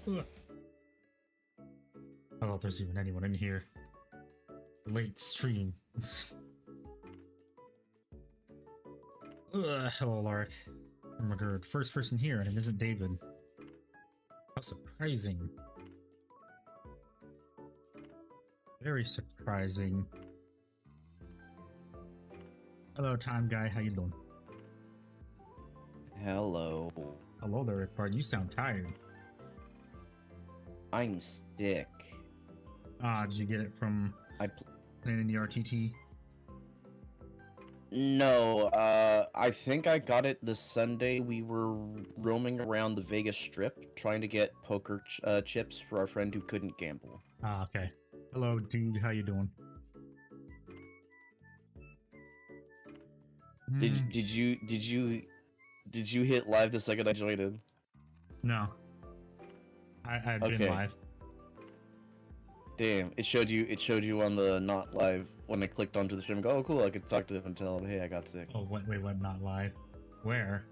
Ugh. I don't there's even anyone in here. Late stream. Hello, Lark. Oh my god, first person here, and it isn't David. How surprising. Very surprising. Hello, Time Guy. How you doing? Hello. Hello there, Rickard. You sound tired. I'm sick. Ah, did you get it from playing in the RTT? No, I think I got it this Sunday. We were roaming around the Vegas Strip trying to get poker chips for our friend who couldn't gamble. Ah, okay. Hello, dude. How you doing? Did you hit live the second I joined in? No. I've Okay. been live. Damn, it showed you on the not live when I clicked onto the stream. Go, oh cool, I could talk to him and tell him, hey, I got sick. Oh, wait, what? Not live? Where?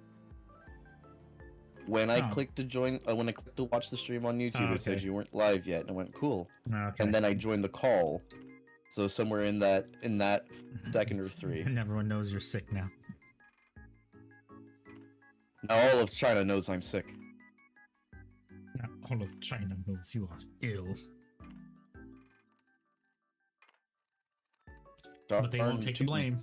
When I clicked to join, when I clicked to watch the stream on YouTube, it said you weren't live yet, and I went, cool. Okay. And then I joined the call, so somewhere in that second or three. And everyone knows you're sick now. Now all of China knows I'm sick. Now all of China knows you are ill. But they won't take the blame.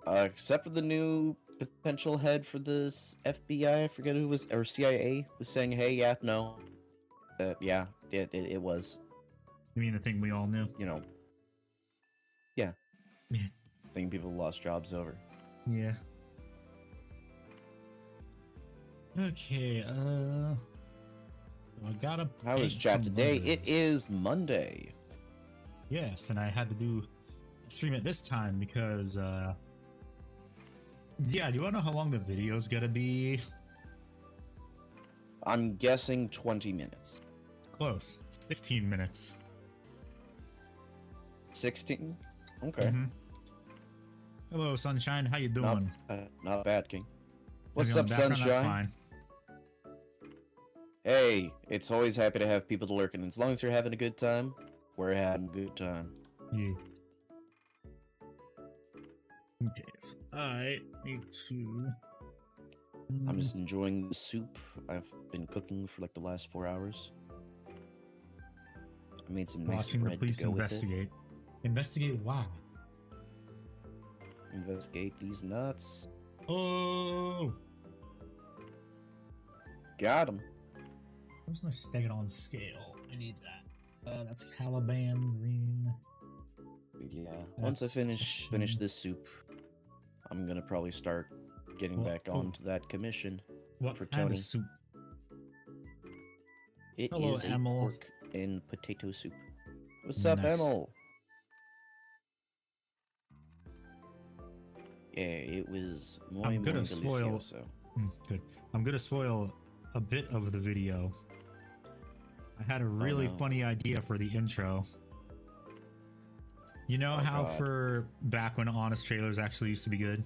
Except for the new potential head for this FBI, I forget who was, or CIA, was saying, hey, yeah, no. Yeah, it was. You mean the thing we all knew? You know. Yeah. Yeah. Thing people lost jobs over. Yeah. Okay, I gotta. How is chat today? It is Monday. Yes, and I had to do stream it this time because, yeah, do you wanna know how long the video's gonna be? I'm guessing 20 minutes. Close. 16 minutes. 16? Okay. Hello, Sunshine. How you doing? Not bad, King. What's Maybe up, on the background, Sunshine? That's fine. Hey, it's always happy to have people lurking. As long as you're having a good time, we're having a good time. Yeah. Okay, so I need to... I'm just enjoying the soup. I've been cooking for like the last 4 hours. I made some nice watching the bread police to go investigate. Investigate why? Investigate these nuts. Oh! Got him. Where's my Stegadon scale? I need that. That's Caliban green. Yeah. Once I finish this soup, I'm gonna probably start getting back onto that commission. What for kind Tony. of soup? It Hello, is Emil. a pork and potato soup. What's up, Nice. Emil? Yeah, it was muy delicioso. Good. I'm gonna spoil a bit of the video. I had a really funny idea for the intro. You know how for back when honest trailers actually used to be good?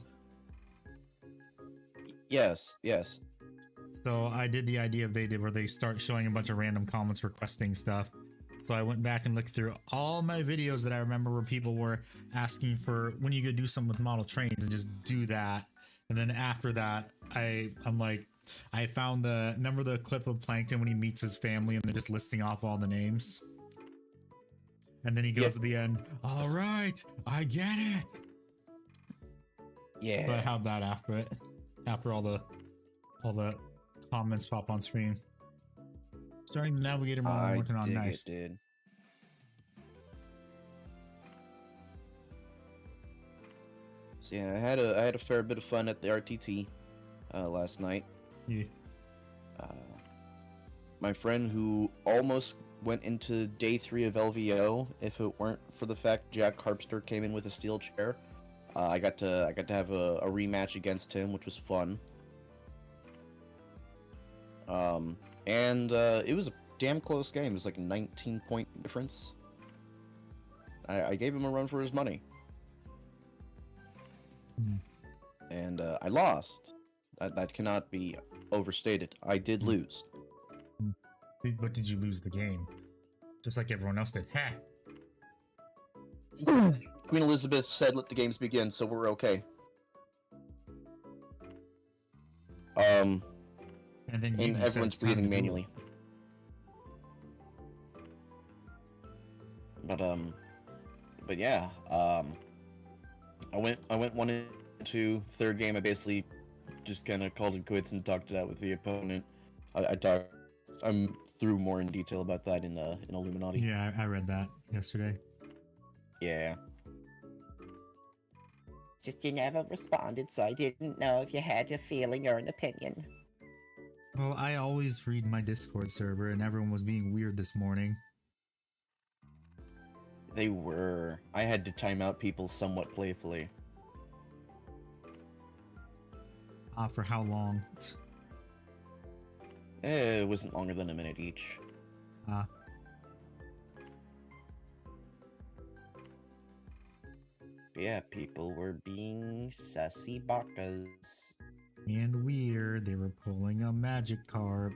Yes, yes. So I did the idea they did where they start showing a bunch of random comments requesting stuff. So I went back and looked through all my videos that I remember where people were asking for when you could do something with model trains and just do that. And then after that, I'm like, I found remember the clip of Plankton when he meets his family and they're just listing off all the names? And then he goes to the end, all right, I get it. Yeah. So I have that after it. After all the comments pop on screen. Starting the navigator mode, I'm working on nice. It, dude. So yeah, I had a fair bit of fun at the RTT last night. Yeah. My friend who almost went into day 3 of LVO, if it weren't for the fact Jack Harpster came in with a steel chair, I got to have a rematch against him, which was fun. And it was a damn close game. It was like a 19-point difference. I gave him a run for his money. And I lost. That cannot be overstated. I did Hmm. lose. But did you lose the game? Just like everyone else did. Ha! Queen Elizabeth said, "Let the games begin," so we're okay. And then And Yugi said everyone's it's time to breathing duel. manually. But yeah, I went 1-2. Third game, I basically just kind of called it quits and talked it out with the opponent. I'm through more in detail about that in Illuminati. Yeah, I read that yesterday. Yeah. Just you never responded, so I didn't know if you had a feeling or an opinion. Well, I always read my Discord server, and everyone was being weird this morning. They were. I had to time out people somewhat playfully. For how long? It wasn't longer than a minute each. Ah. But yeah, people were being sassy bakas. And weird, they were pulling a magic carp.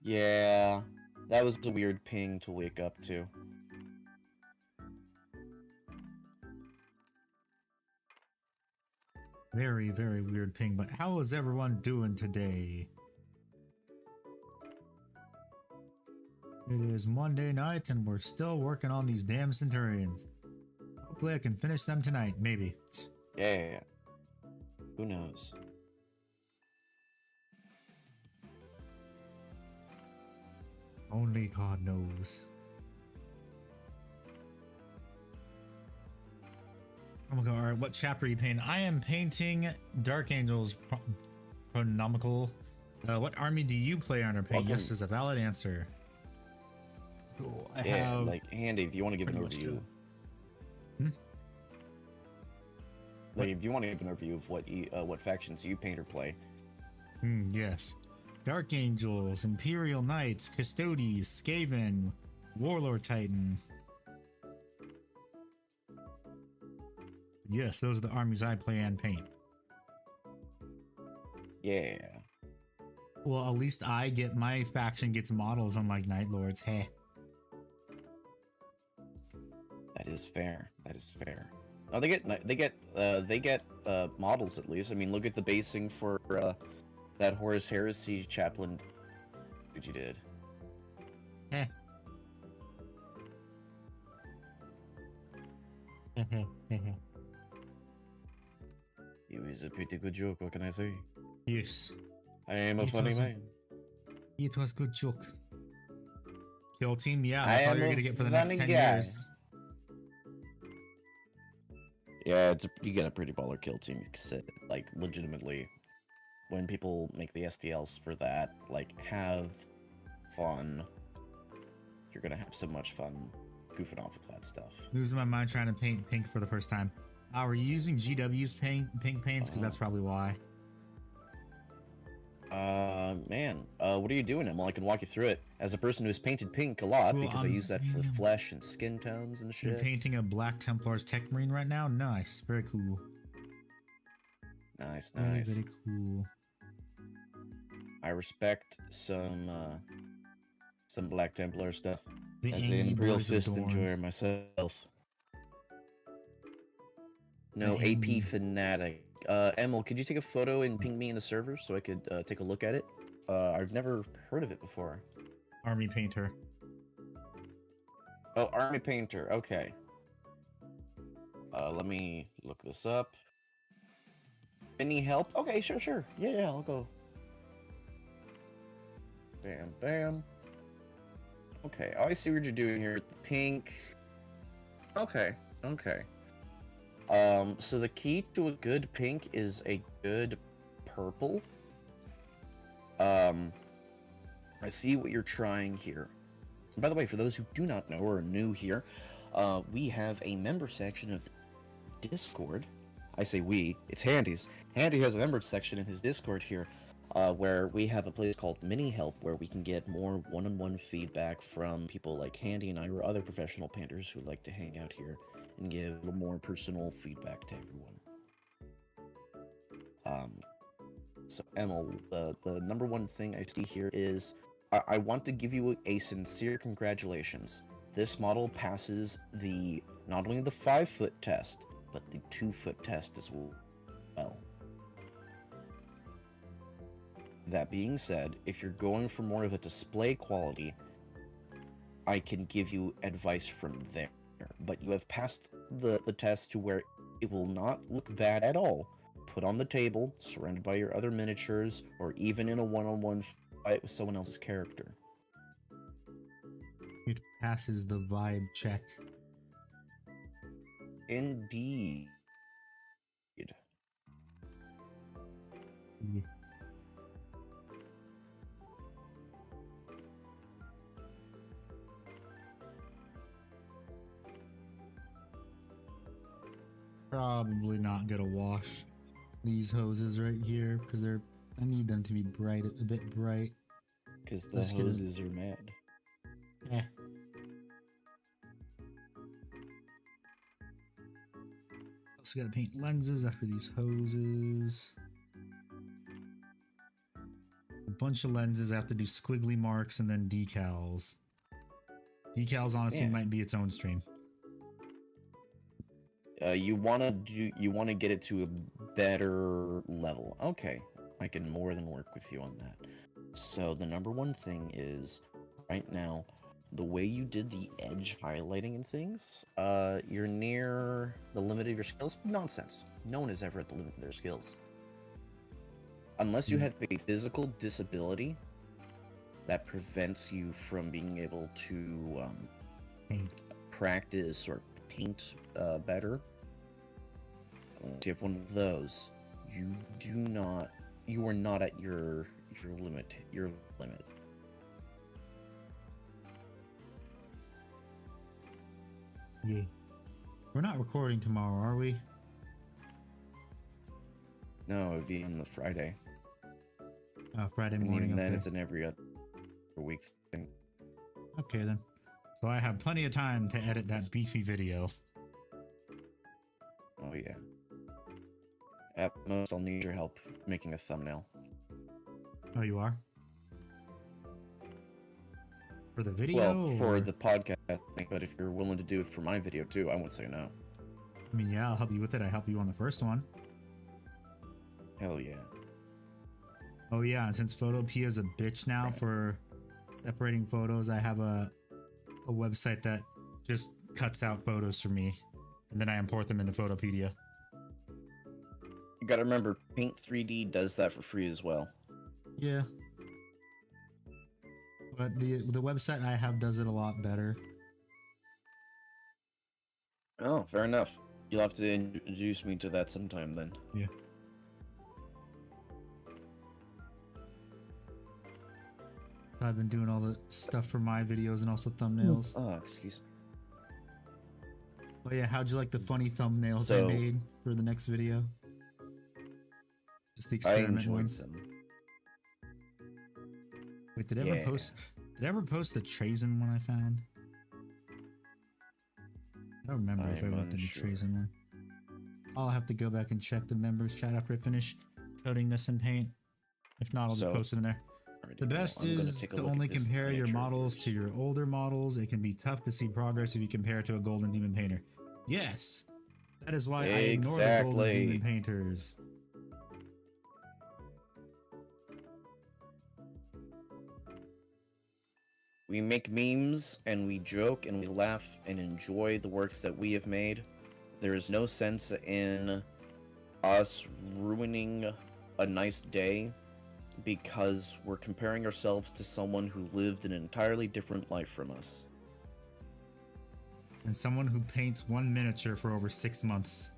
Yeah, that was a weird ping to wake up to. Very, very weird ping, but how is everyone doing today? It is Monday night and we're still working on these damn Centurions. Hopefully I can finish them tonight, maybe. Yeah. Who knows? Only God knows. Oh my god, alright, what chapter are you painting? I am painting Dark Angels Pronomical. What army do you play under paint? Yes is a valid answer. Cool. I have like Handy, if you want to give an pretty much overview. Like, if you want to give an overview of what factions you paint or play. Yes. Dark Angels, Imperial Knights, Custodes, Skaven, Warlord Titan. Yes, those are the armies I play and paint. Yeah. Well, at least my faction gets models unlike Night Lords. Hey. That is fair. That is fair. Oh, they get models at least. I mean, look at the basing for that Horus Heresy chaplain that you did. Eh. It was a pretty good joke. What can I say? Yes. I am a It funny was a- man. It was good joke. Kill team, yeah, I that's all am you're a gonna get for the next funny 10 guy. years. Yeah, you get a pretty baller kill team. Like, legitimately, when people make the SDLs for that, like, have fun. You're gonna have so much fun goofing off with that stuff. Losing my mind trying to paint pink for the first time. Were you using GW's pink paints? Because that's probably why. Man, what are you doing? Well, I can walk you through it. As a person who's painted pink a lot, Well, because I use that for flesh and skin tones and You're shit. painting a Black Templar's Tech Marine right now? Nice. Very cool. Nice, Very, nice. very cool. I respect some Black Templar stuff. The As Angry an Imperial Boys of Fist Dorne. enjoyer myself. No, The Angry- AP Fanatic. Emil, could you take a photo and ping me in the server so I could take a look at it? I've never heard of it before. Army Painter. Oh, Army Painter. Okay. Let me look this up. Any help? Okay, sure. Yeah, I'll go. Bam, bam. Okay, oh, I see what you're doing here. Pink. Okay. So the key to a good pink is a good purple. I see what you're trying here. And by the way, for those who do not know or are new here, we have a member section of the Discord. I say we, it's Handy's. Handy has a member section in his Discord here, where we have a place called Mini Help, where we can get more one-on-one feedback from people like Handy and I or other professional painters who like to hang out here and give more personal feedback to everyone. So Emil, the number one thing I see here is I want to give you a sincere congratulations. This model passes not only the 5-foot test, but the 2-foot test as well. That being said, if you're going for more of a display quality, I can give you advice from there. But you have passed the test to where it will not look bad at all. Put on the table, surrounded by your other miniatures, or even in a one-on-one fight with someone else's character. It passes the vibe check. Indeed. Yeah. Probably not gonna wash these hoses right here because I need them to be bright, a bit bright. Because the Let's get it. hoses are mad. Eh. Also gotta paint lenses after these hoses. A bunch of lenses. I have to do squiggly marks and then decals. Decals honestly Yeah. might be its own stream. You wanna get it to a better level. Okay, I can more than work with you on that. So the number one thing is, right now, the way you did the edge highlighting and things, you're near the limit of your skills. Nonsense. No one is ever at the limit of their skills. Unless you have a physical disability that prevents you from being able to practice or paint better. Unless you have one of those, you are not at your limit. Yeah. We're not recording tomorrow, are we? No, it would be on the Friday. Friday And morning. even then, Okay. it's an every other week thing. Okay then. So I have plenty of time to edit that beefy video. Oh yeah. At most, I'll need your help making a thumbnail. Oh, you are? For the video? Well, for or- the podcast thing, but if you're willing to do it for my video too, I won't say no. I mean, yeah, I'll help you with it. I helped you on the first one. Hell yeah. Oh yeah, and since Photopea is a bitch now Right. for separating photos, I have a website that just cuts out photos for me, and then I import them into Photopedia. You gotta remember, Paint 3D does that for free as well. Yeah. But the website I have does it a lot better. Oh, fair enough. You'll have to introduce me to that sometime then. Yeah. I've been doing all the stuff for my videos and also thumbnails. Oh, excuse me. Oh yeah, how'd you like the funny thumbnails I So- made for the next video? Just the I experiment enjoyed ones. them. Wait, did I Yeah. ever post? Did I ever post the Trazen one I found? I don't remember if I I'm went to the unsure. Trazen one. I'll have to go back and check the members chat after I finish coding this in Paint. If not, I'll just So, post it in there. Alrighty, The best I'm gonna is take a to look at only this compare your miniature. models to your older models. It can be tough to see progress if you compare to a Golden Demon Painter. Yes, that is why I ignore the Golden Exactly. Demon Painters. We make memes and we joke and we laugh and enjoy the works that we have made. There is no sense in us ruining a nice day because we're comparing ourselves to someone who lived an entirely different life from us. And someone who paints one miniature for over 6 months.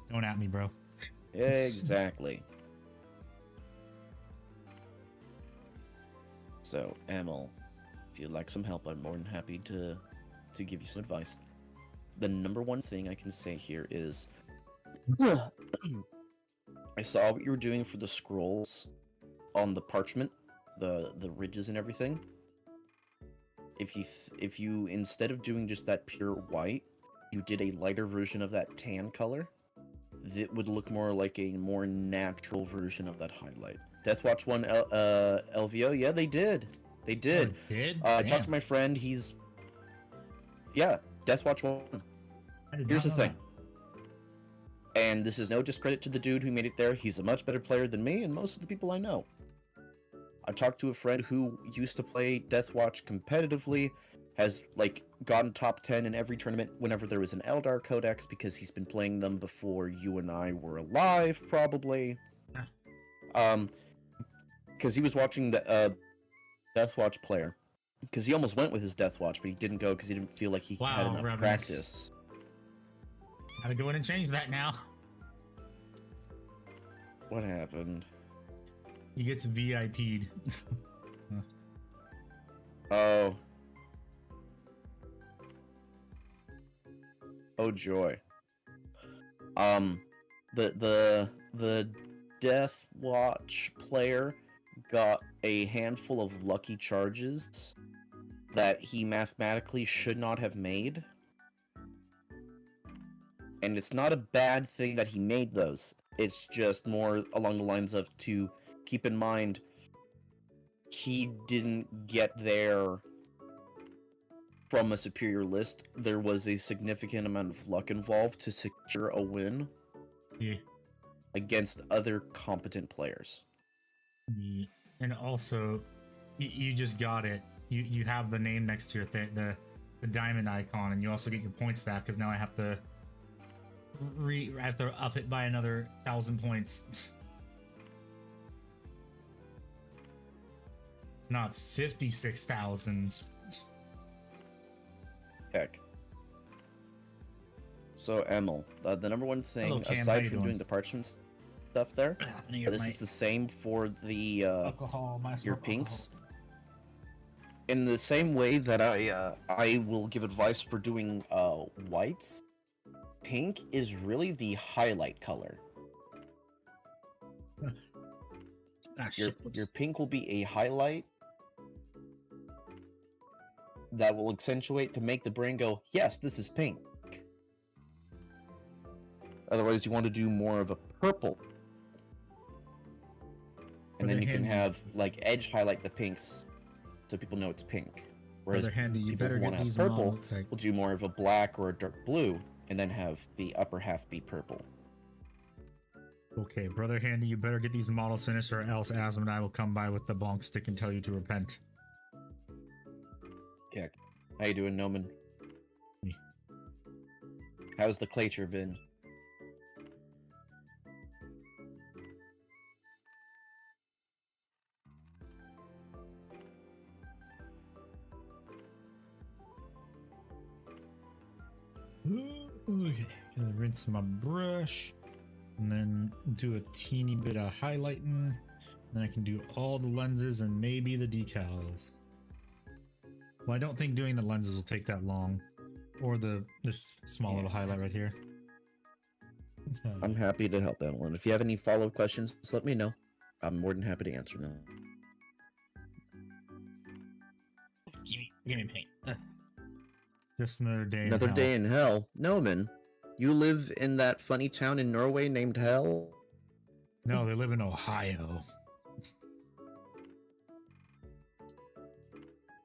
Don't at me, bro. Exactly. So, Emil, if you'd like some help, I'm more than happy to give you some advice. The number one thing I can say here is I saw what you were doing for the scrolls on the parchment, the ridges and everything. If you instead of doing just that pure white, you did a lighter version of that tan color, that would look more like a more natural version of that highlight. Deathwatch won LVO. Yeah, they did. They did. Oh, it did? I talked Damn. to my friend. Yeah, Deathwatch won. I did Here's the not know thing. And this is no discredit to the dude who made it there. He's a much better player than me and most of the people I know. I talked to a friend who used to play Deathwatch competitively, has like gotten top 10 in every tournament whenever there was an Eldar Codex because he's been playing them before you and I were alive, probably. Because he was watching the Deathwatch player. Because he almost went with his Deathwatch, but he didn't go because he didn't feel like he had Wow, enough Revenus. practice. Gotta go in and change that now. What happened? He gets VIP'd. Oh. Oh joy. The Death Watch player got a handful of lucky charges that he mathematically should not have made. And it's not a bad thing that he made those. It's just more along the lines of to keep in mind he didn't get there from a superior list. There was a significant amount of luck involved to secure a win Yeah. against other competent players. Yeah. And also, you just got it. You have the name next to your thing, the diamond icon, and you also get your points back because now I have to up it by another 1,000 points. It's not 56,000. Heck. So, Emil, the number one thing, Hello, Cam, how aside you from doing? doing the parchment stuff there, this is the same for the alcohol, your pinks. In the same way that I will give advice for doing whites, pink is really the highlight color. Your pink will be a highlight that will accentuate to make the brain go, yes, this is pink. Otherwise, you want to do more of a purple. And then you can have, like, edge highlight the pinks so people know it's pink. Whereas Brother Handy, you people better who get wanna have these purple models. Like, will do more of a black or a dark blue, and then have the upper half be purple. okay, Brother Handy, you better get these models finished, or else Asm and I will come by with the bonk stick and tell you to repent. Yeah. How you doing, Noman? Me. How's the Clature been? Okay, gonna rinse my brush and then do a teeny bit of highlighting. Then I can do all the lenses and maybe the decals. Well, I don't think doing the lenses will take that long, or this small little highlight right here. I'm happy to help, Emily. If you have any follow-up questions, just let me know. I'm more than happy to answer them. Give me paint. Just another day. Another in hell. day in hell. Noman, you live in that funny town in Norway named Hell? No, they live in Ohio.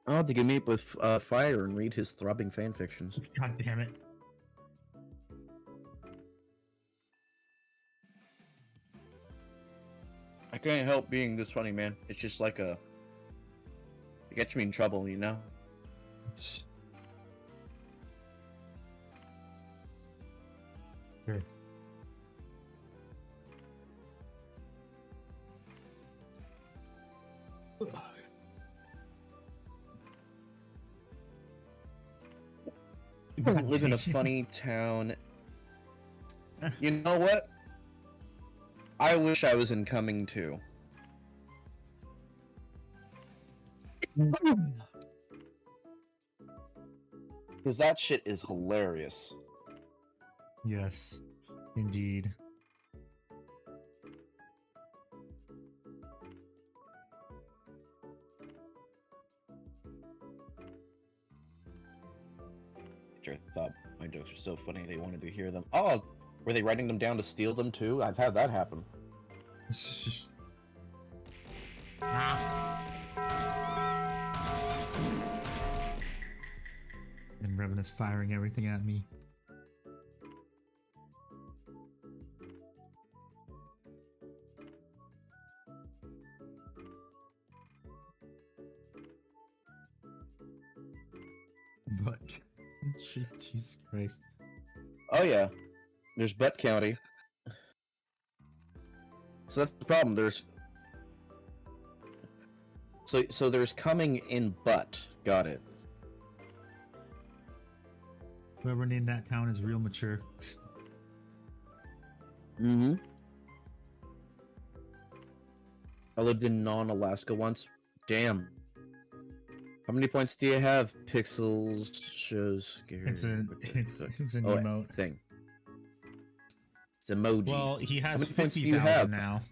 Oh, they can meet with Fire and read his throbbing fan fictions. God damn it. I can't help being this funny, man. It's just like it gets me in trouble, you know? Sure. I live in a funny town. You know what? I wish I was in Coming too. Because that shit is hilarious. Yes, indeed. I thought my jokes were so funny they wanted to hear them. Oh, Were they writing them down to steal them too? I've had that happen. And Revan is firing everything at me. But shit, Jesus Christ. Oh yeah, there's Butt County. So that's the problem. There's so there's coming in Butt. Got it. Whoever named that town is real mature. Mm-hmm. I lived in non-Alaska once. Damn. How many points do you have? Pixels shows. It's an oh, emote thing. It's emoji. Well, he has How many points do you 50,000 have? now.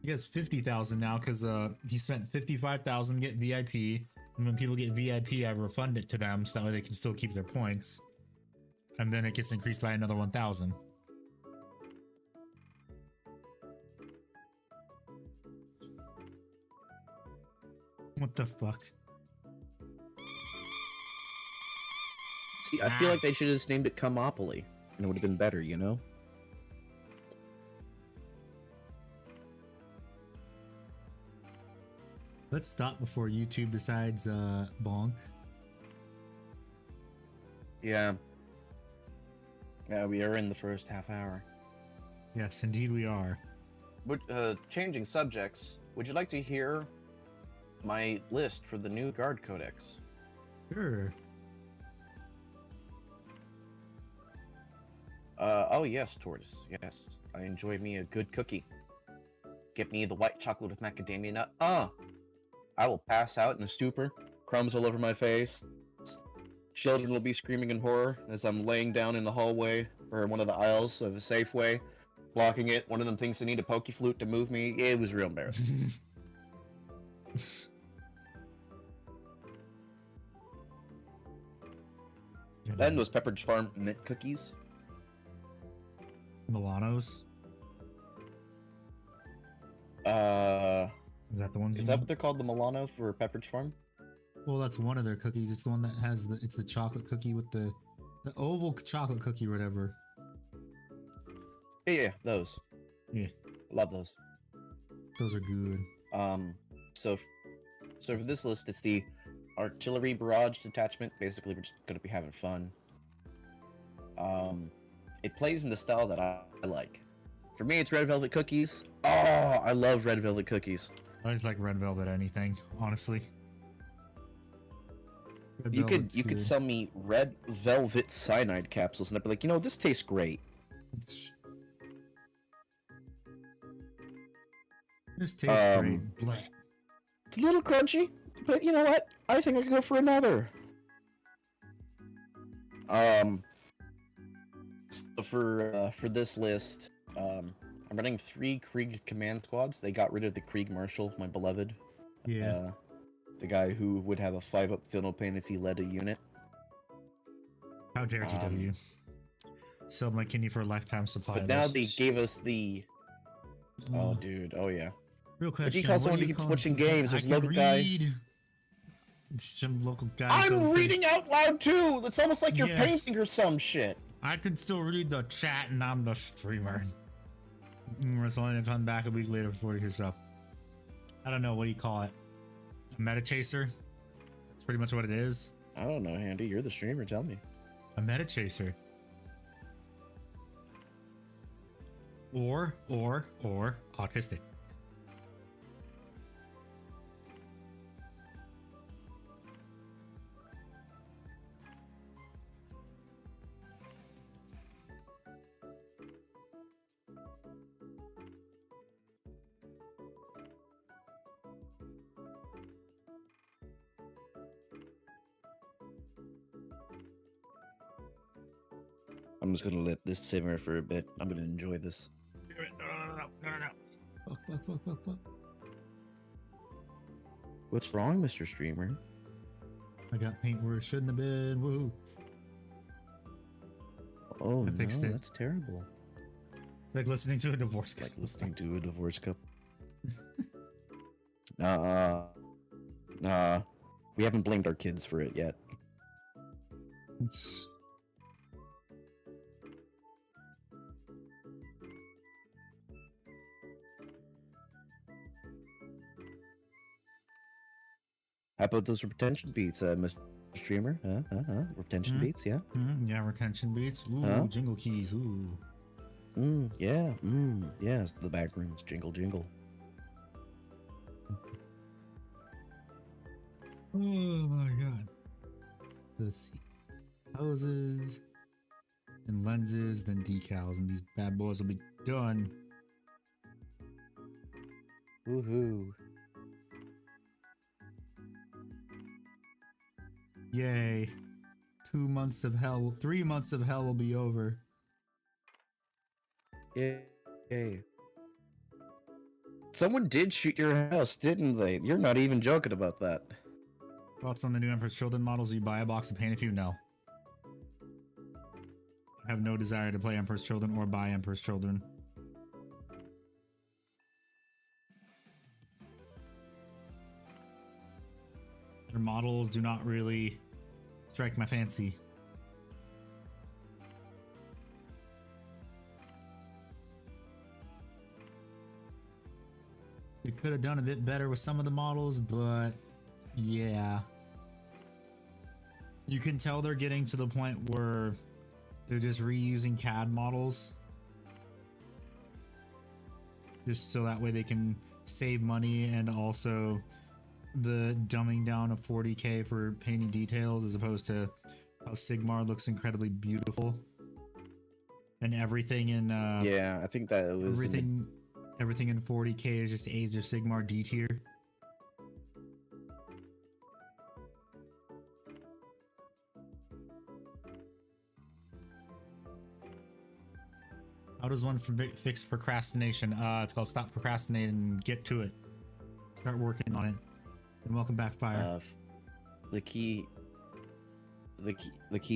He has 50,000 now because he spent 55,000 to get VIP, and when people get VIP, I refund it to them so that way they can still keep their points, and then it gets increased by another 1,000. What the fuck? See, I feel like they should have just named it Comopoly, and it would have been better, you know? Let's stop before YouTube decides bonk. Yeah. Yeah, we are in the first half hour. Yes, indeed we are. But, changing subjects, would you like to hear my list for the new Guard Codex? Sure. Oh yes, Tortoise, yes. I enjoy me a good cookie. Get me the white chocolate with macadamia nut. I will pass out in a stupor, crumbs all over my face. Children will be screaming in horror as I'm laying down in the hallway or one of the aisles of a Safeway, blocking it. One of them thinks they need a pokey flute to move me. It was real embarrassing. Then those Pepperidge Farm mint cookies. Milanos. Is that the ones? Is that what they're called, the Milano for Pepperidge Farm? Well, that's one of their cookies. It's the one that has it's the chocolate cookie with the oval chocolate cookie or whatever. Yeah, those. Yeah, Love those. those are good. So for this list, it's the artillery barrage detachment. Basically, we're just gonna be having fun. It plays in the style that I like. For me, it's red velvet cookies. Oh, I love red velvet cookies. I just like red velvet anything, honestly. Red You velvet's could good. sell me red velvet cyanide capsules, and I'd be like, you know, this tastes great. This tastes great. Blah. It's a little crunchy, but you know what? I think I could go for another. So for this list, I'm running 3 Krieg command squads. They got rid of the Krieg Marshal, my beloved. Yeah. The guy who would have a 5-up fatal pain if he led a unit. How dare GW? Sell my kidney for a lifetime supply. But of now this. they gave us the. Oh, dude. Oh, yeah. Real question. What do you call someone who keeps switching games? There's a local guy. Some local guy. I'm reading out loud too. It's almost like you're Yes. painting or some shit. I can still read the chat, and I'm the streamer. It's only to come back a week later for 42 stuff. I don't know. What do you call it? A meta chaser? That's pretty much what it is. I don't know, Handy. You're the streamer. Tell me. A meta chaser. Or autistic. I'm just gonna let this simmer for a bit. I'm gonna enjoy this. Fuck. What's wrong, Mr. Streamer? I got paint where it shouldn't have been. Woohoo. Oh I fixed no, it. that's terrible. It's like listening to a divorce. Like listening to a divorce couple. Uh, we haven't blamed our kids for it yet. How about those retention beats, Mr. Streamer? Retention Hmm? beats, yeah? Yeah, retention beats. Ooh, Huh? jingle keys. Ooh. Yeah, the back rooms, jingle jingle. Oh my god. Let's see. Hoses and lenses, then decals, and these bad boys will be done. Woohoo. Yay. 2 months of hell, 3 months of hell will be over. Yay. Someone did shoot your house, didn't they? You're not even joking about that. Thoughts on the new Emperor's Children models? You buy a box of paint if you know. I have no desire to play Emperor's Children or buy Emperor's Children. Their models do not really strike my fancy. We could have done a bit better with some of the models, but yeah. You can tell they're getting to the point where they're just reusing CAD models. Just so that way they can save money, and also the dumbing down of 40K for painting details as opposed to how Sigmar looks incredibly beautiful. And everything in Yeah, I think that it was everything in 40K is just Age of Sigmar D tier. How does one fix procrastination? It's called stop procrastinating and get to it. Start working on it. And welcome back, Fire. The key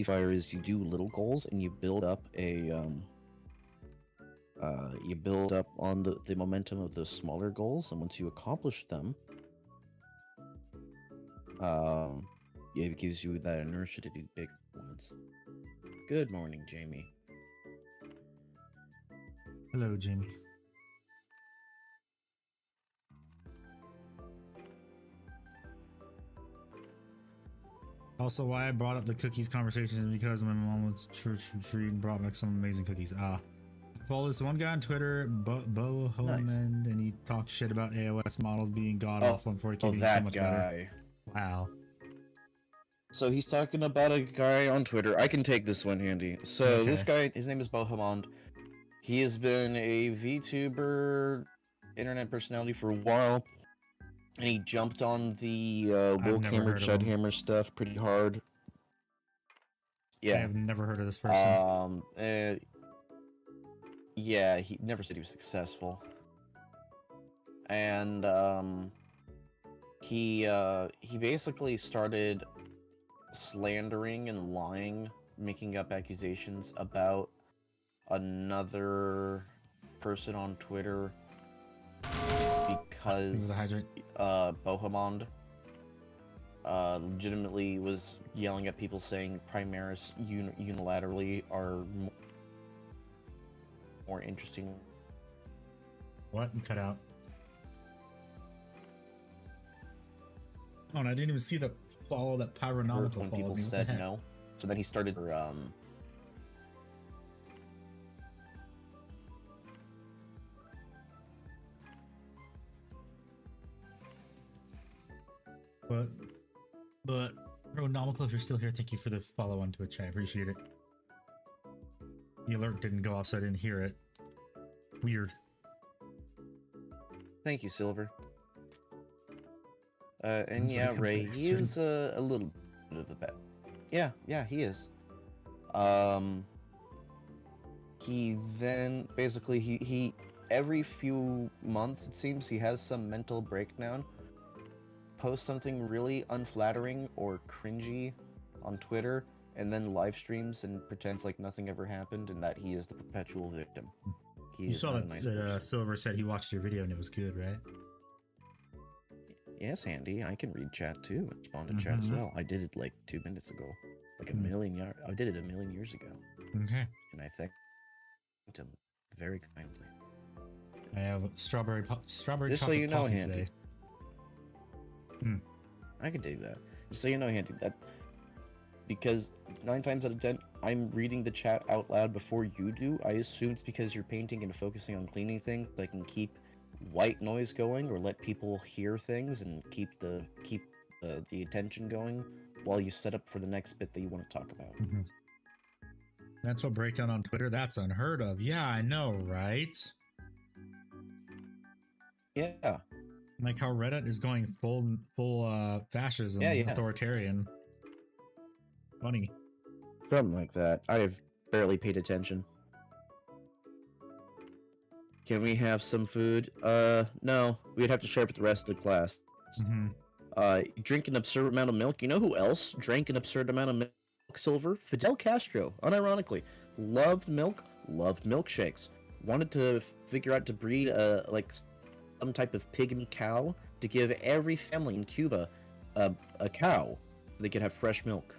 Fire is you do little goals and you build up on the momentum of those smaller goals, and once you accomplish them, it gives you that inertia to do big ones. Good morning, Jamie. Hello, Jamie. Also, why I brought up the cookies conversations is because my mom was church retreat and brought back some amazing cookies. I follow this one guy on Twitter, Bo Holman, and he talks shit about AOS models being god awful and 40K being so much better. Wow. So he's talking about a guy on Twitter. I can take this one handy. So this guy, his name is Bohemond. He has been a VTuber, internet personality for a while, and he jumped on the Warhammer, Shudhammer stuff pretty hard. Yeah, I have never heard of this person. Yeah, he never said he was successful, and he basically started slandering and lying, making up accusations about another person on Twitter because Bohemond legitimately was yelling at people saying Primaris unilaterally are more interesting. What? You cut out. Oh, and I didn't even see the follow that Pyronomical when people said no. So then he started But Pyronomical, if you're still here, thank you for the follow on Twitch. I appreciate it. The alert didn't go off, so I didn't hear it. Weird. Thank you, Silver. And yeah, Ray, he is a little bit of a bet. Yeah, he is. He then basically he every few months, it seems, he has some mental breakdown, posts something really unflattering or cringy on Twitter, and then live streams and pretends like nothing ever happened and that he is the perpetual victim. He You is saw not a that nice person. Silver said he watched your video and it was good, right? Yes, Andy, I can read chat too and respond to chat as Mhm. well. I did it like 2 minutes ago, like Mm. I did it a million years ago, Okay. and I thanked him very kindly. I have strawberry Just so chocolate you know, coffee Handy. today. Hmm. I could dig that. Just so you know, Handy, that because 9 times out of 10, I'm reading the chat out loud before you do. I assume it's because you're painting and focusing on cleaning things, so I can keep white noise going or let people hear things and keep the attention going while you set up for the next bit that you want to talk about. Mhm. That's what breakdown on Twitter. That's unheard of. Yeah, I know, right? Yeah. Like how Reddit is going full fascism, Yeah, yeah. authoritarian. Funny. Something like that. I have barely paid attention. Can we have some food? No. We'd have to share it with the rest of the class. Mm-hmm. Drink an absurd amount of milk. You know who else drank an absurd amount of milk, Silver? Fidel Castro, unironically. Loved milk, loved milkshakes. Wanted to figure out to breed like some type of pygmy cow to give every family in Cuba a cow so they could have fresh milk.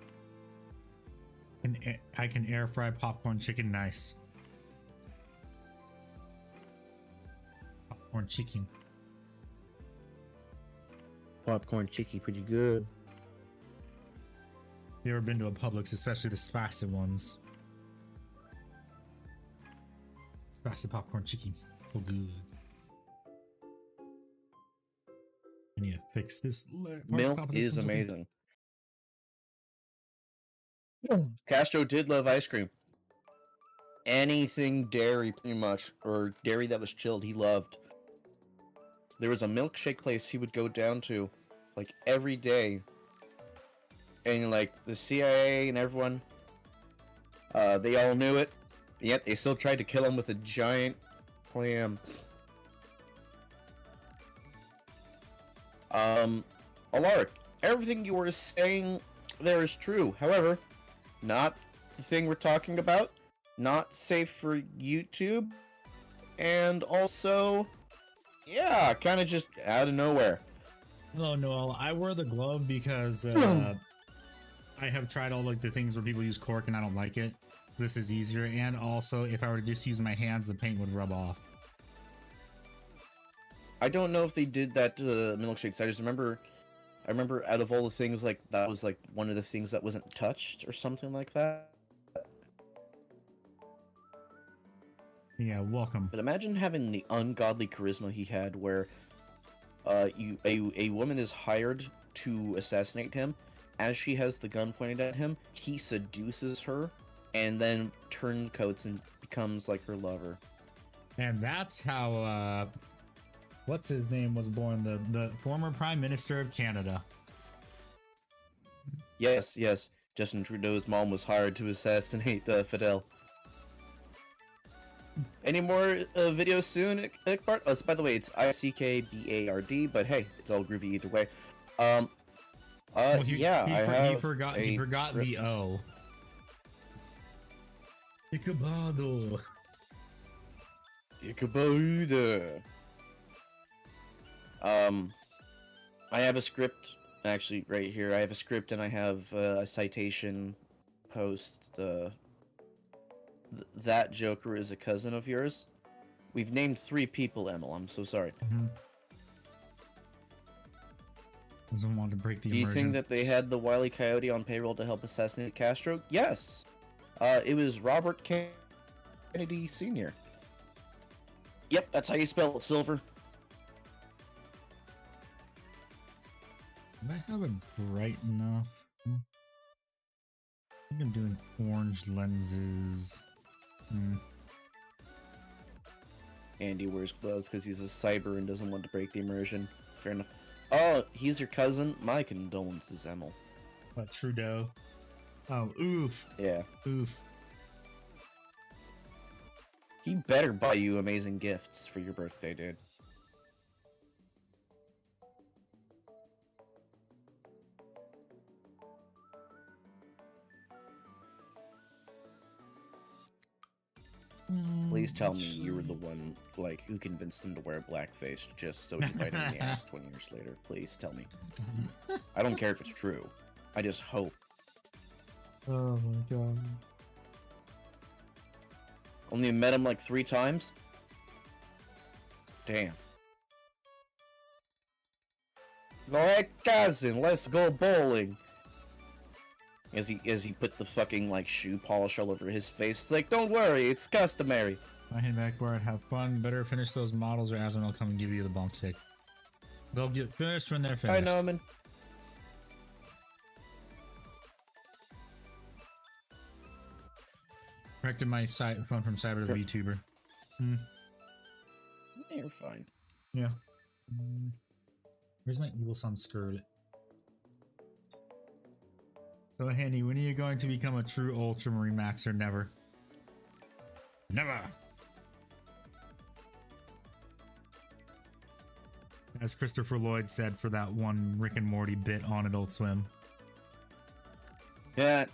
And I can air fry popcorn chicken nice. Popcorn chicken. Popcorn chicky pretty good. You ever been to a Publix, especially the spicy ones? Spicy popcorn chicken. So good. I need to fix this. Milk is amazing. Castro did love ice cream. Anything dairy, pretty much, or dairy that was chilled, he loved. There was a milkshake place he would go down to, like, every day. And, like, the CIA and everyone, they all knew it. Yet they still tried to kill him with a giant clam. Alaric, everything you were saying there is true. However, not the thing we're talking about. Not safe for YouTube. And also, yeah, kind of just out of nowhere. Hello, Noel. I wear the glove because I have tried all like the things where people use cork and I don't like it. This is easier, and also if I were to just use my hands, the paint would rub off. I don't know if they did that to the milkshakes. I remember out of all the things, like that was like one of the things that wasn't touched or something like that. Yeah, welcome. But imagine having the ungodly charisma he had, where a woman is hired to assassinate him. As she has the gun pointed at him, he seduces her, and then turncoats and becomes like her lover. And that's how what's his name was born, the former Prime Minister of Canada. Yes, yes. Justin Trudeau's mom was hired to assassinate Fidel. Any more videos soon, Ickbart? Oh, so by the way, it's ICKBARD, but hey, it's all groovy either way. Well, he forgot the O. Ichabod. Ichabod. I have a script, actually, right here. I have a script and I have a citation post. That Joker is a cousin of yours. We've named 3 people, Emil. I'm so sorry. Mm-hmm. Doesn't want to break the Do you immersion. think that they had the Wile E. Coyote on payroll to help assassinate Castro? Yes. It was Robert Kennedy Sr. Yep, that's how you spell it, Silver. Do I have it bright enough? I think I'm doing orange lenses. Andy wears gloves because he's a cyber and doesn't want to break the immersion. Fair enough. Oh, he's your cousin? My condolences, Emil. What, Trudeau? Oh, oof. Yeah. Oof. He better buy you amazing gifts for your birthday, dude. please tell me you were the one like who convinced him to wear blackface just so he bite him in the ass 20 years later. Please tell me. I don't care if it's true. I just hope. Oh my god. Only met him like 3 times? Damn. Go ahead, cousin, let's go bowling. As he put the fucking like shoe polish all over his face, it's like, don't worry, it's customary. I head back where I'd have fun. Better finish those models or Aslan will come and give you the bump stick. They'll get finished when they're finished. Hi, Norman. Corrected my phone from cyber to VTuber. You're fine. Yeah. Where's my evil son skirt? So Handy, when are you going to become a true Ultramarine Max or never? Never. As Christopher Lloyd said for that one Rick and Morty bit on Adult Swim. Yeah.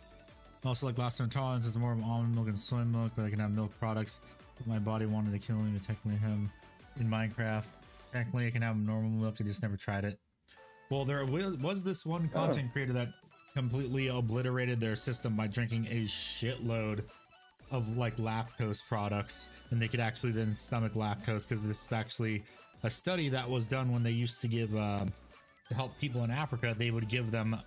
Also, like lactose intolerance is more of almond milk and soy milk, but I can have milk products. But my body wanted to kill me to technically him in Minecraft. Technically, I can have normal milk. I just never tried it. Well, there was this one content creator that completely obliterated their system by drinking a shitload of like lactose products, and they could actually then stomach lactose because this is actually a study that was done when they used to give to help people in Africa. They would give them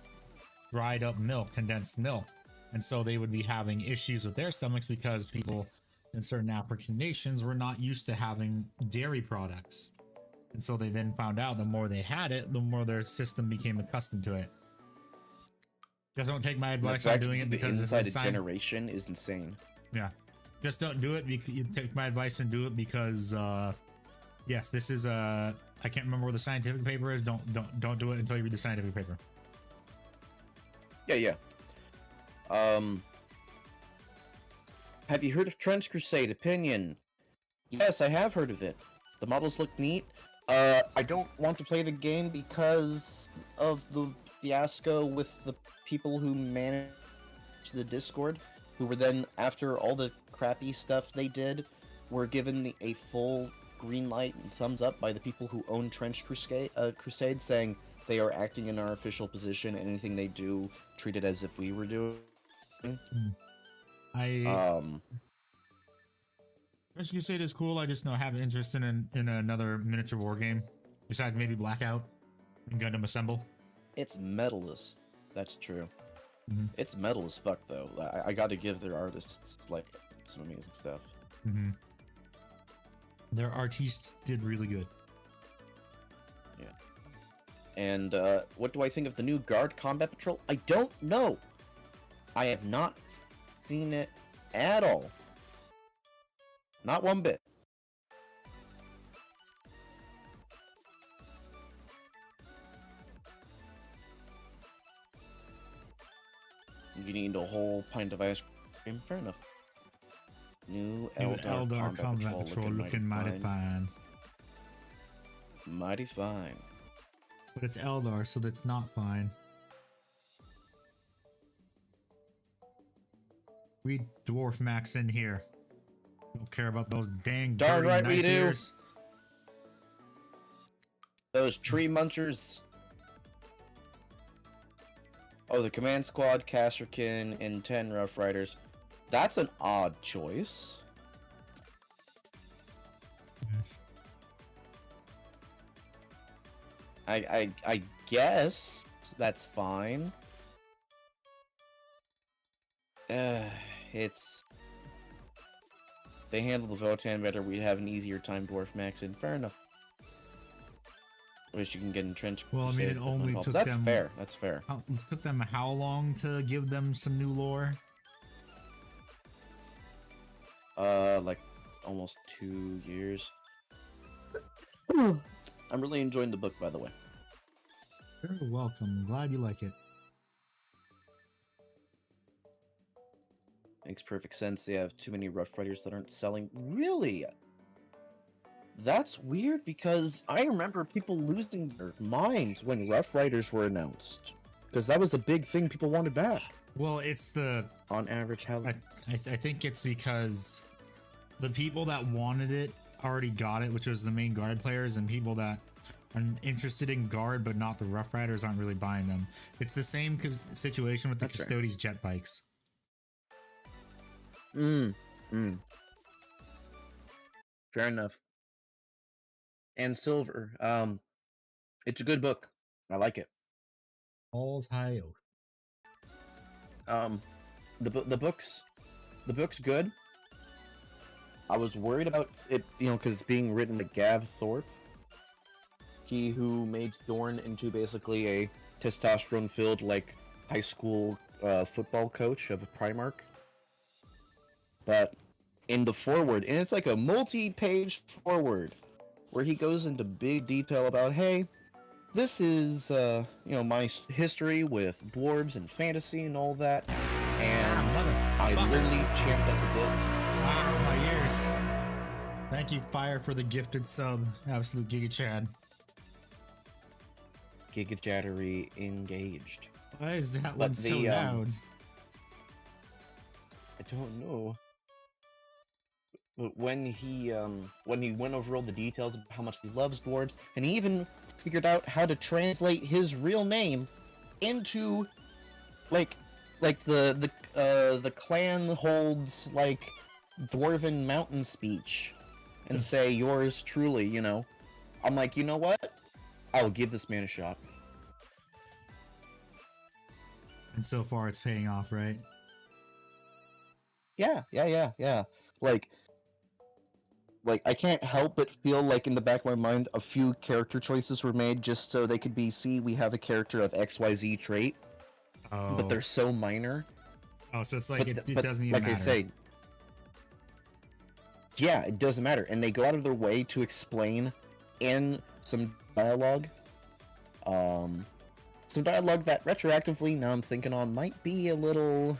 dried up milk, condensed milk, and so they would be having issues with their stomachs because people in certain African nations were not used to having dairy products, and so they then found out the more they had it, the more their system became accustomed to it. Just don't take my advice on doing it because inside a generation is insane. Yeah, just don't do it. You take my advice and do it because yes, this is I can't remember where the scientific paper is. Don't do it until you read the scientific paper. Yeah. Have you heard of Trench Crusade? Opinion. Yes, I have heard of it. The models look neat. I don't want to play the game because of the fiasco with the people who managed the Discord, who were then, after all the crappy stuff they did, were given a full green light and thumbs up by the people who own Trench Crusade, saying they are acting in our official position, and anything they do, treat it as if we were doing. Trench Crusade is cool. I just know I have interest in another miniature war game besides maybe Blackout and Gundam Assemble. It's metal-less. That's true. It's metal as fuck, though. I gotta give their artists like some amazing stuff. Their artists did really good. Yeah. And what do I think of the new Guard Combat Patrol? I don't know. I have not seen it at all. Not one bit. You need a whole pint of ice cream. Fair enough. New Eldar Combat Patrol looking mighty fine. Mighty fine. But it's Eldar, so that's not fine. We dwarf max in here. Don't care about those dang Darn dirty right knife we do. ears. Those tree munchers. Oh, the Command Squad, Casterkin, and 10 Rough Riders. That's an odd choice. I guess that's fine. It's... If they handle the Votan better, we'd have an easier time dwarf maxing. Fair enough. Wish you can get entrenched. Well, I mean, it only took That's them... fair. That's fair. It took them how long to give them some new lore? Like almost 2 years. I'm really enjoying the book, by the way. Very welcome. Glad you like it. Makes perfect sense. They have too many Rough Riders that aren't selling. Really? That's weird because I remember people losing their minds when Rough Riders were announced. Because that was the big thing people wanted back. Well, it's the... On average, how... I think it's because the people that wanted it already got it, which was the main guard players, and people that are interested in guard but not the Rough Riders aren't really buying them. It's the same situation with the That's right. Custodes jet bikes. Fair enough. And Silver. It's a good book. I like it. All's high oak. The book's good. I was worried about it, because it's being written by Gav Thorpe. He who made Dorn into basically a testosterone-filled, like, high school football coach of a Primarch. But in the foreword, and it's like a multi-page foreword, where he goes into big detail about, hey, this is, my history with dwarves and fantasy and all that, and I literally champed at the bit. Wow, my ears. Thank you, Fire, for the gifted sub. Absolute Giga Chad. Giga Chattery engaged. Why is that But one so the, loud? I don't know. But when he went over all the details of how much he loves dwarves, and he even figured out how to translate his real name into, like the clan holds like dwarven mountain speech, and say yours truly. I'm like, you know what? I'll give this man a shot. And so far, it's paying off, right? Yeah. Like I can't help but feel like in the back of my mind a few character choices were made just so they could be, see, we have a character of XYZ trait, Oh. but they're so minor. Oh, so it's like But it doesn't even matter. Like I say, yeah, it doesn't matter. And they go out of their way to explain in some dialogue. Some dialogue that retroactively, now I'm thinking on, might be a little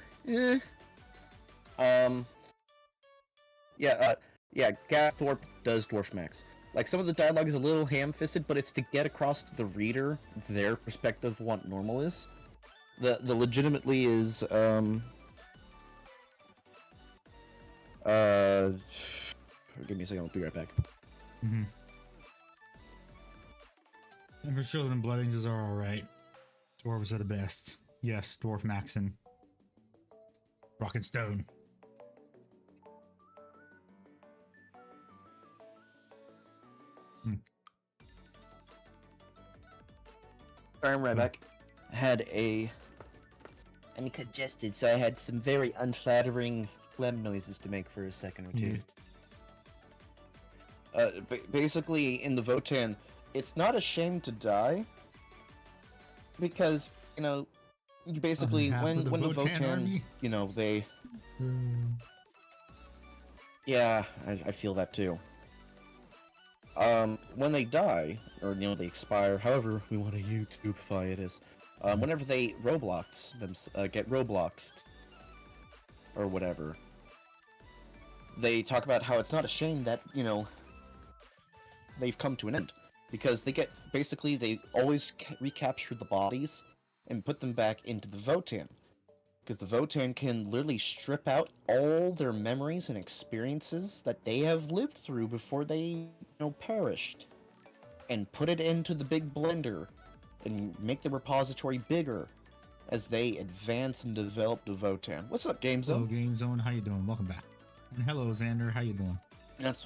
yeah, Gav Thorpe does Dwarf Max. Like, some of the dialogue is a little ham-fisted, but it's to get across to the reader their perspective of what normal is. The legitimately is, give me a second, I'll be right back. Mm-hmm. And for sure, the Blood Angels are alright. Dwarves are the best. Yes, Dwarf Maxon. Rock and Stone. I'm right back. I'm congested, so I had some very unflattering phlegm noises to make for a second or two. Basically, in the Votan, it's not a shame to die, because, you basically, when the Votan, army. they... Yeah, I feel that too. When they die, or, they expire, however we want to YouTubefy it is, whenever they get Robloxed, or whatever, they talk about how it's not a shame that, they've come to an end. Because they always recapture the bodies and put them back into the Votan. Because the Votan can literally strip out all their memories and experiences that they have lived through before they, perished. And put it into the big blender and make the repository bigger as they advance and develop the Votan. What's up, Game Zone? Hello, Game Zone. How you doing? Welcome back. And hello, Xander. How you doing? That's...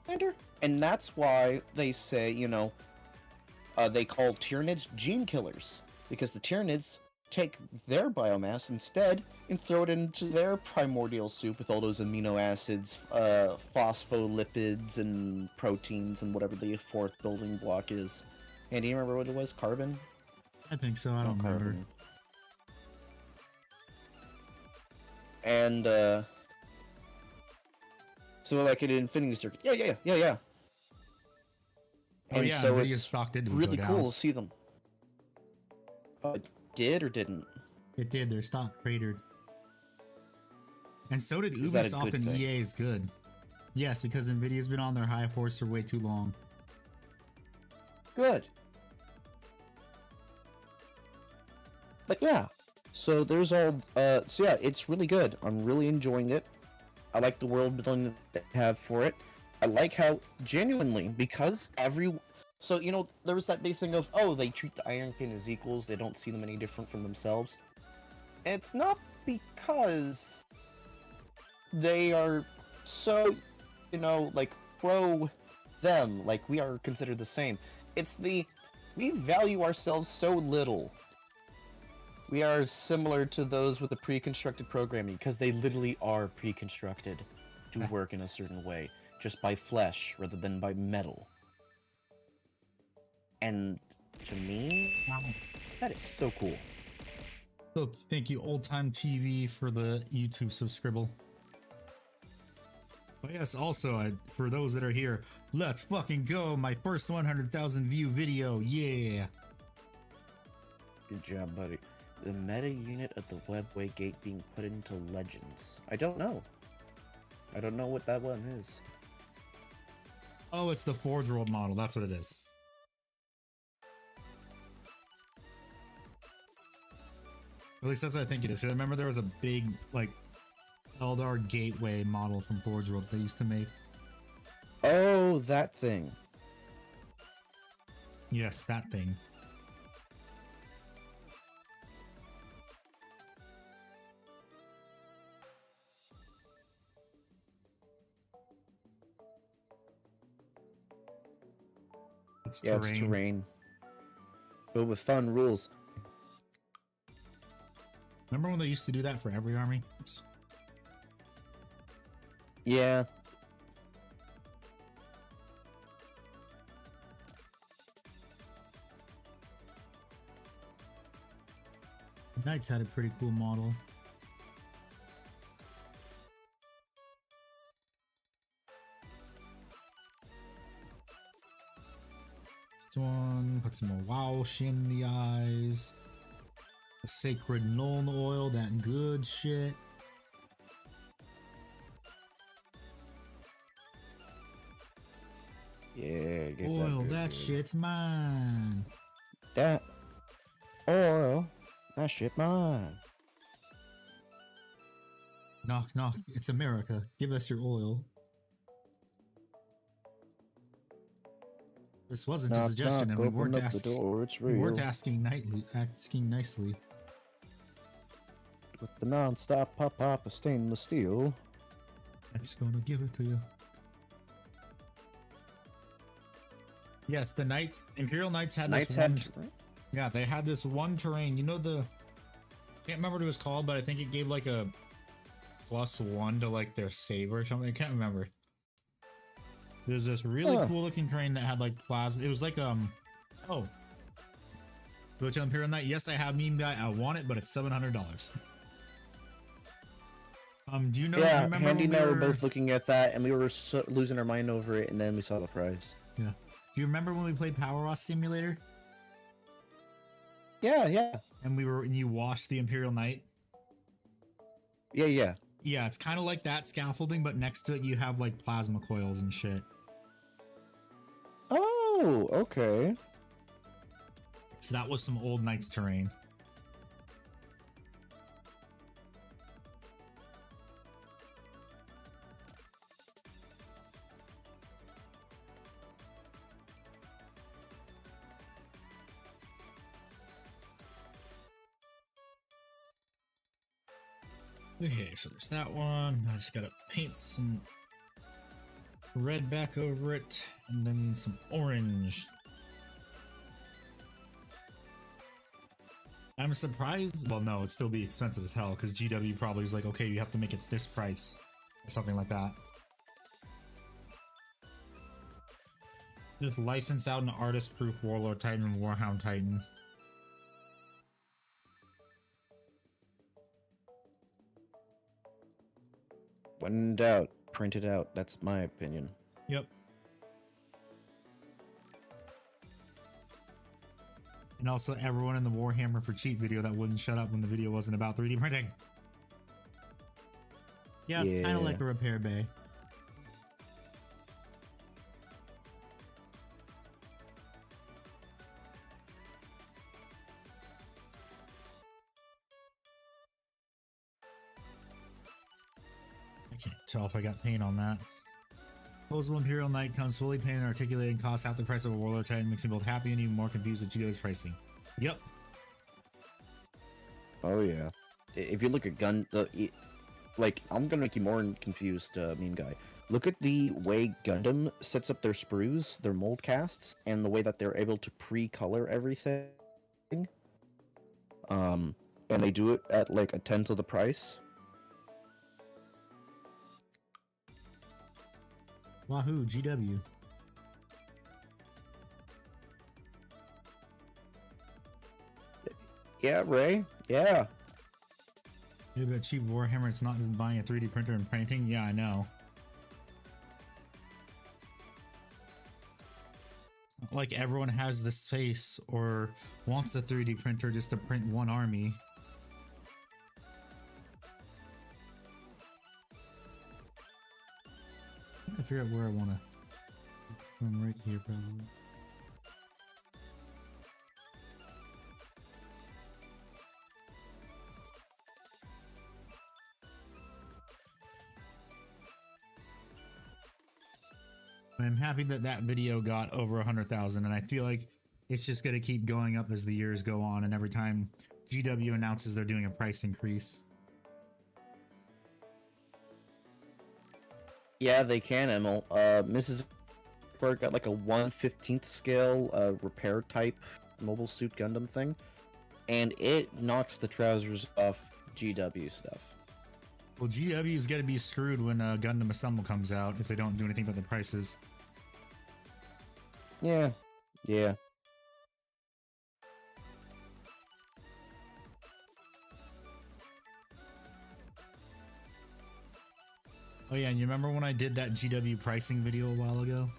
Xander? And that's why they say, they call Tyranids gene killers. Because the Tyranids take their biomass instead and throw it into their primordial soup with all those amino acids, phospholipids, and proteins, and whatever the fourth building block is. And do you remember what it was? Carbon? I think so. I don't remember. Carbon. And, so like in Infinity Circuit. Yeah. Oh, And yeah, so Nvidia's it's stock did really go cool down. to see them. It did or didn't? It did. Their stock cratered. And so did Is that a Ubisoft good and thing? EA is good. Yes, because Nvidia's been on their high horse for way too long. Good. But yeah, so there's all, so yeah, it's really good. I'm really enjoying it. I like the world building that they have for it. I like how genuinely, because so you know, there was that big thing of, oh, they treat the Iron King as equals, they don't see them any different from themselves. It's not because they are so, you know, like pro them, like we are considered the same. It's we value ourselves so little. We are similar to those with the pre-constructed programming because they literally are pre-constructed to work in a certain way, just by flesh rather than by metal. And to me, that is so cool. So thank you, Old Time TV, for the YouTube subscribble. But yes, also, for those that are here, let's fucking go! My first 100,000 view video, yeah! Good job, buddy. The meta unit of the webway gate being put into Legends. I don't know. I don't know what that one is. Oh, it's the Forge World model, that's what it is. At least that's what I think it is. I remember there was a big, like, Eldar Gateway model from Forge World they used to make. Oh, that thing. Yes, that thing. It's terrain. It's terrain. But with fun rules. Remember when they used to do that for every army? Oops. Yeah. Knights had a pretty cool model. This one, put some more Waush in the eyes. The sacred Nuln oil, that good shit. Yeah, get Oil, that good. shit's mine. That oil, that shit mine. Knock, knock, it's America. Give us your oil. This wasn't a suggestion, and we weren't asking nicely. With the non-stop pop of stainless steel. I'm just gonna give it to you. Yes, the Knights, Imperial Knights had this one. Yeah, they had this one terrain. You know can't remember what it was called, but I think it gave like a +1 to like their saber or something. I can't remember. There's this really cool looking terrain that had like plasma. It was like oh, go to Imperial Knight. Yes, I have meme guy. I want it, but it's $700. Do you know? Yeah, remember Handy and when I were both looking at that, and we were losing our mind over it, and then we saw the price. Yeah. Do you remember when we played Power Wash Simulator? Yeah. And you washed the Imperial Knight? Yeah. Yeah, it's kind of like that scaffolding, but next to it you have like plasma coils and shit. Oh, okay. So that was some old Knights terrain. Okay, so there's that one. I just gotta paint some red back over it, and then some orange. I'm surprised. Well, no, it'd still be expensive as hell, because GW probably is like, okay, you have to make it this price, or something like that. Just license out an artist-proof Warlord Titan and Warhound Titan. When in doubt, print it out. That's my opinion. Yep. And also everyone in the Warhammer for cheap video that wouldn't shut up when the video wasn't about 3D printing. Yeah, it's kind of like a repair bay. I can't tell if I got paint on that. Posable Imperial Knight comes fully painted and articulated and costs half the price of a Warlord Titan, makes me both happy and even more confused at GW's pricing. Yep. Oh yeah. If you look at like, I'm gonna make you more confused, meme guy. Look at the way Gundam sets up their sprues, their mold casts, and the way that they're able to pre-color everything. And they do it at like a tenth of the price. Wahoo, GW. Yeah, Ray. Yeah. You bet cheap Warhammer, it's not just buying a 3D printer and painting. Yeah, I know. It's not like everyone has the space or wants a 3D printer just to print one army. I figure out where I want to. I'm right here, probably. I'm happy that that video got over 100,000, and I feel like it's just going to keep going up as the years go on, and every time GW announces they're doing a price increase. Yeah, they can, Emil. Mrs. Berg got like a 1/15th scale repair type mobile suit Gundam thing, and it knocks the trousers off GW stuff. Well, GW is going to be screwed when Gundam Assemble comes out if they don't do anything about the prices. Yeah, yeah. Oh yeah, and you remember when I did that GW pricing video a while ago?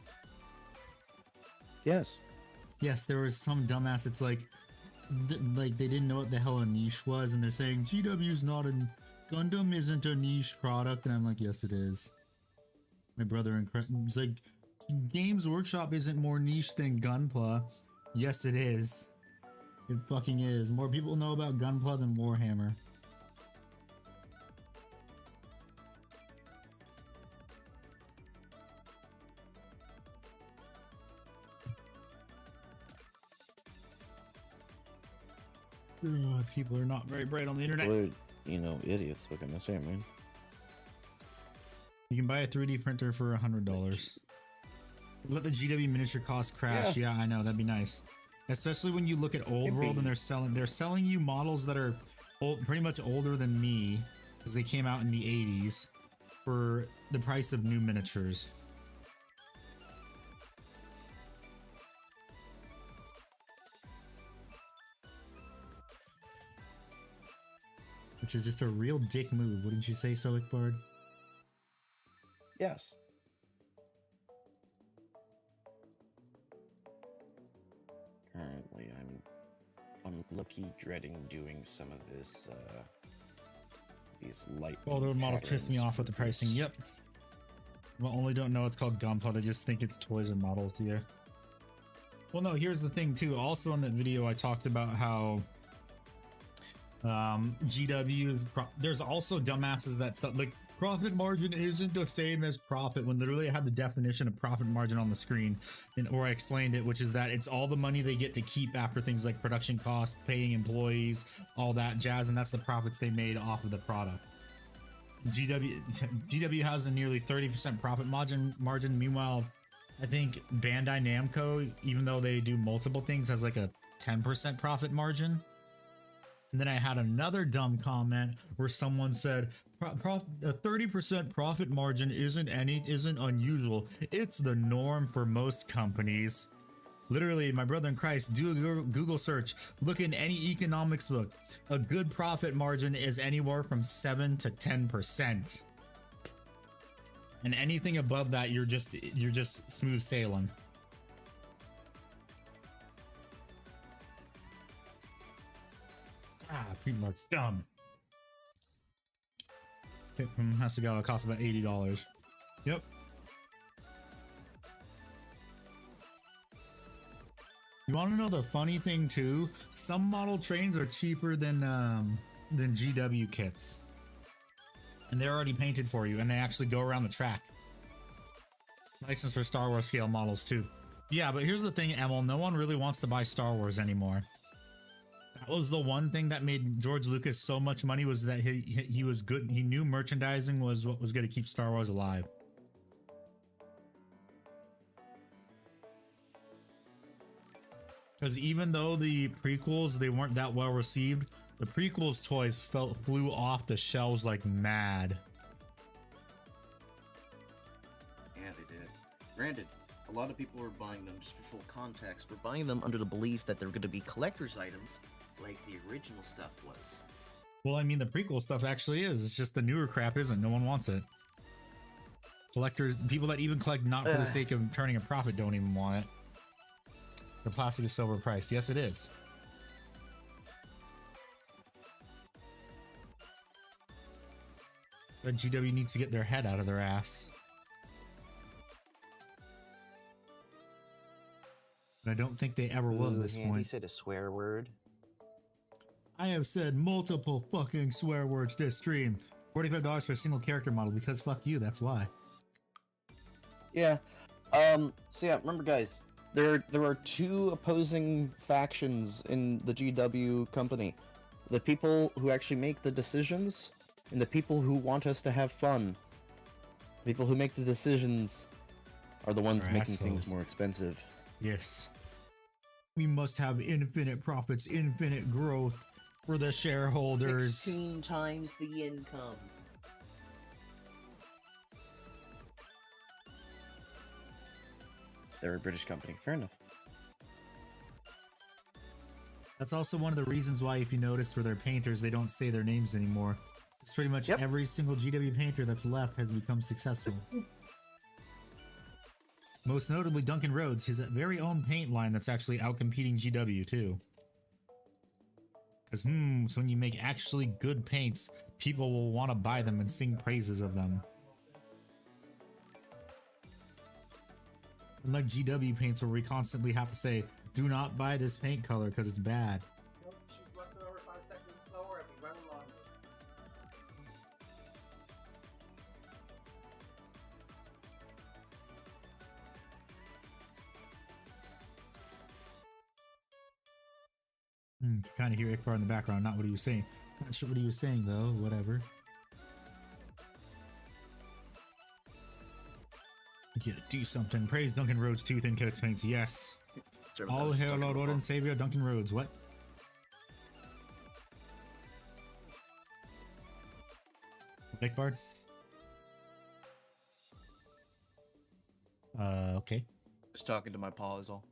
Yes. Yes, there was some dumbass. It's like they didn't know what the hell a niche was, and they're saying GW's not a Gundam isn't a niche product, and I'm like, yes, it is. My brother he's like, Games Workshop isn't more niche than Gunpla. Yes, it is. It fucking is. More people know about Gunpla than Warhammer. People are not very bright on the internet. We're, idiots. What can I say, man? You can buy a 3D printer for $100. Let the GW miniature cost crash. Yeah, I know, that'd be nice. Especially when you look at Old World and they're selling you models that are pretty much older than me, because they came out in the 80s, for the price of new miniatures. Which is just a real dick move, wouldn't you say so, Ickbard? Yes. Currently, I'm low-key dreading doing some of this, these light. Well, the models piss me off with the pricing. Yep. Well, only don't know it's called Gunpla. They just think it's toys and models. Yeah. Well, no. Here's the thing, too. Also, in that video, I talked about how GW. There's also dumbasses that stuff like profit margin isn't the same as profit, when literally I had the definition of profit margin on the screen, or I explained it, which is that it's all the money they get to keep after things like production costs, paying employees, all that jazz, and that's the profits they made off of the product. GW has a nearly 30% profit margin. Meanwhile, I think Bandai Namco, even though they do multiple things, has like a 10% profit margin. And then I had another dumb comment where someone said a 30% profit margin isn't unusual. It's the norm for most companies. Literally, my brother in Christ, do a Google search, look in any economics book. A good profit margin is anywhere from 7 to 10%. And anything above that, you're just smooth sailing. People are dumb. Has to go. It costs about $80. Yep. You want to know the funny thing too? Some model trains are cheaper than GW kits. and they're already painted for you, and they actually go around the track. Licensed for Star Wars scale models too. Yeah, but here's the thing, Emil, no one really wants to buy Star Wars anymore. That was the one thing that made George Lucas so much money, was that he was good. He knew merchandising was what was going to keep Star Wars alive. Because even though the prequels, they weren't that well received, the prequels toys flew off the shelves like mad. Yeah, they did. Granted, a lot of people were buying them, just for full context, were buying them under the belief that they're going to be collector's items, like the original stuff was. Well, I mean, the prequel stuff actually is. It's just the newer crap isn't. No one wants it. Collectors, people that even collect not for the sake of turning a profit, don't even want it. The plastic is silver price. Yes, it is. But GW needs to get their head out of their ass. But I don't think they ever will at this point. He said a swear word. I have said multiple fucking swear words this stream. $45 for a single character model, because fuck you, that's why. Yeah. So yeah, remember guys, there are two opposing factions in the GW company. The people who actually make the decisions, and the people who want us to have fun. The people who make the decisions are the ones making things more expensive. Yes. We must have infinite profits, infinite growth for the shareholders. 16 times the income. They're a British company. Fair enough. That's also one of the reasons why, if you notice, for their painters, they don't say their names anymore. It's pretty much every single GW painter that's left has become successful. Most notably Duncan Rhodes, his very own paint line that's actually outcompeting GW too. Because, so when you make actually good paints, people will want to buy them and sing praises of them. Unlike GW paints where we constantly have to say, do not buy this paint color because it's bad. Nope, she's less than over 5 seconds slower if we run longer. Kind of hear Ikbar in the background, not what he was saying. Not sure what he was saying though, whatever. You gotta do something. Praise Duncan Rhodes too, thin coats paints, yes. All hail Lord and Savior Duncan Rhodes. What? Ikbar? Okay. Just talking to my paw is all.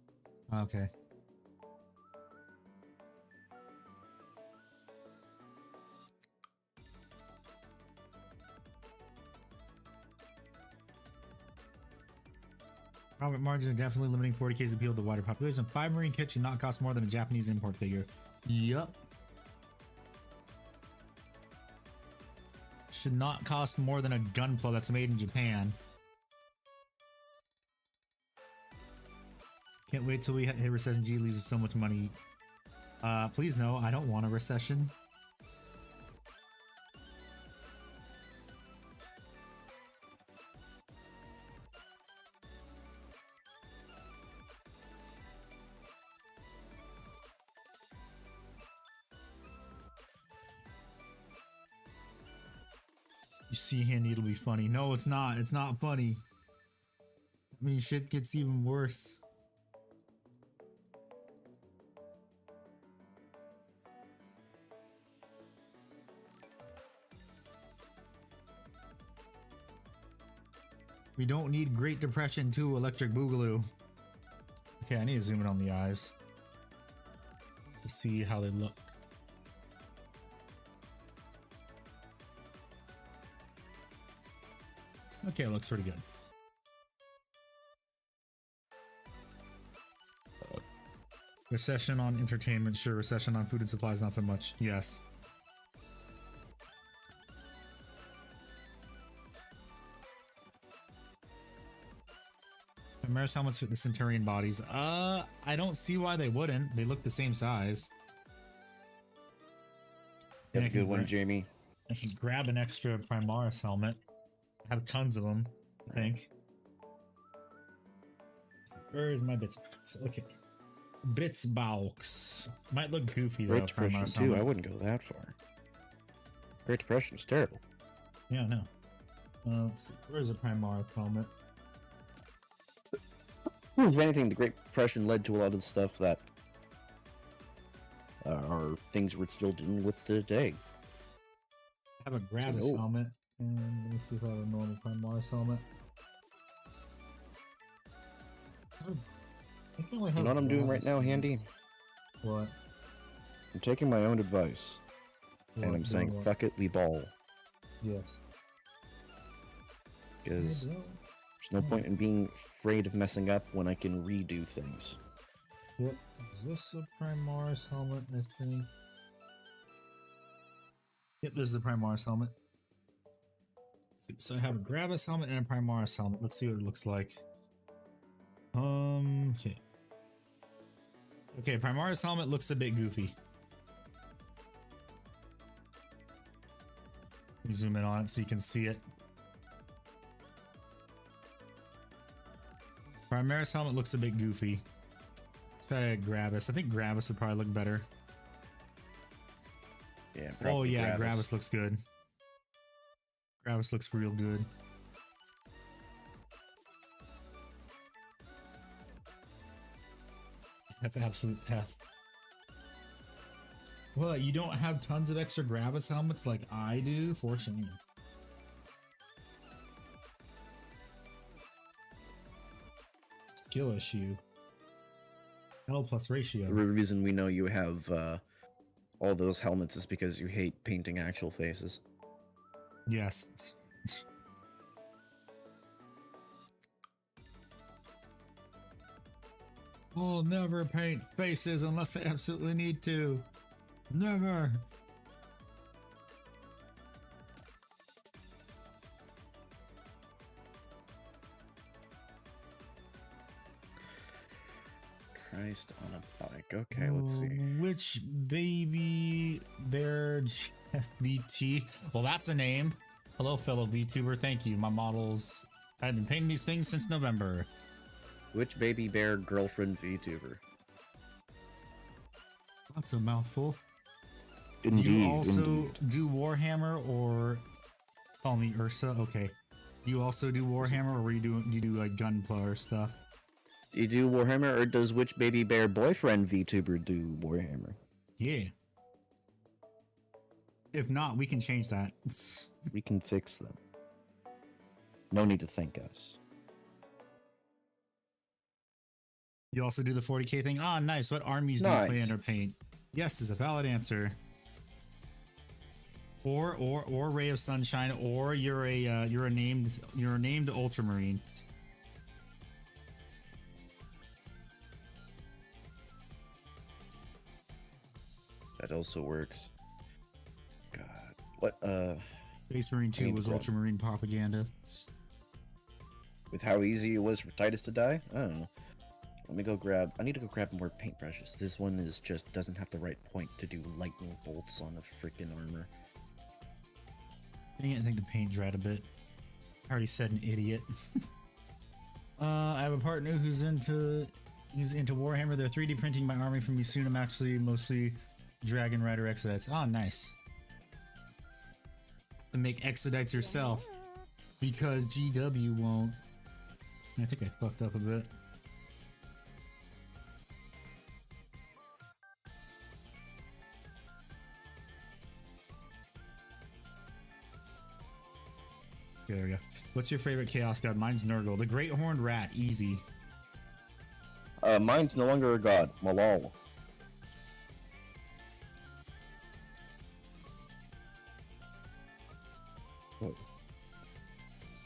Okay. Profit margins are definitely limiting 40K's appeal to the wider population. 5 Marine kits should not cost more than a Japanese import figure. Yup. Should not cost more than a Gunpla that's made in Japan. Can't wait till we hit recession. G loses so much money. Please no, I don't want a recession. You see, Handy, it'll be funny. No, it's not. It's not funny. I mean, shit gets even worse. We don't need Great Depression 2 Electric Boogaloo. Okay, I need to zoom in on the eyes to see how they look. Okay, it looks pretty good. Recession on entertainment, sure. Recession on food and supplies, not so much. Yes. Maris helmets fit the Centurion bodies. I don't see why they wouldn't. They look the same size. Have a good one, Jamie. I can grab an extra Primaris helmet. I have tons of them, I think. Where is my bits? Okay. Bits box. Might look goofy though. Great Depression Primaris too. helmet. I wouldn't go that far. Great Depression is terrible. Yeah, no. Let's see. Where's the Primaris helmet? If anything, the Great Depression led to a lot of the stuff that are things we're still dealing with today. I have a Gravis no. helmet. And let me see if I have a normal Primaris helmet. I think I only You have know what I'm doing right Gravis now, helmet. Handy? What? I'm taking my own advice, and What? I'm saying, What? fuck it, we ball. Yes. Because Yeah, there's no point in being afraid of messing up when I can redo things. Yep. Is this a Primaris helmet, I think? Yep, this is a Primaris helmet. So I have a Gravis helmet and a Primaris helmet. Let's see what it looks like. Okay. Okay, Primaris helmet looks a bit goofy. Let me zoom in on it so you can see it. Primaris helmet looks a bit goofy. Try Gravis. I think Gravis would probably look better. Yeah. Oh probably yeah, Gravis looks good. Gravis looks real good. F absolute F. Well, you don't have tons of extra Gravis helmets like I do, for shame. Skill issue. L plus ratio. The reason we know you have all those helmets is because you hate painting actual faces. Yes. I'll never paint faces unless I absolutely need to. Never. Christ on a bike. Okay, let's see. Which baby bear FBT? Well, that's a name. Hello, fellow VTuber. Thank you. My models. I've been painting these things since November. Which baby bear girlfriend VTuber? That's a mouthful. Indeed. Do you also indeed. do Warhammer or call me Ursa? Okay. Do you also do Warhammer or do you do like Gunpla or stuff? Do you do Warhammer, or does which baby bear boyfriend VTuber do Warhammer? Yeah. If not, we can change that. We can fix them. No need to thank us. You also do the 40k thing? Ah, nice. What armies do you play Nice. under paint? Yes is a valid answer. Or Ray of Sunshine, or you're a named Ultramarine. That also works. God. What, Space Marine 2 need to was grab- Ultramarine propaganda. with how easy it was for Titus to die? I don't know. Let me go grab, I need to go grab more paintbrushes. This one is just, doesn't have the right point to do lightning bolts on a freaking armor. Dang it, I think the paint dried a bit. I already said an idiot. I have a partner who's into Warhammer. They're 3D printing my army for me soon. I'm actually mostly Dragon Rider Exodites. Oh, nice. To make Exodites yourself because GW won't. I think I fucked up a bit. There we go. What's your favorite Chaos God? Mine's Nurgle. The Great Horned Rat. Easy. Mine's no longer a god. Malal.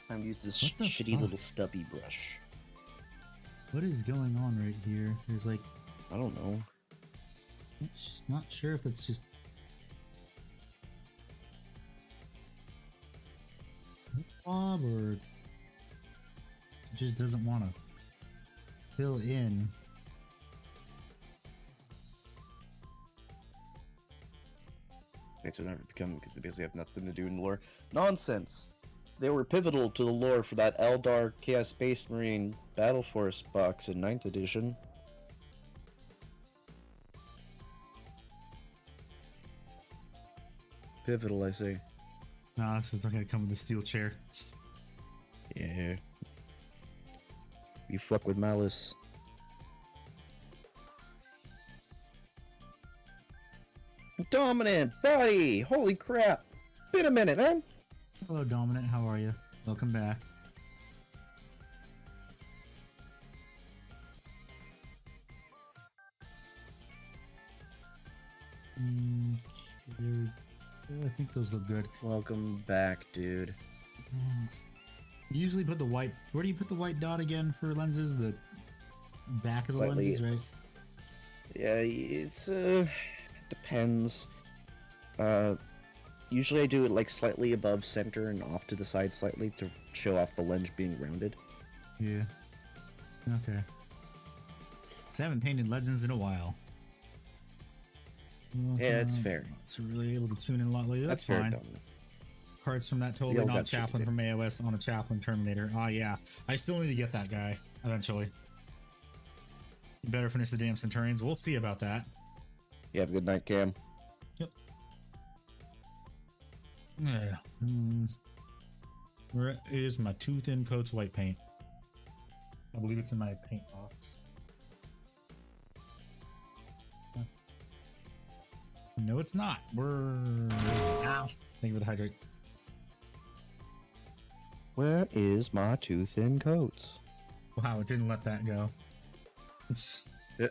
Time to use this What the shitty fuck? little stubby brush. What is going on right here? There's like, I don't know. not sure if it's just Bob or it just doesn't want to fill in. Knights would never become because they basically have nothing to do in the lore. Nonsense. They were pivotal to the lore for that Eldar Chaos Space Marine Battle Force box in 9th edition. Pivotal, I say. Nah, so I'm gonna come with a steel chair. Yeah. You fuck with malice. Dominant, buddy! Holy crap! Been a minute, man! Hello, Dominant. How are you? Welcome back. I think those look good. Welcome back, dude. You usually put the white. Where do you put the white dot again for lenses? The back of the Slightly- lenses, right? Yeah, it's depends. Usually I do it like slightly above center and off to the side slightly to show off the lens being rounded. Yeah. Okay. So I haven't painted legends in a while. Yeah, it's fair. It's really able to tune in a lot later. That's fair, fine. Dominant. Parts from that totally Y'all not got shit to Chaplain do. from AOS on a Chaplain Terminator. Oh yeah, I still need to get that guy eventually. You better finish the damn Centurions. We'll see about that. You have a good night, Cam. Yeah. Where is my Too Thin Coats white paint? I believe it's in my paint box. Huh. No, it's not. Ow. Thank you for the hydrate. Where is my too thin coats? Wow, it didn't let that go. It's... Yeah.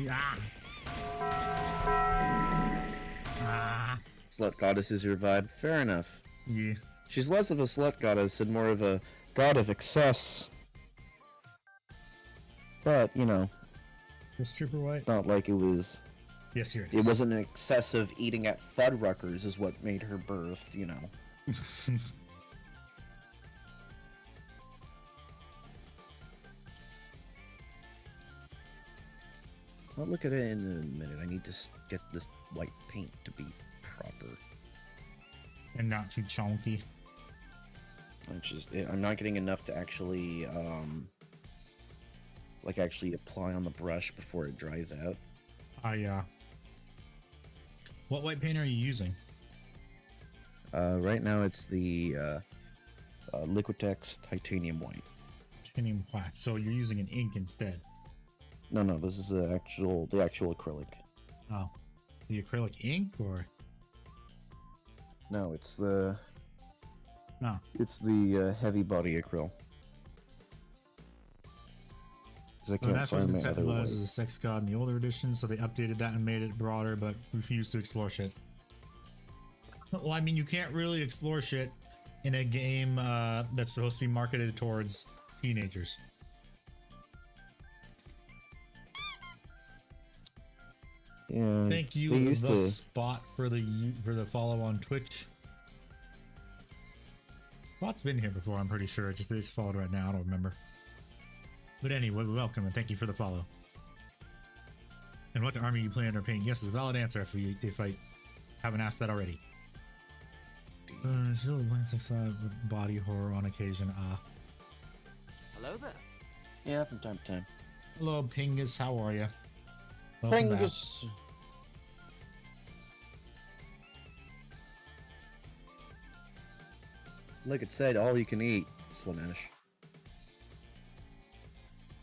Ah. Ah. Slut goddess is your vibe. Fair enough. Yeah. She's less of a slut goddess and more of a god of excess. But, you know, This Trooper White? not like it was... Yes, here it It is. wasn't an excessive eating at Fuddruckers is what made her birthed, you know. I'll look at it in a minute. I need to get this white paint to be proper. And not too chunky. I'm not getting enough to actually, like actually apply on the brush before it dries out. What white paint are you using? Right now it's the Liquitex Titanium White. Titanium white. So you're using an ink instead. No, this is the actual acrylic. Oh. The acrylic ink or? No, it's the No. heavy body acryl. 'Cause I The can't National find my Concept other was white. as a sex god in the older edition, so they updated that and made it broader, but refused to explore shit. Well, I mean, you can't really explore shit in a game that's supposed to be marketed towards teenagers. Yeah. Thank they you, used the to- Spot, for the follow on Twitch. Spot's been here before, I'm pretty sure. Just they just followed right now. I don't remember. But anyway, welcome and thank you for the follow. And what army you plan or paint? Yes, is a valid answer if I haven't asked that already. Still one sex with body horror on occasion. Hello there. Yeah, from time to time. Hello, Pingus. How are you? Welcome back. Pingus. Like it said, all you can eat, Slanesh.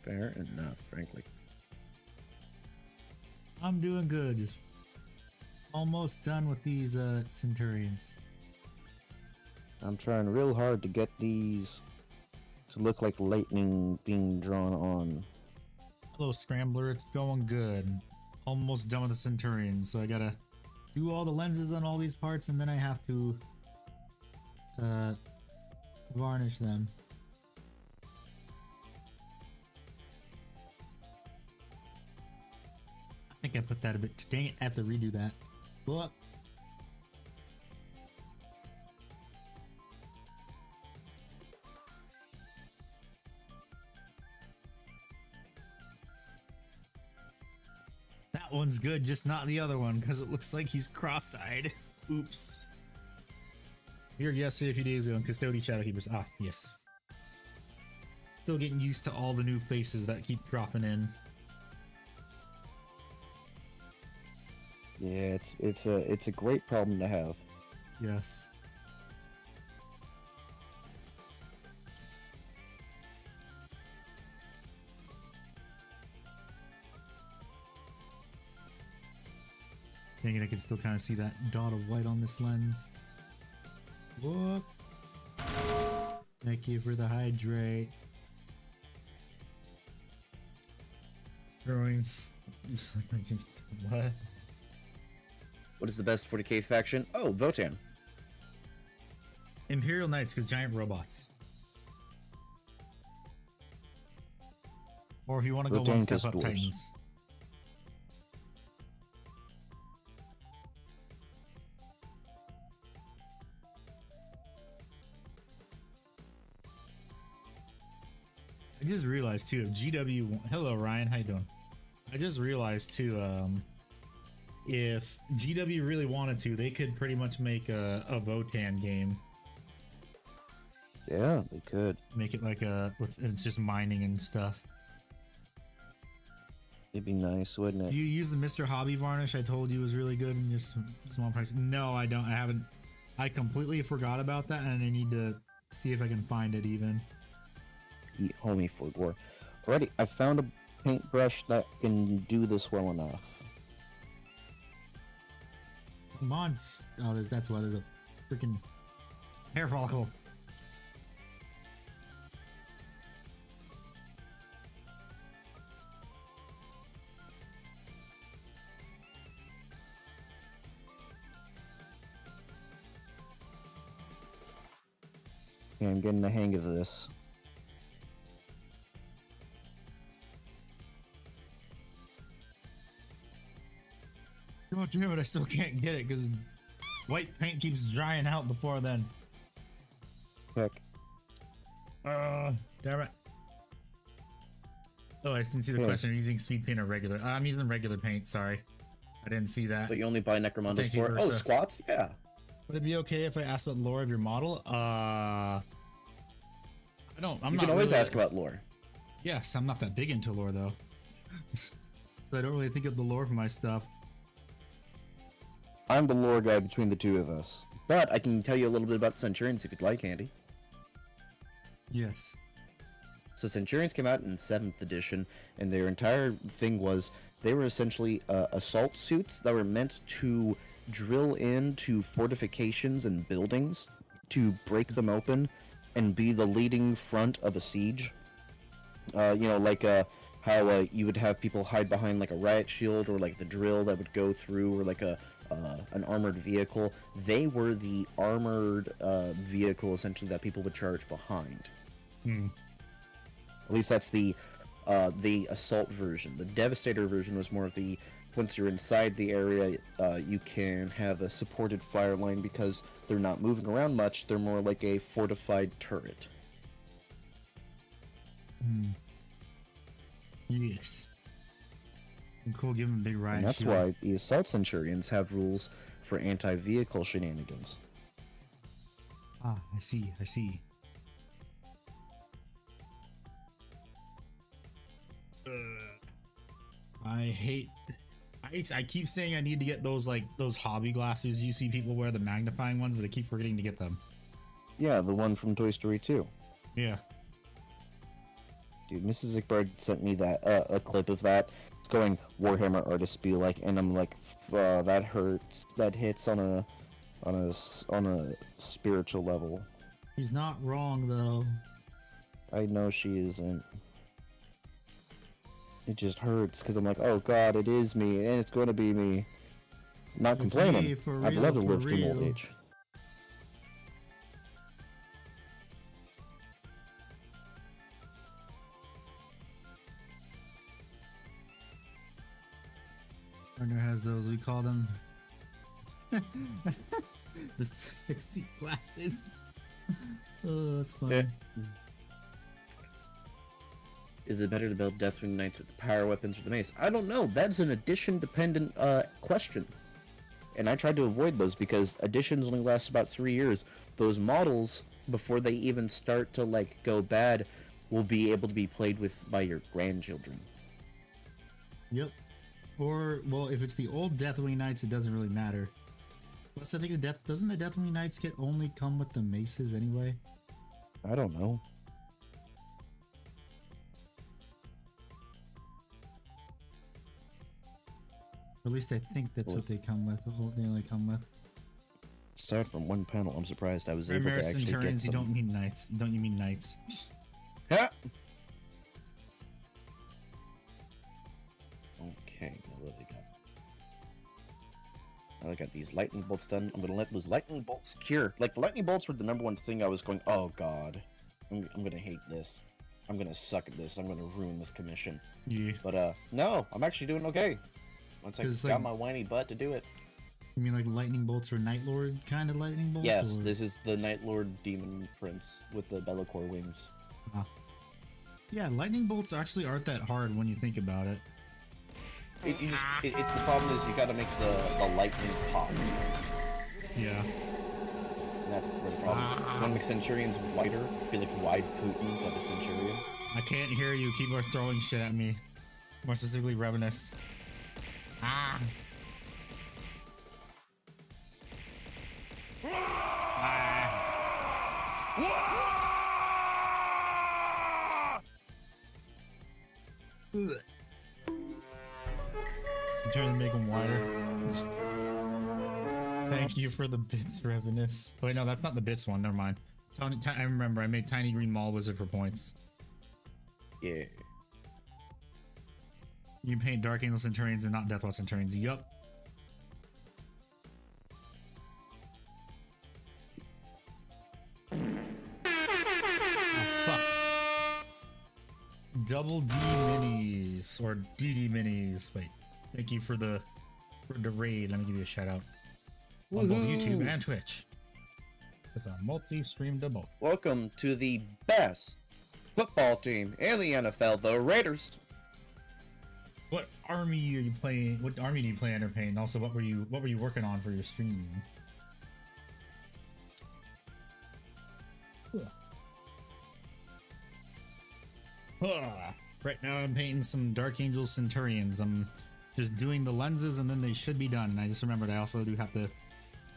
Fair enough, frankly. I'm doing good. Just almost done with these Centurions. I'm trying real hard to get these to look like lightning being drawn on. Hello, Scrambler. It's going good. Almost done with the Centurions, so I gotta do all the lenses on all these parts, and then I have to varnish them. I think I put that a bit. Dang it! I have to redo that. Look. That one's good, just not the other one, because it looks like he's cross-eyed. Oops. Here yesterday, a few days ago, in Custody Shadowkeepers. Ah, yes. Still getting used to all the new faces that keep dropping in. Yeah, it's a great problem to have. Yes. Thinking I can still kind of see that dot of white on this lens. Whoop. Thank you for the hydrate. Growing. What? What is the best 40k faction? Oh, Votan. Imperial Knights, because giant robots. Or if you want to go one step up, Dwarves. Titans. I just realized too, if GW, hello Ryan, how you doing? I just realized too, if GW really wanted to, they could pretty much make a Votan game. Yeah, they could. Make it like it's just mining and stuff. It'd be nice, wouldn't it? You use the Mr. Hobby varnish I told you was really good and just small price. No, I don't. I haven't. I completely forgot about that, and I need to see if I can find it even. Eat homie for gore. Alrighty, I found a paintbrush that can do this well enough. Mods. Oh, that's why there's a freaking hair follicle. Yeah, I'm getting the hang of this. God damn it, I still can't get it because white paint keeps drying out before then. Heck. Damn it. Oh, I just didn't see the question. Are you using speed paint or regular? I'm using regular paint, sorry. I didn't see that. But you only buy Necromundos Thank you, for? Oh, Ursa. squats? Yeah. Would it be okay if I asked about the lore of your model? I'm You not can always really- ask about lore. Yes, I'm not that big into lore though. So I don't really think of the lore for my stuff. I'm the lore guy between the two of us. But I can tell you a little bit about Centurions if you'd like, Andy. Yes. So Centurions came out in 7th edition, and their entire thing was they were essentially assault suits that were meant to drill into fortifications and buildings to break them open and be the leading front of a siege. You know, like how you would have people hide behind like a riot shield or like the drill that would go through or like an armored vehicle. They were the armored vehicle essentially that people would charge behind. At least that's the assault version. The Devastator version was more of the, once you're inside the area, you can have a supported fire line because they're not moving around much. They're more like a fortified turret. Yes. Cool, give him a big riot And that's shield. why the Assault Centurions have rules for anti-vehicle shenanigans. Ah, I see, I see. I hate... I keep saying I need to get those, like, those hobby glasses. You see people wear the magnifying ones, but I keep forgetting to get them. Yeah, the one from Toy Story 2. Yeah. Dude, Mrs. Zickbard sent me that a clip of that. It's going Warhammer artists be like, and I'm like, that hurts. That hits on a spiritual level. He's not wrong, though. I know she isn't. It just hurts because I'm like, oh god, it is me, and it's going to be me. Not It's complaining. me, for I'd real, love to for live through old real. age. Partner has those, we call them the sexy glasses. Oh, that's funny. Yeah. Is it better to build Deathwing Knights with the power weapons or the mace? I don't know. That's an edition-dependent question. And I tried to avoid those because editions only last about 3 years. Those models, before they even start to like go bad, will be able to be played with by your grandchildren. Yep. Or, well, if it's the old Deathwing Knights, it doesn't really matter. Plus, I think doesn't the Deathwing Knights kit only come with the maces anyway? I don't know. Or at least I think that's what they come with. What they only come with. Start from one panel. I'm surprised I was able to Primaris actually Centurions, get you some. don't mean knights. Don't you mean knights? Ha! Okay, now what do we got? Now I got these lightning bolts done. I'm gonna let those lightning bolts cure. Like, the lightning bolts were the #1 thing I was going, oh god, I'm gonna hate this. I'm gonna suck at this. I'm gonna ruin this commission. Yeah. But, no, I'm actually doing okay. Once I 'Cause, got like- my whiny butt to do it. You mean like lightning bolts or Night Lord kind of lightning bolt? Yes, or? this is the Night Lord Demon Prince with the Bellacore wings. Yeah, lightning bolts actually aren't that hard when you think about it. It's the problem is you gotta make the lightning pop. Yeah. And that's where the problem is. You want to make Centurions wider? It'd be like wide Putins of a Centurion. I can't hear you. People are throwing shit at me. More specifically, Revenus. Ah. Ugh. I'm trying to make them wider. Thank you for the bits, Revenus. Oh, wait, no, that's not the bits one. Never mind. I remember I made Tiny Green Mall Wizard for points. Yeah. You paint Dark Angel Centurions and not Deathwatch Centurions. Yup. Oh, fuck. Double D minis or DD minis. Wait. Thank you for the raid. Let me give you a shout out on both YouTube and Twitch. It's a multi-stream to both. Welcome to the best football team in the NFL, the Raiders. What army are you playing? What army do you play under Pain? Also, what were you working on for your stream? Right now I'm painting some Dark Angel Centurions. I'm just doing the lenses and then they should be done. And I just remembered I also do have to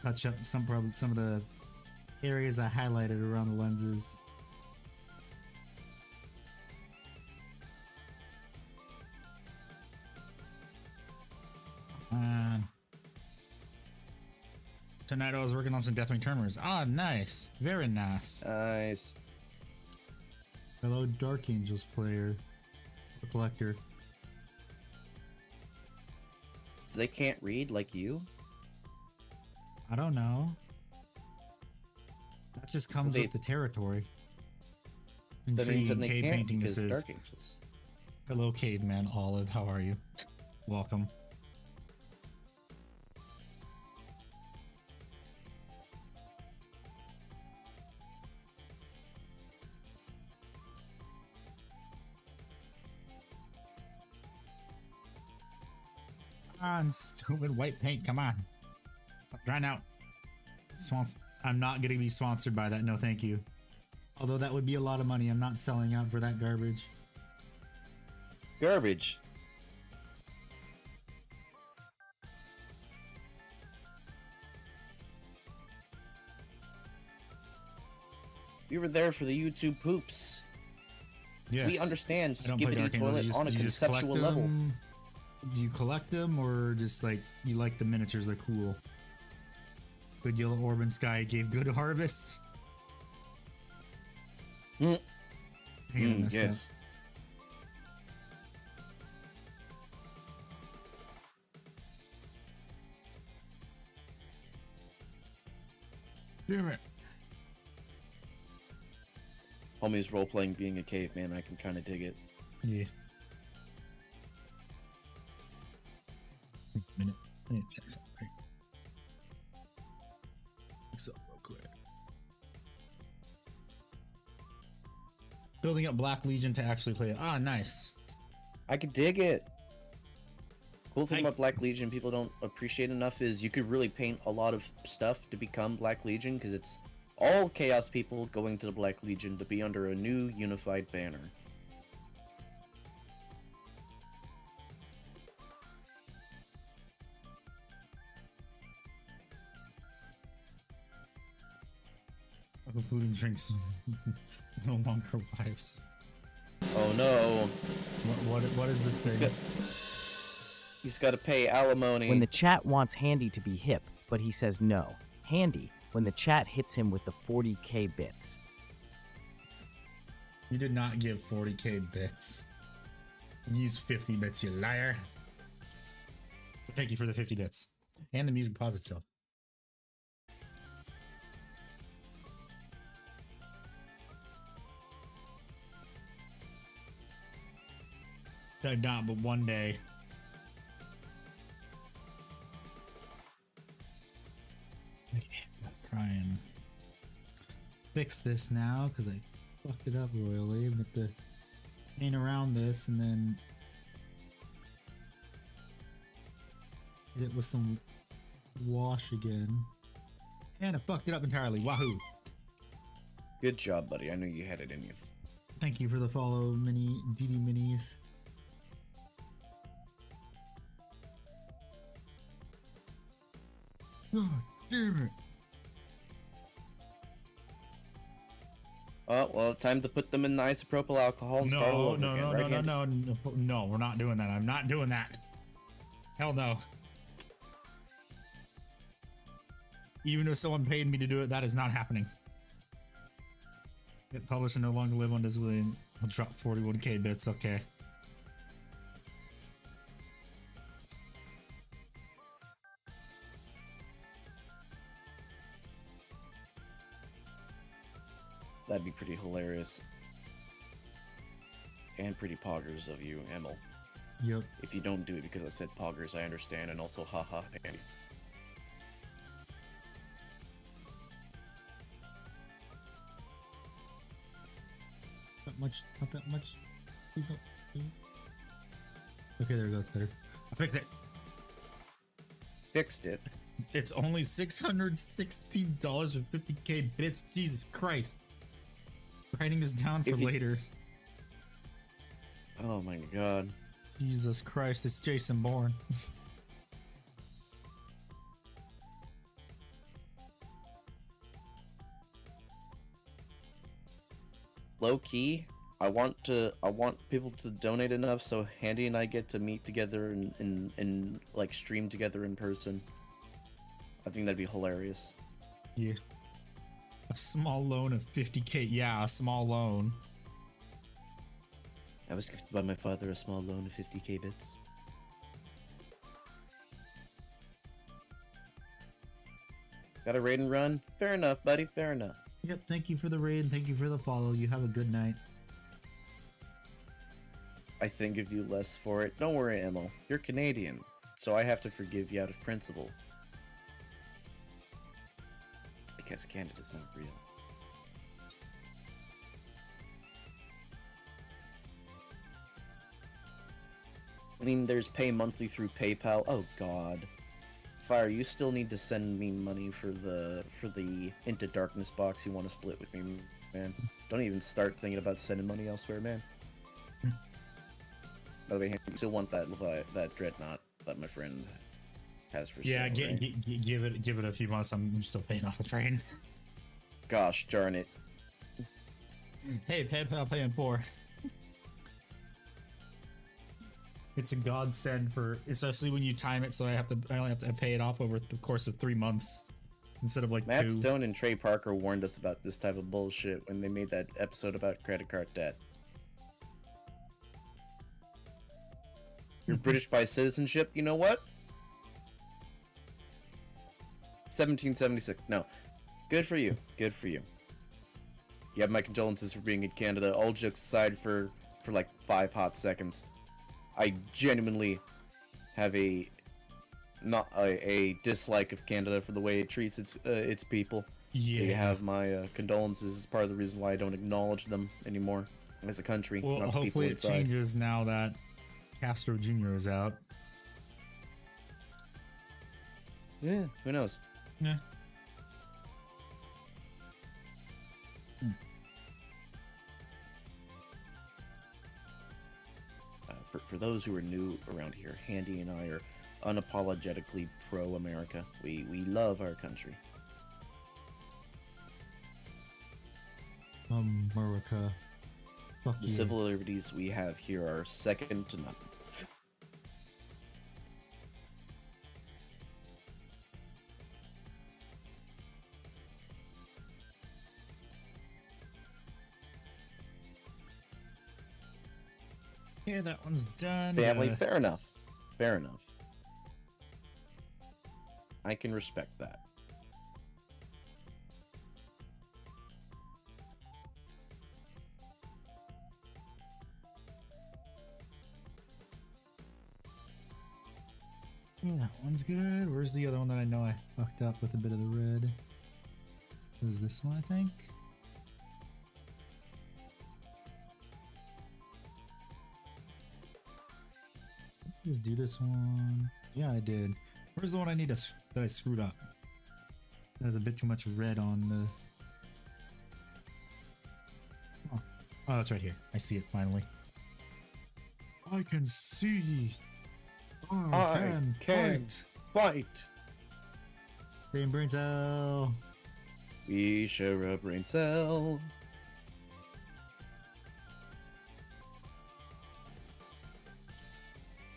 touch up some of the areas I highlighted around the lenses. Tonight I was working on some Deathwing Terminers. Ah, nice. Very nice. Nice. Hello, Dark Angels player. Or collector. They can't read like you? I don't know. That just comes They- with the territory. And That means that seeing they cave can't painting because this is. Dark Angels. Hello, Caveman Olive. How are you? Welcome. Come on, stupid white paint. Come on. Stop drying out. I'm not going to be sponsored by that. No, thank you. Although that would be a lot of money. I'm not selling out for that garbage. Garbage. We were there for the YouTube poops. Yes. We understand I don't play skibbity Dark Angels. toilet on a Do you just collect conceptual level. them? Do you collect them or just like you like the miniatures? They're cool. Good Yellow Orb and Sky gave good harvest. Mm. Hang on, I messed up. Yes. Damn it. Homie's role-playing being a caveman, I can kind of dig it. Yeah. Minute. I need to check something. Check something real quick. Building up Black Legion to actually play it. Ah, nice. I could dig it. Cool thing I- about Black Legion people don't appreciate enough is you could really paint a lot of stuff to become Black Legion because it's all Chaos people going to the Black Legion to be under a new unified banner. Food and drinks no longer wives. Oh no. What is this He's thing? He's got to pay alimony. When the chat wants Handy to be hip, but he says no. Handy, when the chat hits him with the 40k bits. You did not give 40k bits. You used 50 bits, you liar. Thank you for the 50 bits. And the music paused itself. Not, but one day. Okay, I'll try and fix this now because I fucked it up royally. I'm gonna have to paint around this and then hit it with some wash again. And I fucked it up entirely. Wahoo! Good job, buddy. I knew you had it in you. Thank you for the follow, mini DD minis. God damn it! Oh, well, time to put them in the isopropyl alcohol and start all over again, right, Andy? No, we're not doing that. I'm not doing that. Hell no. Even if someone paid me to do it, that is not happening. Get published and no longer live on disability. I'll drop 41k bits, okay. That'd be pretty hilarious. And pretty poggers of you, Emil. Yep. If you don't do it because I said poggers, I understand, and also haha, Andy. Not that much. Please don't. Okay, there we go. It's better. I fixed it. Fixed it. It's only $616 for 50k bits. Jesus Christ. Writing this down for later. Oh my god. Jesus Christ, it's Jason Bourne. Low key, I want people to donate enough so Handy and I get to meet together and like stream together in person. I think that'd be hilarious. Yeah. A small loan of 50k. Yeah, a small loan. I was gifted by my father a small loan of 50k bits. Got a raid and run? Fair enough, buddy. Fair enough. Yep, thank you for the raid and thank you for the follow. You have a good night. I think of you less for it. Don't worry, Emil. You're Canadian, so I have to forgive you out of principle. Because Canada's not real. I mean, there's pay monthly through PayPal. Oh god. Fire, you still need to send me money for the Into Darkness box you want to split with me, man. Don't even start thinking about sending money elsewhere, man. By the way, you still want that dreadnought that my friend has for Yeah, sale, right? give it a few months. I'm still paying off a train. Gosh darn it. Hey, PayPal paying for. It's a godsend for, especially when you time it. So I only have to pay it off over the course of 3 months instead of like Matt 2. Stone and Trey Parker warned us about this type of bullshit when they made that episode about credit card debt. You're British by citizenship, you know what? 1776. No. Good for you. Good for you. You have my condolences for being in Canada. All jokes aside for like 5 hot seconds. I genuinely have a dislike of Canada for the way it treats its people. Yeah. They have my condolences as part of the reason why I don't acknowledge them anymore. as a country. Well, not the people hopefully it inside. changes now that Castro Jr. is out. Yeah, who knows? Yeah. For those who are new around here, Handy and I are unapologetically pro-America. We love our country. America. Fuck The you. civil liberties we have here are second to none. Yeah, that one's done. Family, fair enough. Fair enough. I can respect that. That one's good. Where's the other one that I know I fucked up with a bit of the red? It was this one, I think. Just do this one. Yeah, I did. Where's the one I need to that I screwed up? There's a bit too much red on the. Oh, that's right here. I see it finally. I can see. I can fight. Same brain cell. We share a brain cell.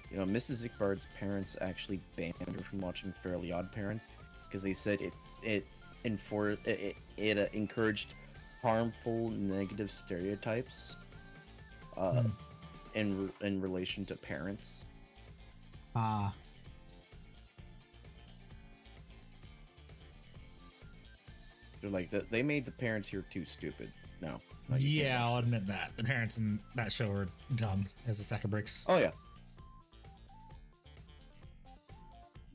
You know, Mrs. Iqbard's parents actually banned her from watching Fairly Odd Parents because they said it encouraged harmful, negative stereotypes in relation to parents. Ah. They're like they made the parents here too stupid. No. You can't Yeah, watch I'll this. admit that. The parents in that show are dumb as a sack of bricks. Oh yeah.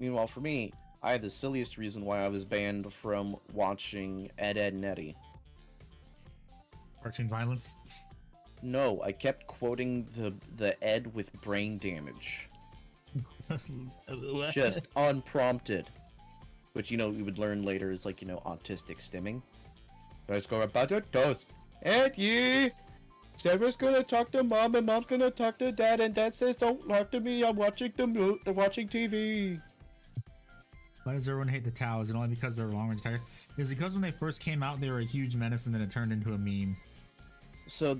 Meanwhile, for me, I had the silliest reason why I was banned from watching Ed, Edd n Eddy. Cartoon violence. No, I kept quoting the Ed with brain damage. Just unprompted. Which, you know, we would learn later is like, you know, autistic stimming. Let's go about your toast. Eddie! Sarah's gonna talk to mom and mom's gonna talk to dad and dad says don't talk to me, I'm watching watching TV. Why does everyone hate the Tau? Is it only because they're long-range tires? Is it because when they first came out they were a huge menace and then it turned into a meme? So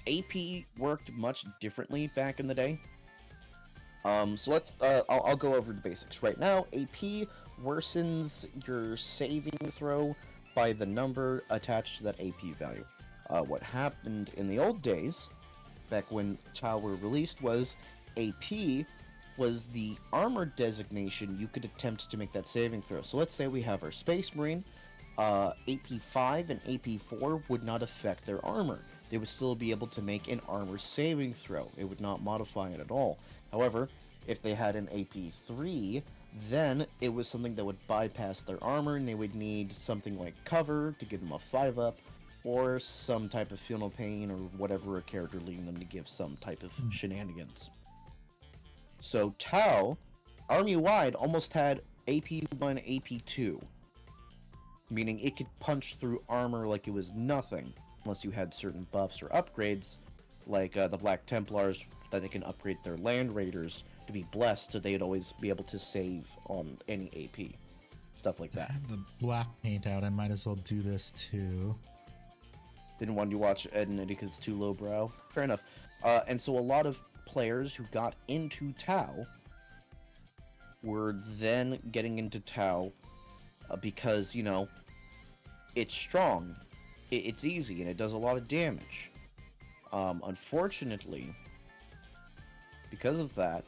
AP worked much differently back in the day. So let's I'll go over the basics right now. AP worsens your saving throw by the number attached to that AP value. What happened in the old days, back when Tau were released, was AP was the armor designation you could attempt to make that saving throw. So let's say we have our Space Marine, AP5 and AP4 would not affect their armor. They would still be able to make an armor saving throw. It would not modify it at all. However, if they had an AP3, then it was something that would bypass their armor and they would need something like cover to give them a 5-up, or some type of funeral pain or whatever a character leading them to give some type of shenanigans. So Tau, army-wide, almost had AP1, AP2, meaning it could punch through armor like it was nothing, unless you had certain buffs or upgrades, like the Black Templars, that they can upgrade their Land Raiders to be blessed, so they'd always be able to save on any AP. Stuff like I that. have the black paint out. I might as well do this too. Didn't want to watch Ed and Eddie because it's too lowbrow. Fair enough. And so a lot of players who got into Tau were then getting into Tau because, you know, it's strong, it's easy, and it does a lot of damage. Unfortunately, because of that,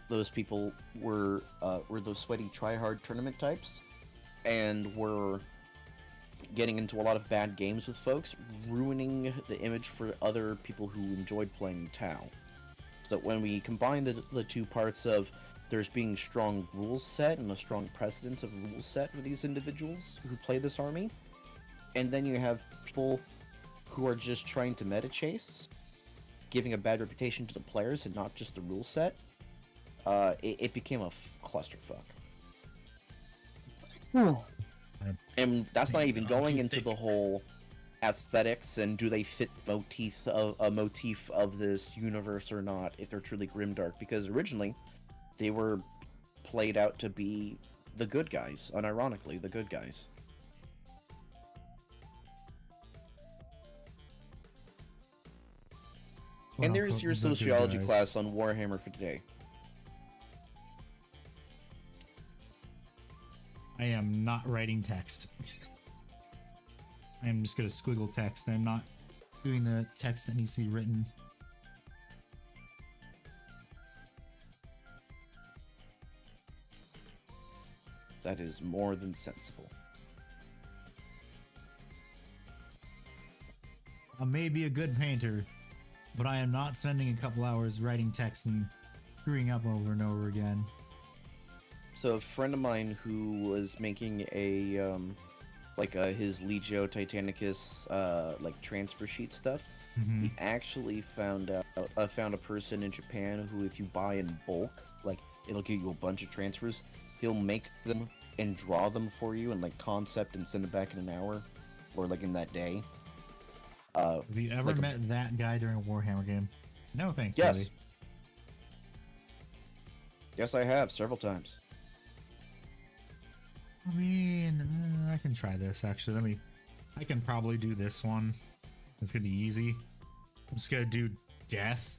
those people were those sweaty try-hard tournament types, and were getting into a lot of bad games with folks, ruining the image for other people who enjoyed playing Tau. So when we combine the two parts of there's being strong rules set and a strong precedence of rules set for these individuals who play this army, and then you have people who are just trying to meta chase, giving a bad reputation to the players and not just the rule set, it became a clusterfuck. And that's not even going into the whole aesthetics and do they fit motif of this universe or not, if they're truly grimdark, because originally they were played out to be the good guys, unironically the good guys. And there's your sociology class on Warhammer for today. I am not writing text. I am just gonna squiggle text. I'm not doing the text that needs to be written. That is more than sensible. I may be a good painter, but I am not spending a couple hours writing text and screwing up over and over again. So a friend of mine who was making a his Legio Titanicus like transfer sheet stuff, he actually found a person in Japan who, if you buy in bulk, like it'll give you a bunch of transfers. He'll make them and draw them for you and like concept and send it back in an hour, or like in that day. Have you ever met that guy during a Warhammer game? No, thank you. Yes. Yes, I have several times. I mean, I can try this actually. I can probably do this one. It's gonna be easy. I'm just gonna do death.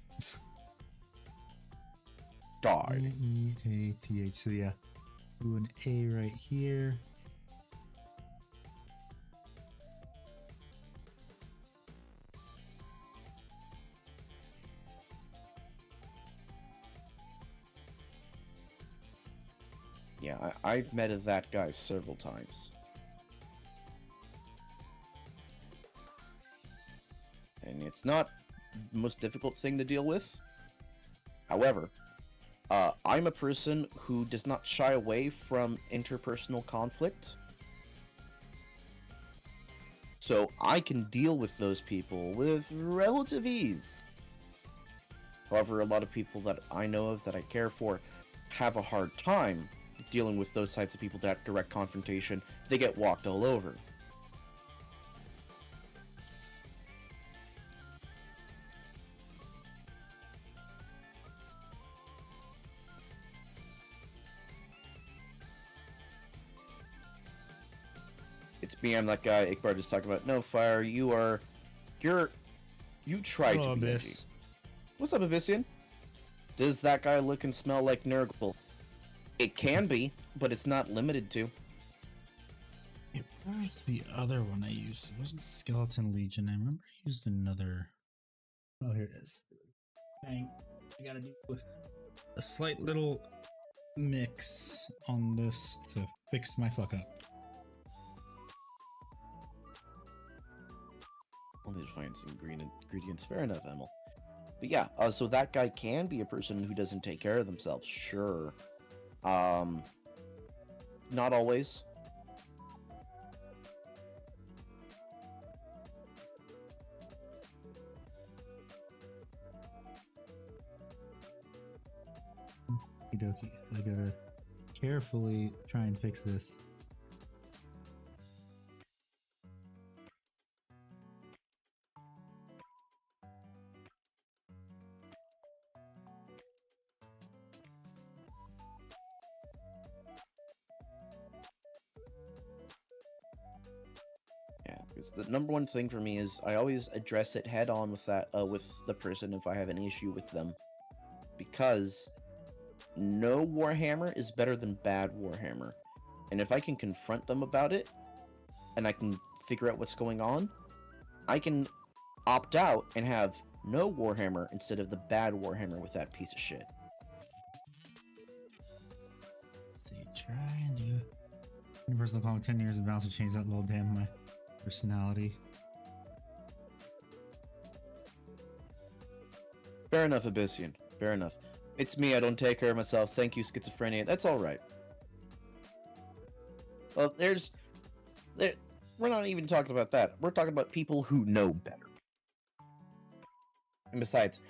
Died. E-A-T-H. So yeah, do an A right here. Yeah, I've met that guy several times. And it's not the most difficult thing to deal with. However, I'm a person who does not shy away from interpersonal conflict. So I can deal with those people with relative ease. However, a lot of people that I know of that I care for have a hard time dealing with those types of people, that direct confrontation. They get walked all over. It's me, I'm that guy Iqbar just talking about. No, Fire, you tried to be edgy. What's up, Abyssian? Does that guy look and smell like Nurgle? It can be, but it's not limited to. Where's the other one I used? It wasn't Skeleton Legion. I remember I used another. Oh, here it is. Dang. I gotta do a slight little mix on this to fix my fuck up. I'll need to find some green ingredients. Fair enough, Emil. But yeah, so that guy can be a person who doesn't take care of themselves, sure. Not always. Okie dokie. I gotta carefully try and fix this. Yeah, because the number one thing for me is I always address it head on with with the person if I have an issue with them, because no Warhammer is better than bad Warhammer, and if I can confront them about it, and I can figure out what's going on, I can opt out and have no Warhammer instead of the bad Warhammer with that piece of shit. Let's see, try and do Universal Comic 10 years of bounce to change that little damn my personality. Fair enough, Abyssian. Fair enough. It's me, I don't take care of myself. Thank you, Schizophrenia. That's alright. Well, we're not even talking about that. We're talking about people who know better. And besides,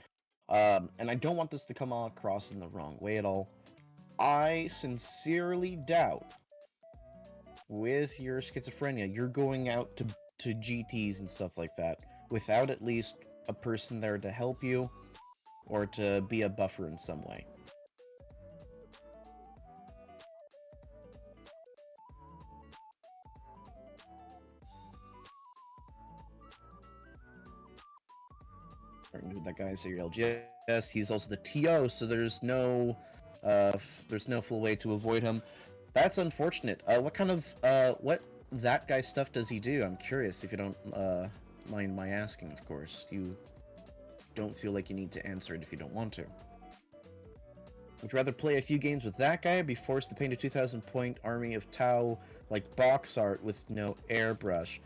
and I don't want this to come across in the wrong way at all. I sincerely doubt, with your schizophrenia, you're going out to GTs and stuff like that without at least a person there to help you or to be a buffer in some way. That guy, say your LGS. He's also the TO, so there's no full way to avoid him. That's unfortunate. What kind of what that guy stuff does he do? I'm curious. If you don't mind my asking, of course. You don't feel like you need to answer it if you don't want to. Would you rather play a few games with that guy or be forced to paint a 2,000-point army of Tau like box art with no airbrush?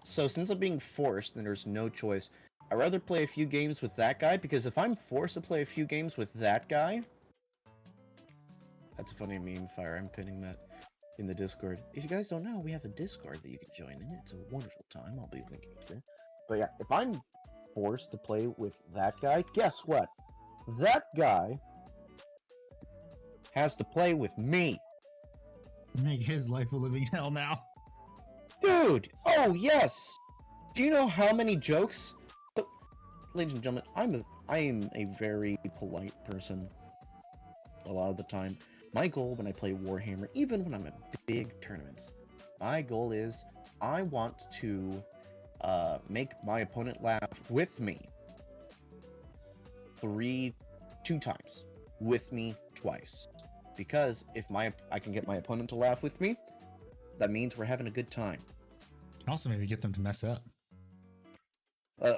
So since I'm being forced and there's no choice, I'd rather play a few games with that guy, because if I'm forced to play a few games with that guy... That's a funny meme, Fire. I'm pinning that in the Discord. If you guys don't know, we have a Discord that you can join in. It's a wonderful time. I'll be linking it here. But yeah, if I'm forced to play with that guy, guess what? That guy has to play with me. Make his life a living hell now. Dude! Oh, yes! Do you know how many jokes... Ladies and gentlemen, I am a very polite person a lot of the time. My goal when I play Warhammer, even when I'm at big tournaments, my goal is I want to make my opponent laugh with me 2 times, with me twice. Because if I can get my opponent to laugh with me, that means we're having a good time. Also, maybe get them to mess up.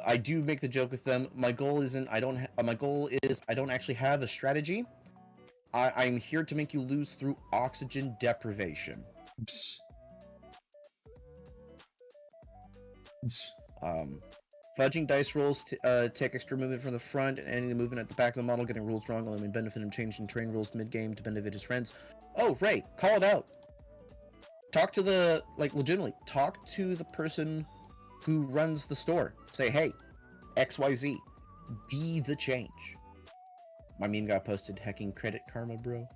I do make the joke with them. My goal isn't. My goal is I don't actually have a strategy. I'm here to make you lose through oxygen deprivation. Fudging dice rolls take extra movement from the front and any movement at the back of the model. Getting rules wrong will only benefit him. Changing terrain rules mid-game to benefit his friends. Oh, Ray, call it out. Talk to the legitimately. Talk to the person who runs the store. Say, hey, XYZ, be the change. My meme got posted. Hecking credit karma, bro.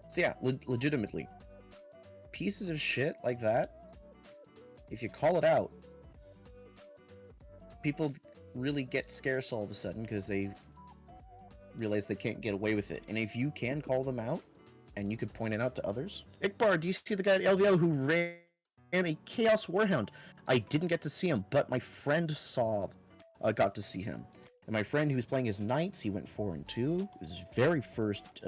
So yeah, legitimately, pieces of shit like that, if you call it out, people really get scarce all of a sudden because they realize they can't get away with it. And if you can call them out, and you could point it out to others. Ikbar, do you see the guy at LVO who ran a Chaos Warhound? I didn't get to see him, but my friend got to see him. And my friend who was playing his Knights, he went 4-2. It was his very first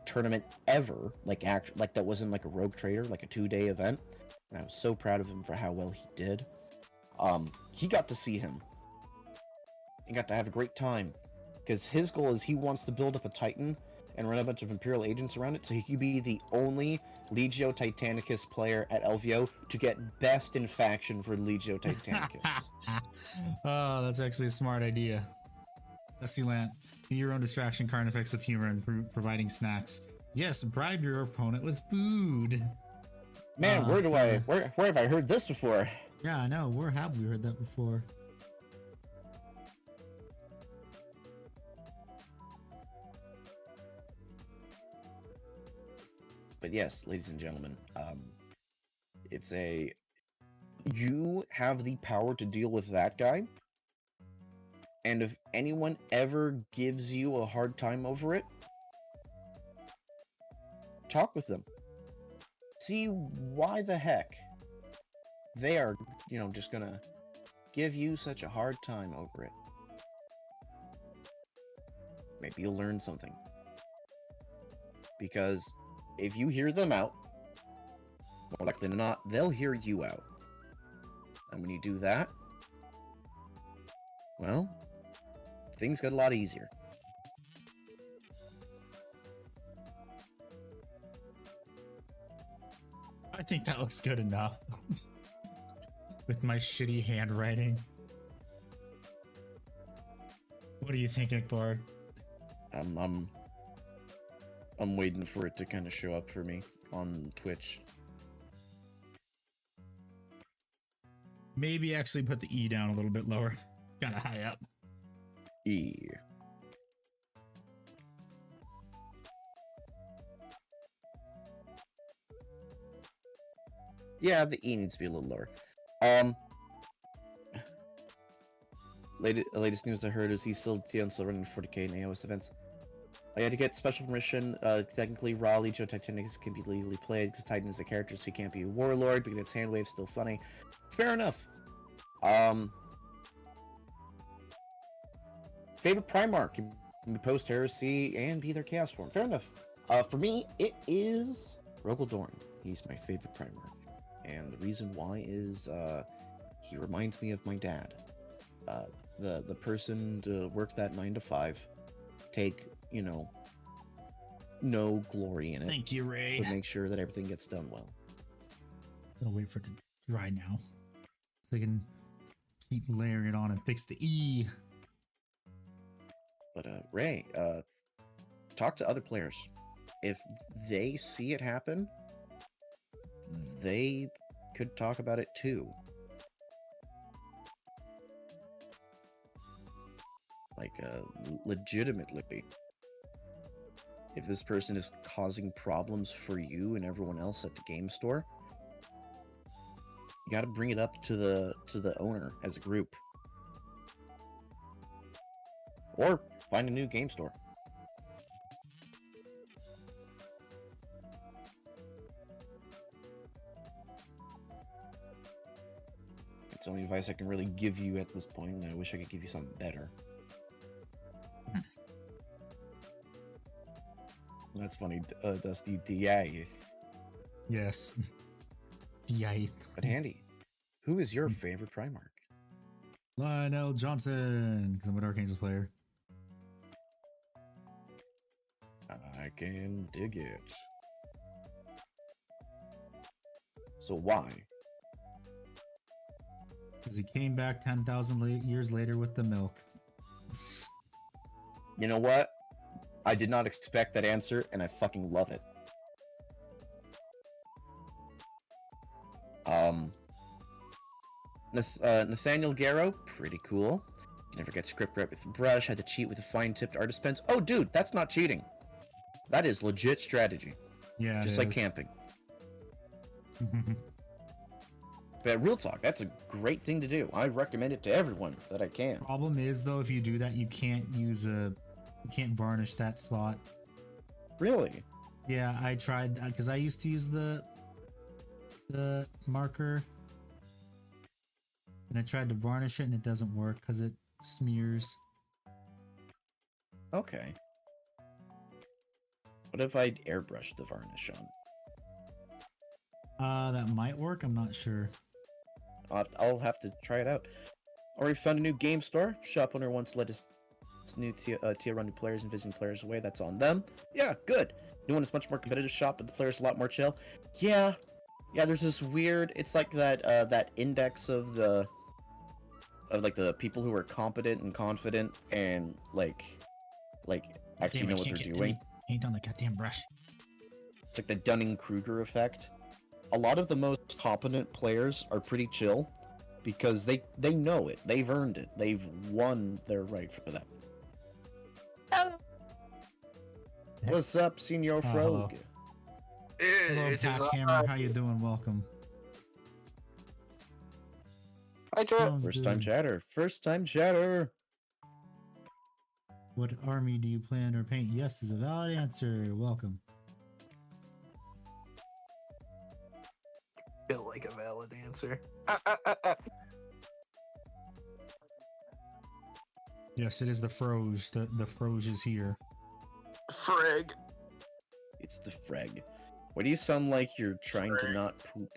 tournament ever, like that wasn't like a rogue trader, like a 2-day event. And I was so proud of him for how well he did. He got to see him. He got to have a great time. Because his goal is he wants to build up a Titan and run a bunch of Imperial agents around it, so he could be the only Legio Titanicus player at LVO to get best in faction for Legio Titanicus. Oh, that's actually a smart idea. Dusty Lant, do your own distraction card effects with humor and providing snacks. Yes, bribe your opponent with food. Man, where have I heard this before? Yeah, I know. Where have we heard that before? But yes, ladies and gentlemen, you have the power to deal with that guy, and if anyone ever gives you a hard time over it, talk with them. See why the heck they are, just gonna give you such a hard time over it. Maybe you'll learn something. Because if you hear them out, more likely than not, they'll hear you out. And when you do that, well, things get a lot easier. I think that looks good enough. With my shitty handwriting. What do you think, Ikbar? I'm waiting for it to kind of show up for me on Twitch. Maybe actually put the E down a little bit lower. Kind of high up. E. Yeah, the E needs to be a little lower. Latest news I heard is he's still running 40k in AOS events. I had to get special permission. Technically, Raw Legio Titanics can be legally played because Titan is a character, so he can't be a warlord, but its hand wave's still funny. Fair enough. Favorite Primarch can be post heresy and be their chaos form. Fair enough. For me, it is Rogel Dorn. He's my favorite Primarch, and the reason why is he reminds me of my dad. The person to work that 9 to 5, take, you know, no glory in it. Thank you, Ray. But make sure that everything gets done well. I'll wait for it to dry now, so they can keep layering it on and fix the E. But Ray, talk to other players. If they see it happen, they could talk about it too. Like, legitimately. If this person is causing problems for you and everyone else at the game store, you gotta bring it up to the owner as a group. Or find a new game store. It's the only advice I can really give you at this point, and I wish I could give you something better. That's funny, Dusty. DA. Yes. DA. But Handy, who is your favorite Primarch? Lionel Johnson, because I'm an Archangels player. I can dig it. So why? Because he came back 10,000 years later with the milk. You know what? I did not expect that answer, and I fucking love it. Nathaniel Garrow, pretty cool. You never get script right with a brush, had to cheat with a fine-tipped artist pens. Oh, dude, that's not cheating. That is legit strategy. Yeah, just like camping. But real talk, that's a great thing to do. I recommend it to everyone that I can. Problem is, though, if you do that, you can't varnish that spot. Really? Yeah, I tried because I used to use the marker, and I tried to varnish it, and it doesn't work because it smears. Okay. What if I airbrush the varnish on? That might work. I'm not sure. I'll have to try it out. Already found a new game store. Shop owner wants to let his new tier run new players and visiting players away. That's on them. Yeah, good. New one is much more competitive shop, but the players a lot more chill. Yeah, there's this weird. It's like that index of the people who are competent and confident and like actually know what they're doing. Ain't on the goddamn brush. It's like the Dunning-Kruger effect. A lot of the most competent players are pretty chill because they know it. They've earned it. They've won their right for that. What's up, Senor Frog? Hello, Packhammer. How you doing? Welcome. Hi, Joe. First time chatter. First time chatter. What army do you plan or paint? Yes is a valid answer. Welcome. Feel like a valid answer. Yes, it is the Froge. The Froge is here. Frig. It's the Freg. Why do you sound like you're trying to not poop?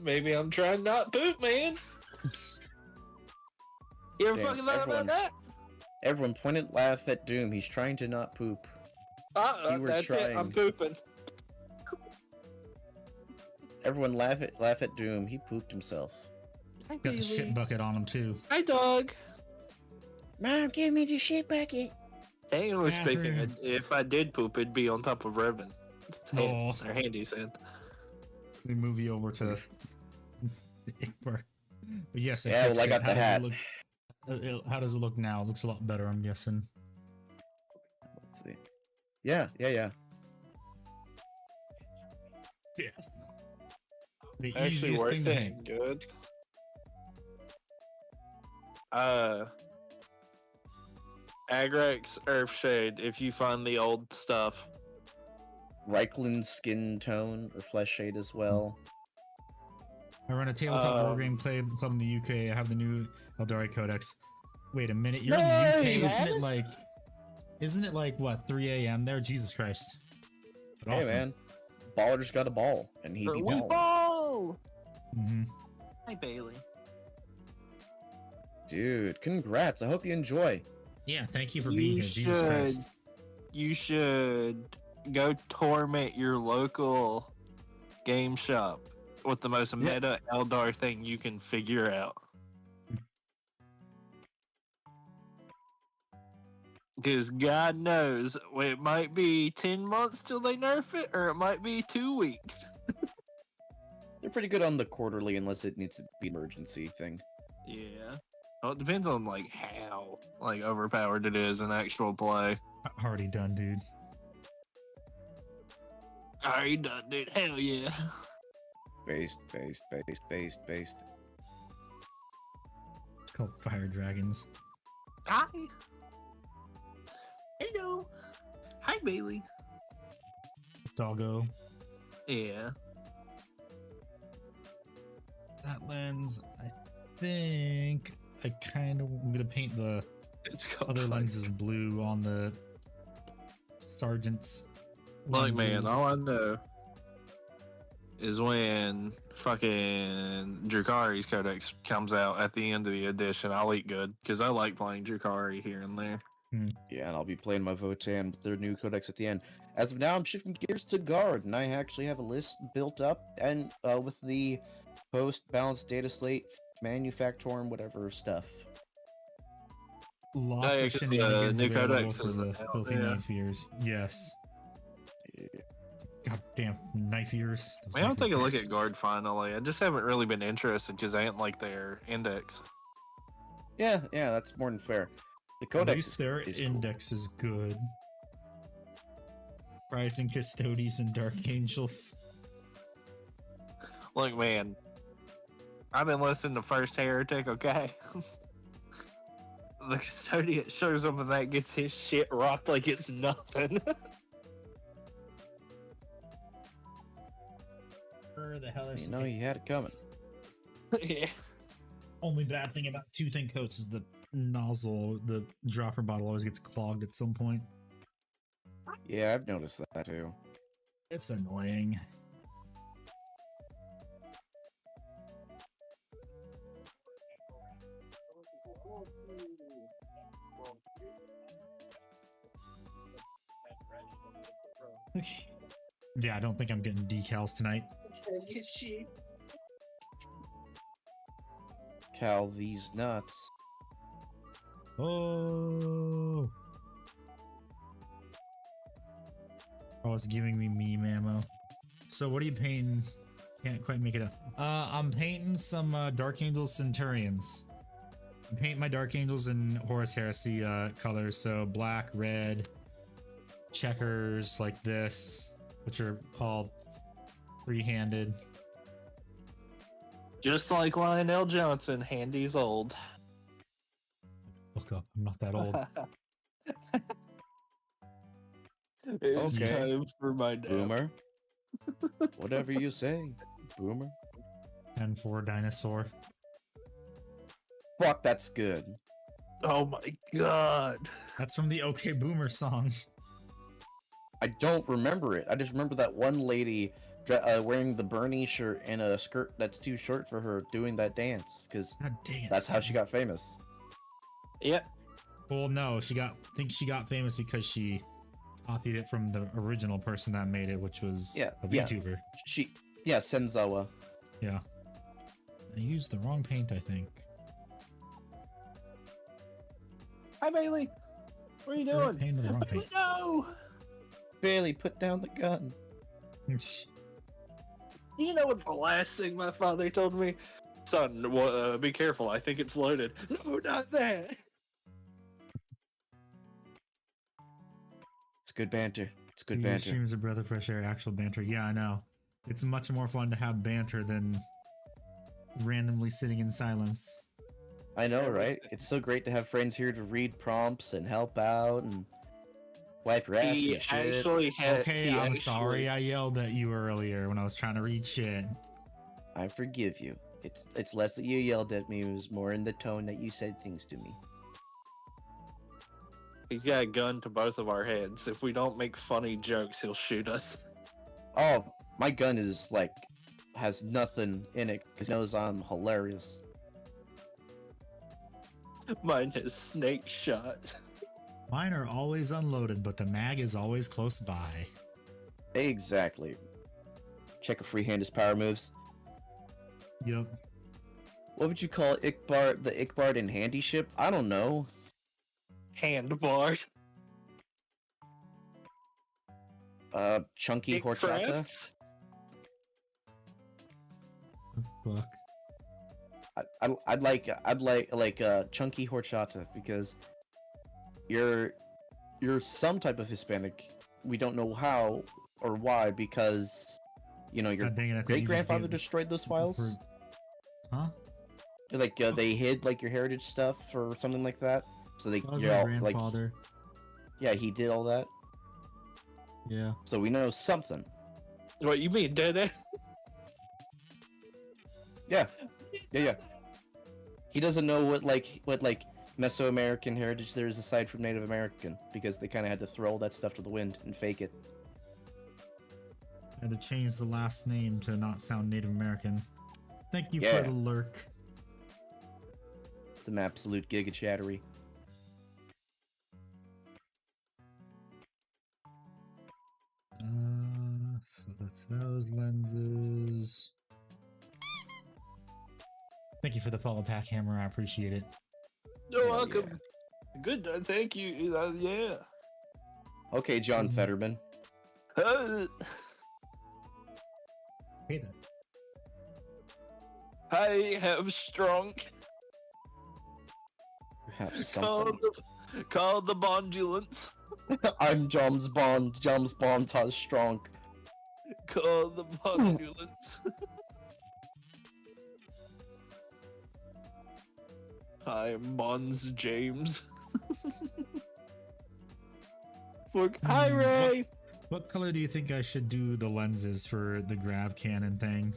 Maybe I'm trying not poop, man. You ever Damn, fucking thought about that? Everyone point and laugh at Doom. He's trying to not poop. You were That's trying. it. I'm pooping. Everyone laugh at Doom. He pooped himself. Hi, Got the shit bucket on him too. Hi, dog. Mom, give me the shit bucket. Technically speaking, Bathroom. if I did poop, it'd be on top of Revan. Oh. Or Handy's hand. We move you over to But yes, Yeah, well, I fixed got it. the hat. How does it look now? It looks a lot better, I'm guessing. Let's see. Yeah. Death. The Actually easiest worth thing to it. paint. Good. Agrex Earthshade, if you find the old stuff. Reikland's skin tone or flesh shade as well. I run a tabletop wargame club in the UK. I have the new Eldari Codex. Wait a minute, you're in the UK? Nice. Isn't it like what, 3 a.m. there? Jesus Christ. But Hey awesome. man, Baller just got a ball, and he be We balling. ball! Mm-hmm. Hi, Bailey. Dude, congrats! I hope you enjoy. Yeah, thank you for being here. Jesus Christ. You should go torment your local game shop with the most meta Eldar thing you can figure out. Because God knows, it might be 10 months till they nerf it, or it might be 2 weeks. They're pretty good on the quarterly, unless it needs to be an emergency thing. Yeah. Well, it depends on like how overpowered it is in actual play. Already done, dude. Already done, dude. Hell yeah. Based. It's called Fire Dragons. Hi. Hello. Hi, Bailey. Doggo. Yeah. That lens, I think I'm gonna paint the It's called other Fire- lenses blue on the Sergeant's Look, man, lenses. all I know is when fucking Drukari's Codex comes out at the end of the edition, I'll eat good, because I like playing Drukari here and there. Yeah, and I'll be playing my Votan with their new codex at the end. As of now, I'm shifting gears to Guard, and I actually have a list built up, and with the post-balanced data slate, Manufactorum, whatever stuff. Lots yeah, of 'cause the shenanigans new available codex for is the out, filthy yeah. knife ears. Yes. Goddamn knife ears. Those I mean, I'll knife take a look at bastards. Guard finally. I just haven't really been interested because I ain't like their index. Yeah, that's more than fair. The At codex least their is cool. index is good. Rising Custodies and Dark Angels. Look, man, I've been listening to First Heretic, okay? The custodian shows up and that gets his shit rocked like it's nothing. Where the hell You know you had it coming. Yeah. Only bad thing about two thin coats is the nozzle, the dropper bottle always gets clogged at some point. Yeah, I've noticed that too. It's annoying. Okay. Yeah, I don't think I'm getting decals tonight. Cal these nuts. Oh. Oh, it's giving me meme ammo. So what are you painting? Can't quite make it up. I'm painting some Dark Angels Centurions. I'm painting my Dark Angels in Horus Heresy colors, so black, red, checkers like this, which are all free-handed. Just like Lionel Johnson, Handy's old. Look up, I'm not that old. It's Okay. time for my nap. Boomer. Whatever you say, Boomer. And for dinosaur. Fuck, that's good. Oh my god. That's from the OK Boomer song. I don't remember it. I just remember that one lady wearing the Bernie shirt and a skirt that's too short for her doing that dance, because God damn. that's how she got famous. Yep. Well, no, I think she got famous because she copied it from the original person that made it, which was Yeah, a yeah. VTuber. Yeah, Senzawa. Yeah. I used the wrong paint, I think. Hi, Bailey. What are you doing? Painted the wrong paint. No. Bailey, put down the gun. You know what's the last thing my father told me? Son, be careful. I think it's loaded. No, not that. It's good banter. It's good The banter. streams of Breath of Fresh Air, actual banter. Yeah, I know. It's much more fun to have banter than randomly sitting in silence. I know, Yeah, right? It's so great to have friends here to read prompts and help out and wipe your ass He with shit. actually had. Okay, he I'm actually- sorry I yelled at you earlier when I was trying to read shit. I forgive you. It's less that you yelled at me. It was more in the tone that you said things to me. He's got a gun to both of our heads. If we don't make funny jokes, he'll shoot us. Oh, my gun is like has nothing in it because he knows I'm hilarious. Mine has snake shot. Mine are always unloaded, but the mag is always close by. Exactly. Check a free hand his power moves. Yup. What would you call Ickbard, the Ickbard in handy ship? I don't know. Handbar. Chunky horchata. Crafts? Fuck. I'd like chunky horchata because you're some type of Hispanic. We don't know how or why because you know your God dang it, I think great you just grandfather gave- destroyed those files. Huh? Like they hid like your heritage stuff or something like that. So they That was yeah, my like grandfather. yeah he did all that. Yeah. So we know something. What you mean, Dede? Yeah. He doesn't know what Mesoamerican heritage there is aside from Native American because they kind of had to throw all that stuff to the wind and fake it. Had to change the last name to not sound Native American. Thank you Yeah. for the lurk. It's an absolute giga chattery. So that's those lenses. Thank you for the follow pack hammer. I appreciate it. You're Hell welcome. Good, thank you. Yeah. Okay, John Mhm. Fetterman. Hey there. I have strong. You have Call something. call the bondulance. I'm James Bond. James Bond has strong. Call the bondulance. Hi, I'm Bonds James. Hi, Ray. What color do you think I should do the lenses for the grav cannon thing?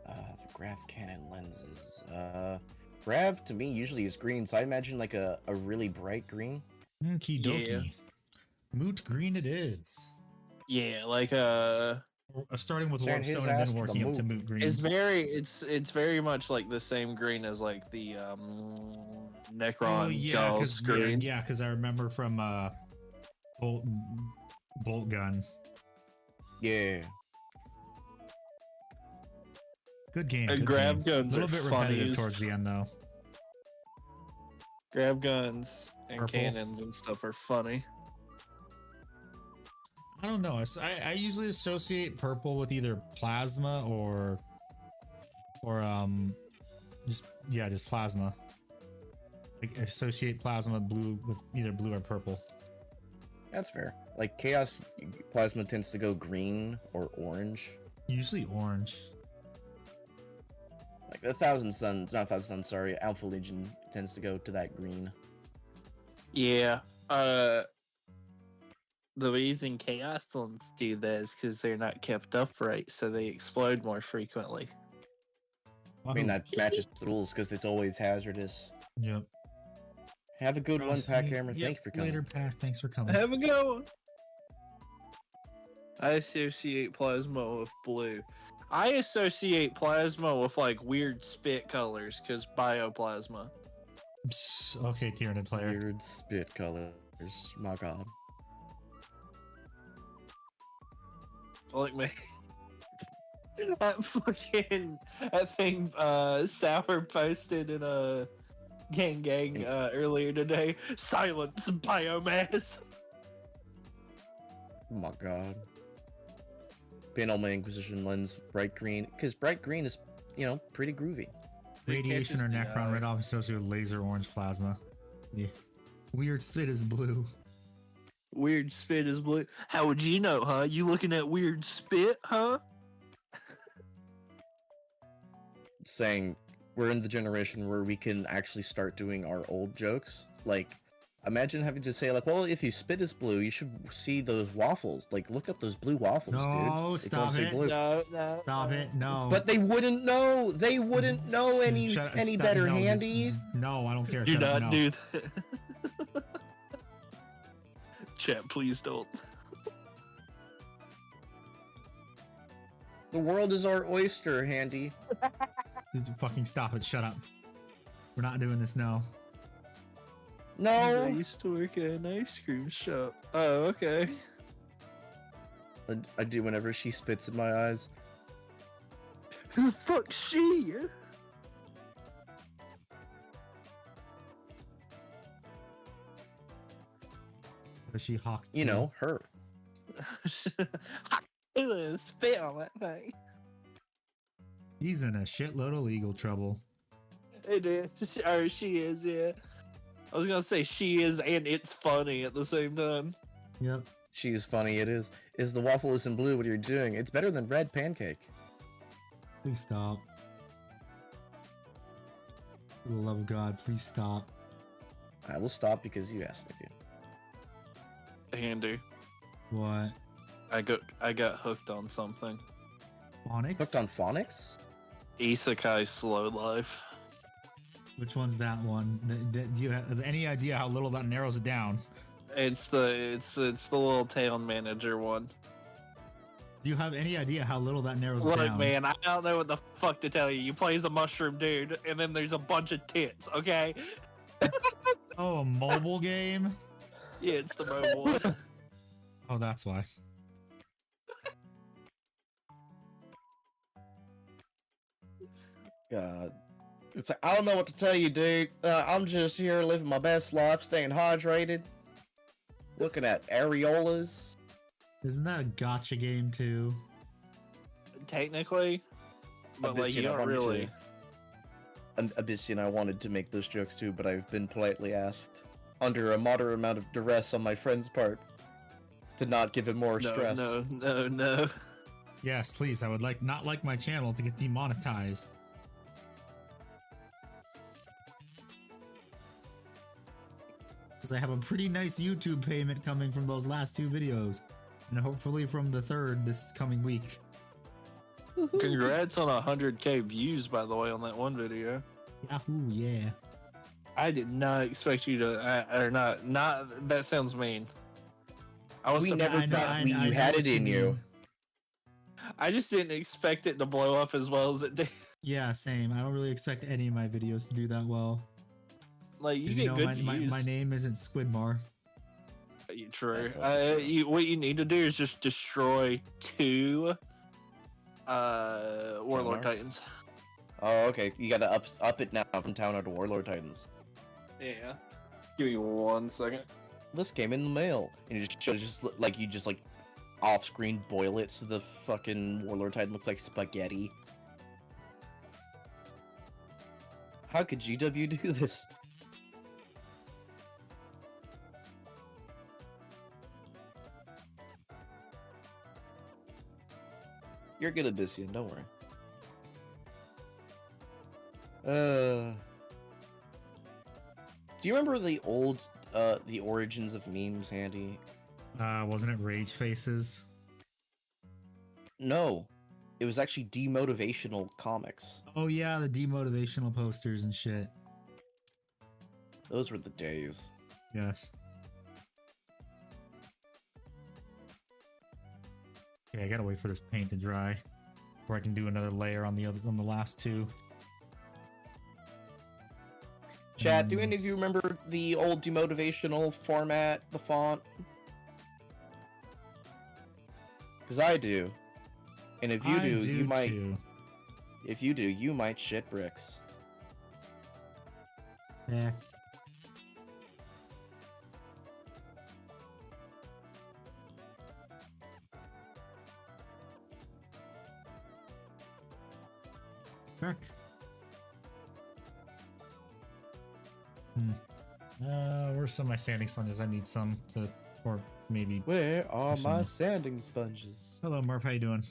The grav cannon lenses. Grav to me usually is green, so I imagine like a really bright green. Okie dokie. Yeah. Moot green it is. Yeah, like Starting with Send his warpstone and ass then to the working up to moon. moot green. it's very much like the same green as like the Necron Oh yeah, Gauss green. yeah, because I remember from bolt gun. Yeah. Good game. And Good grab game. guns A little are bit funny repetitive as towards the end though. Grab guns and Purple. cannons and stuff are funny. I don't know. I usually associate purple with either plasma or just plasma. Like associate plasma blue with either blue or purple. That's fair. Like Chaos Plasma tends to go green or orange. Usually orange. Like not Thousand Suns, sorry, Alpha Legion tends to go to that green. Yeah. The reason Chaos ones do that is because they're not kept upright, so they explode more frequently. I mean, that matches the rules because it's always hazardous. Yep. Have a good I'll one, Pack see- Hammer. yep, Thanks for coming. Later, Pack. Thanks for coming. Have a go. I associate plasma with blue. I associate plasma with like weird spit colors because bioplasma. Psst, okay, Tyranid player. Weird spit colors. My god. Like me. That thing Sour posted in a gang earlier today. Silence biomass. Oh my god. paint all my Inquisition lens bright green, because bright green is, you know, pretty groovy. Radiation or Necron red off associated with laser orange plasma. Yeah. Weird spit is blue. Weird spit is blue. How would you know, huh? You looking at weird spit, huh? Saying we're in the generation where we can actually start doing our old jokes. Like, imagine having to say, like, well, if you spit is blue, you should see those waffles. Like, look up those blue waffles, dude. No, If you wanna stop say it. blue. No. Stop it. No. But they wouldn't know. They wouldn't know any Shut- any stop- better, no, just- Handy. no, I don't care. Do Shut up, not no. do that. Chat, please don't. The world is our oyster, Handy. Fucking stop it. Shut up. We're not doing this now. I No. used to work at an ice cream shop. Oh, okay. I do whenever she spits in my eyes. Who the fuck's she? But she hawked. You know, her. Spit on that thing. He's in a shitload of legal trouble. It is. Or she is, yeah. I was gonna say she is, and it's funny at the same time. Yep. She's funny, it is. Is the waffle isn't blue, what you're doing? It's better than red pancake. Please stop. For the love of God, please stop. I will stop because you asked me to. Handy. What? I got hooked on something. Onyx? Hooked on phonics? Isekai Slow Life. Which one's that one? Do you have any idea how little that narrows it down? It's the little town manager one. Do you have any idea how little that narrows it Look, down? man, I don't know what the fuck to tell you. You play as a mushroom dude, and then there's a bunch of tits. Okay? Oh, a mobile game? Yeah, it's the mobile one. Oh, that's why. God. It's like, I don't know what to tell you, dude. I'm just here living my best life, staying hydrated. Looking at areolas. Isn't that a gotcha game too? Technically, but like Abyssian, you I don't wanted to- really. Abyssian, I wanted to make those jokes too, but I've been politely asked, under a moderate amount of duress on my friend's part, to not give him more stress. No. Yes, please. I would not like my channel to get demonetized. Because I have a pretty nice YouTube payment coming from those last two videos. And hopefully from the third this coming week. Congrats on 100K views, by the way, on that one video. Yahoo, yeah. I did not expect you to, or not. That sounds mean. I was. We surprised- never I know- thought I- you I know had what it in you. mean. I just didn't expect it to blow up as well as it did. Yeah, same. I don't really expect any of my videos to do that well. Like you 'Cause, get good my views. name isn't Squidmar. True. That's also true. What you need to do is just destroy two Warlord Tower? Titans. Oh, okay. You gotta up it now from Town to Warlord Titans. Yeah. Give me 1 second. This came in the mail, and you just like off-screen boil it so the fucking Warlord Titan looks like spaghetti. How could GW do this? You're good at Abyssian, don't worry. Do you remember the old, the origins of memes, Andy? Wasn't it Rage Faces? No, it was actually demotivational comics. Oh yeah, the demotivational posters and shit. Those were the days. Yes. Okay, I gotta wait for this paint to dry before I can do another layer on the last two. Chat, do any of you remember the old demotivational format, the font? Because I do. And if you I do, you might. too. If you do, you might shit bricks. Yeah. Check. Where's some of my sanding sponges? I need some to, or maybe. Where are Some- my sanding sponges? Hello, Murph. How you doing?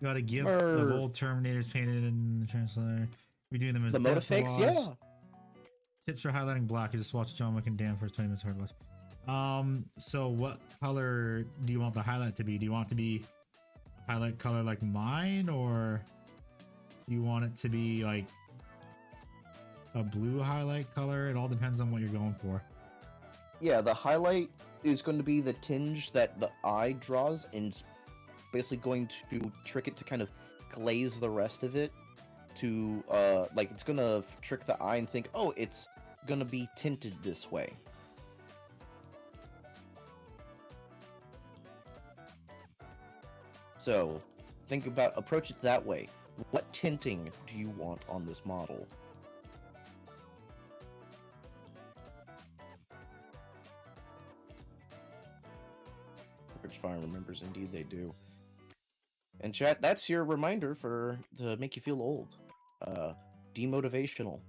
Got a gift Murph. of old Terminators painted in the translator. We do them as The death Motifix, wash. yeah. Tips for highlighting black. You just watch John Wick and Dan for 20 minutes hard watch. So what color do you want the highlight to be? Do you want it to be highlight color like mine, or do you want it to be like a blue highlight color? It all depends on what you're going for. Yeah, the highlight is going to be the tinge that the eye draws, and it's basically going to trick it to kind of glaze the rest of it to, like, it's going to trick the eye and think, oh, it's going to be tinted this way. So, approach it that way. What tinting do you want on this model? Rich Fire remembers, indeed they do. And chat, that's your reminder to make you feel old. Demotivational.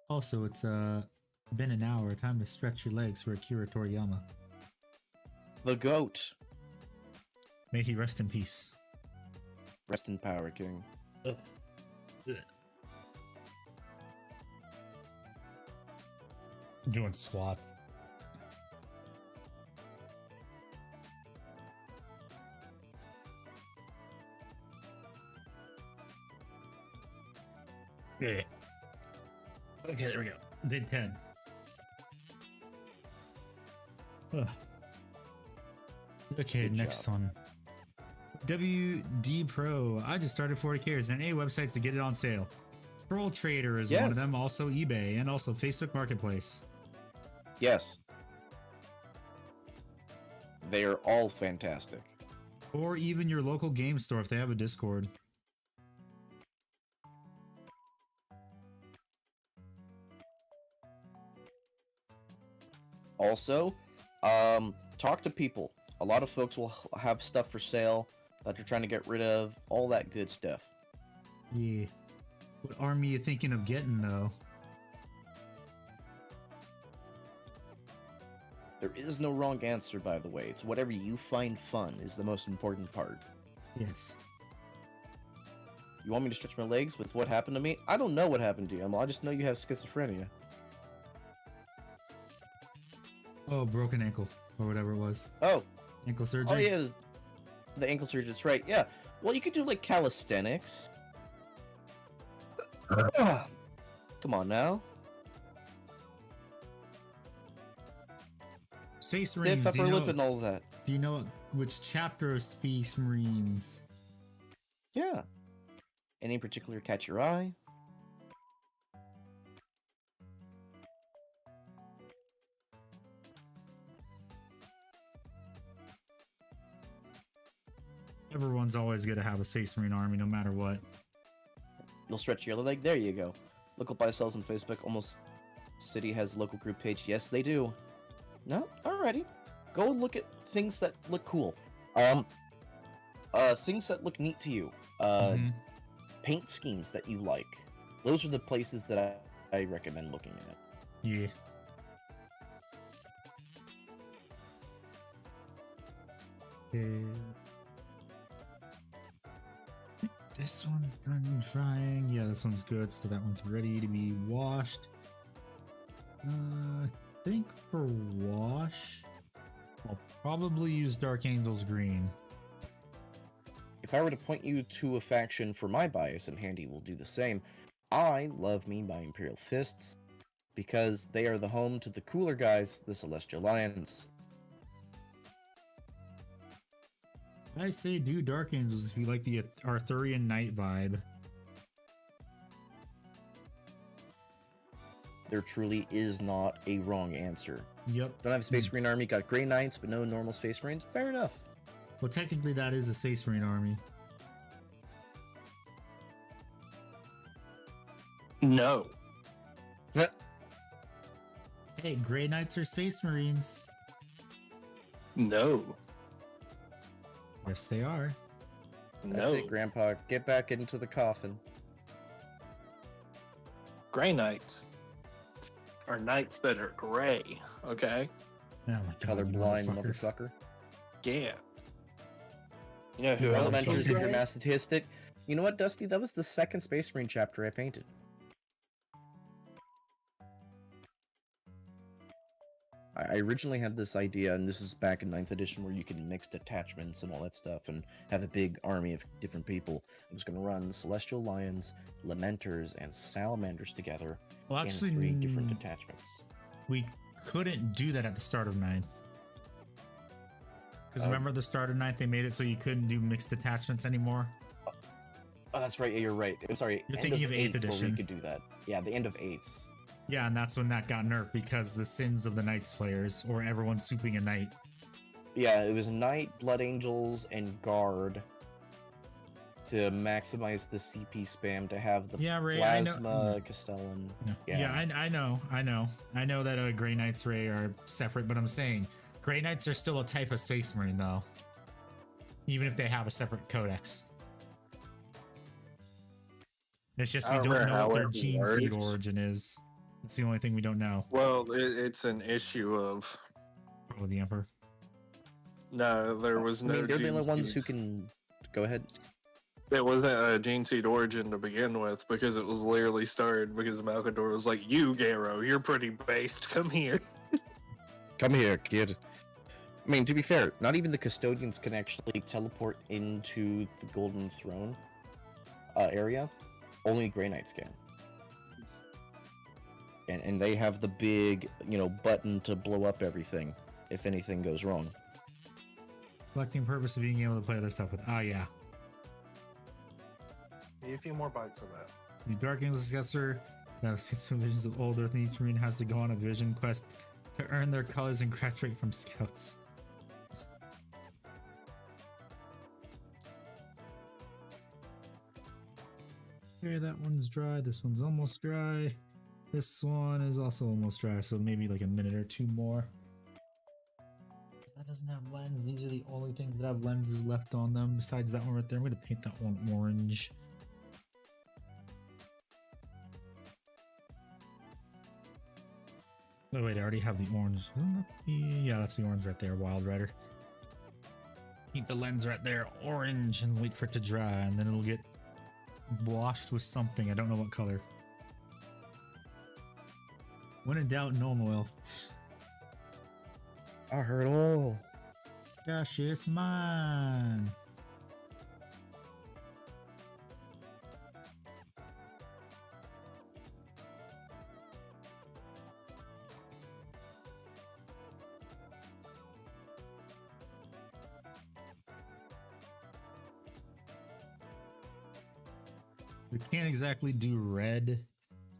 Also, it's been an hour. Time to stretch your legs for Akira Toriyama. The GOAT. May he rest in peace. Rest in power, King. Doing squats. Yeah. Okay, there we go. Did 10. Ugh. Okay, Good next job. one. WD Pro. I just started 40K. Is there any websites to get it on sale? Troll Trader is one of Yes. them. Also eBay and also Facebook Marketplace. Yes. They are all fantastic. Or even your local game store if they have a Discord. Also, talk to people. A lot of folks will have stuff for sale that they're trying to get rid of, all that good stuff. Yeah. What army you thinking of getting though? There is no wrong answer, by the way. It's whatever you find fun is the most important part. Yes. You want me to stretch my legs with what happened to me? I don't know what happened to you, Emma. I just know you have schizophrenia. Oh, broken ankle or whatever it was. Oh, Ankle surgery. oh yeah, the ankle surgery. That's right. Yeah. Well, you could do like calisthenics. Come on now. Space Marines. Stiff Do upper you, lip know, and all that. do you know which chapter of Space Marines? Yeah. Any particular catch your eye? Everyone's always going to have a Space Marine army no matter what. You'll stretch your leg. There you go. Local buy sells on Facebook. Almost City has a local group page. Yes, they do. No, alrighty. Go look at things that look cool. Things that look neat to you. Mhm. Paint schemes that you like. Those are the places that I recommend looking at. Yeah. This one done drying. Yeah, this one's good. So that one's ready to be washed. I think for wash, I'll probably use Dark Angels Green. If I were to point you to a faction for my bias, and Handy will do the same, I love me my Imperial Fists, because they are the home to the cooler guys, the Celestial Lions. I say do Dark Angels if you like the Arthurian Knight vibe. There truly is not a wrong answer. Yep. Don't have a Space Marine army, got Grey Knights, but no normal Space Marines? Fair enough. Well, technically that is a Space Marine army. No. Hey, Grey Knights are Space Marines. No. Yes, they are. That's No. it, Grandpa. Get back into the coffin. Gray knights are knights that are gray. Okay. Oh my god, you Colorblind motherfucker. motherfucker. Yeah. You know who Yeah, else Elementary is if you're gray? masochistic. You know what, Dusty? That was the second Space Marine chapter I painted. I originally had this idea, and this was back in 9th edition, where you can mix detachments and all that stuff and have a big army of different people. I was going to run Celestial Lions, Lamenters, and Salamanders together Well, in actually, 3 different detachments. we couldn't do that at the start of 9th. Because remember at the start of 9th, they made it so you couldn't do mixed detachments anymore? Oh, that's right. Yeah, you're right. I'm sorry. You're end thinking of 8th 8th where edition. we could do that. Yeah, the end of 8th. Yeah, and that's when that got nerfed because the sins of the Knights players, or everyone swooping a Knight. Yeah, it was Knight, Blood Angels, and Guard to maximize the CP spam to have the Yeah, Ray, Plasma, Castellan. Yeah, I know that Grey Knights, Ray, are separate, but I'm saying Grey Knights are still a type of Space Marine, though. Even if they have a separate codex. It's just we I don't don't remember know how what their it gene seed works. origin is. It's the only thing we don't know. Well, it's an issue of Oh, the Emperor. no. There was I no. mean, they're the gene only ones seed. who can... Go ahead. It wasn't a gene seed origin to begin with because it was literally started because Malcador was like, "You, Garo, you're pretty based. Come here." Come here, kid. I mean, to be fair, not even the Custodians can actually teleport into the Golden Throne area. Only Grey Knights can. And they have the big, button to blow up everything if anything goes wrong. Collecting purpose of being able to play other stuff with. Ah, yeah. Need a few more bites of that. The Dark Angel Successor. That was some visions of old Earth, and each Marine has to go on a vision quest to earn their colors and graduate from scouts. Okay, that one's dry. This one's almost dry. This one is also almost dry, so maybe like a minute or two more. That doesn't have lens. These are the only things that have lenses left on them. Besides that one right there, I'm going to paint that one orange. Oh wait, I already have the orange. Wouldn't that be- Yeah, that's the orange right there, Wild Rider. Paint the lens right there orange and wait for it to dry, and then it'll get washed with something. I don't know what color. When in doubt, normal oil. I heard all. Gosh, it's mine. We can't exactly do red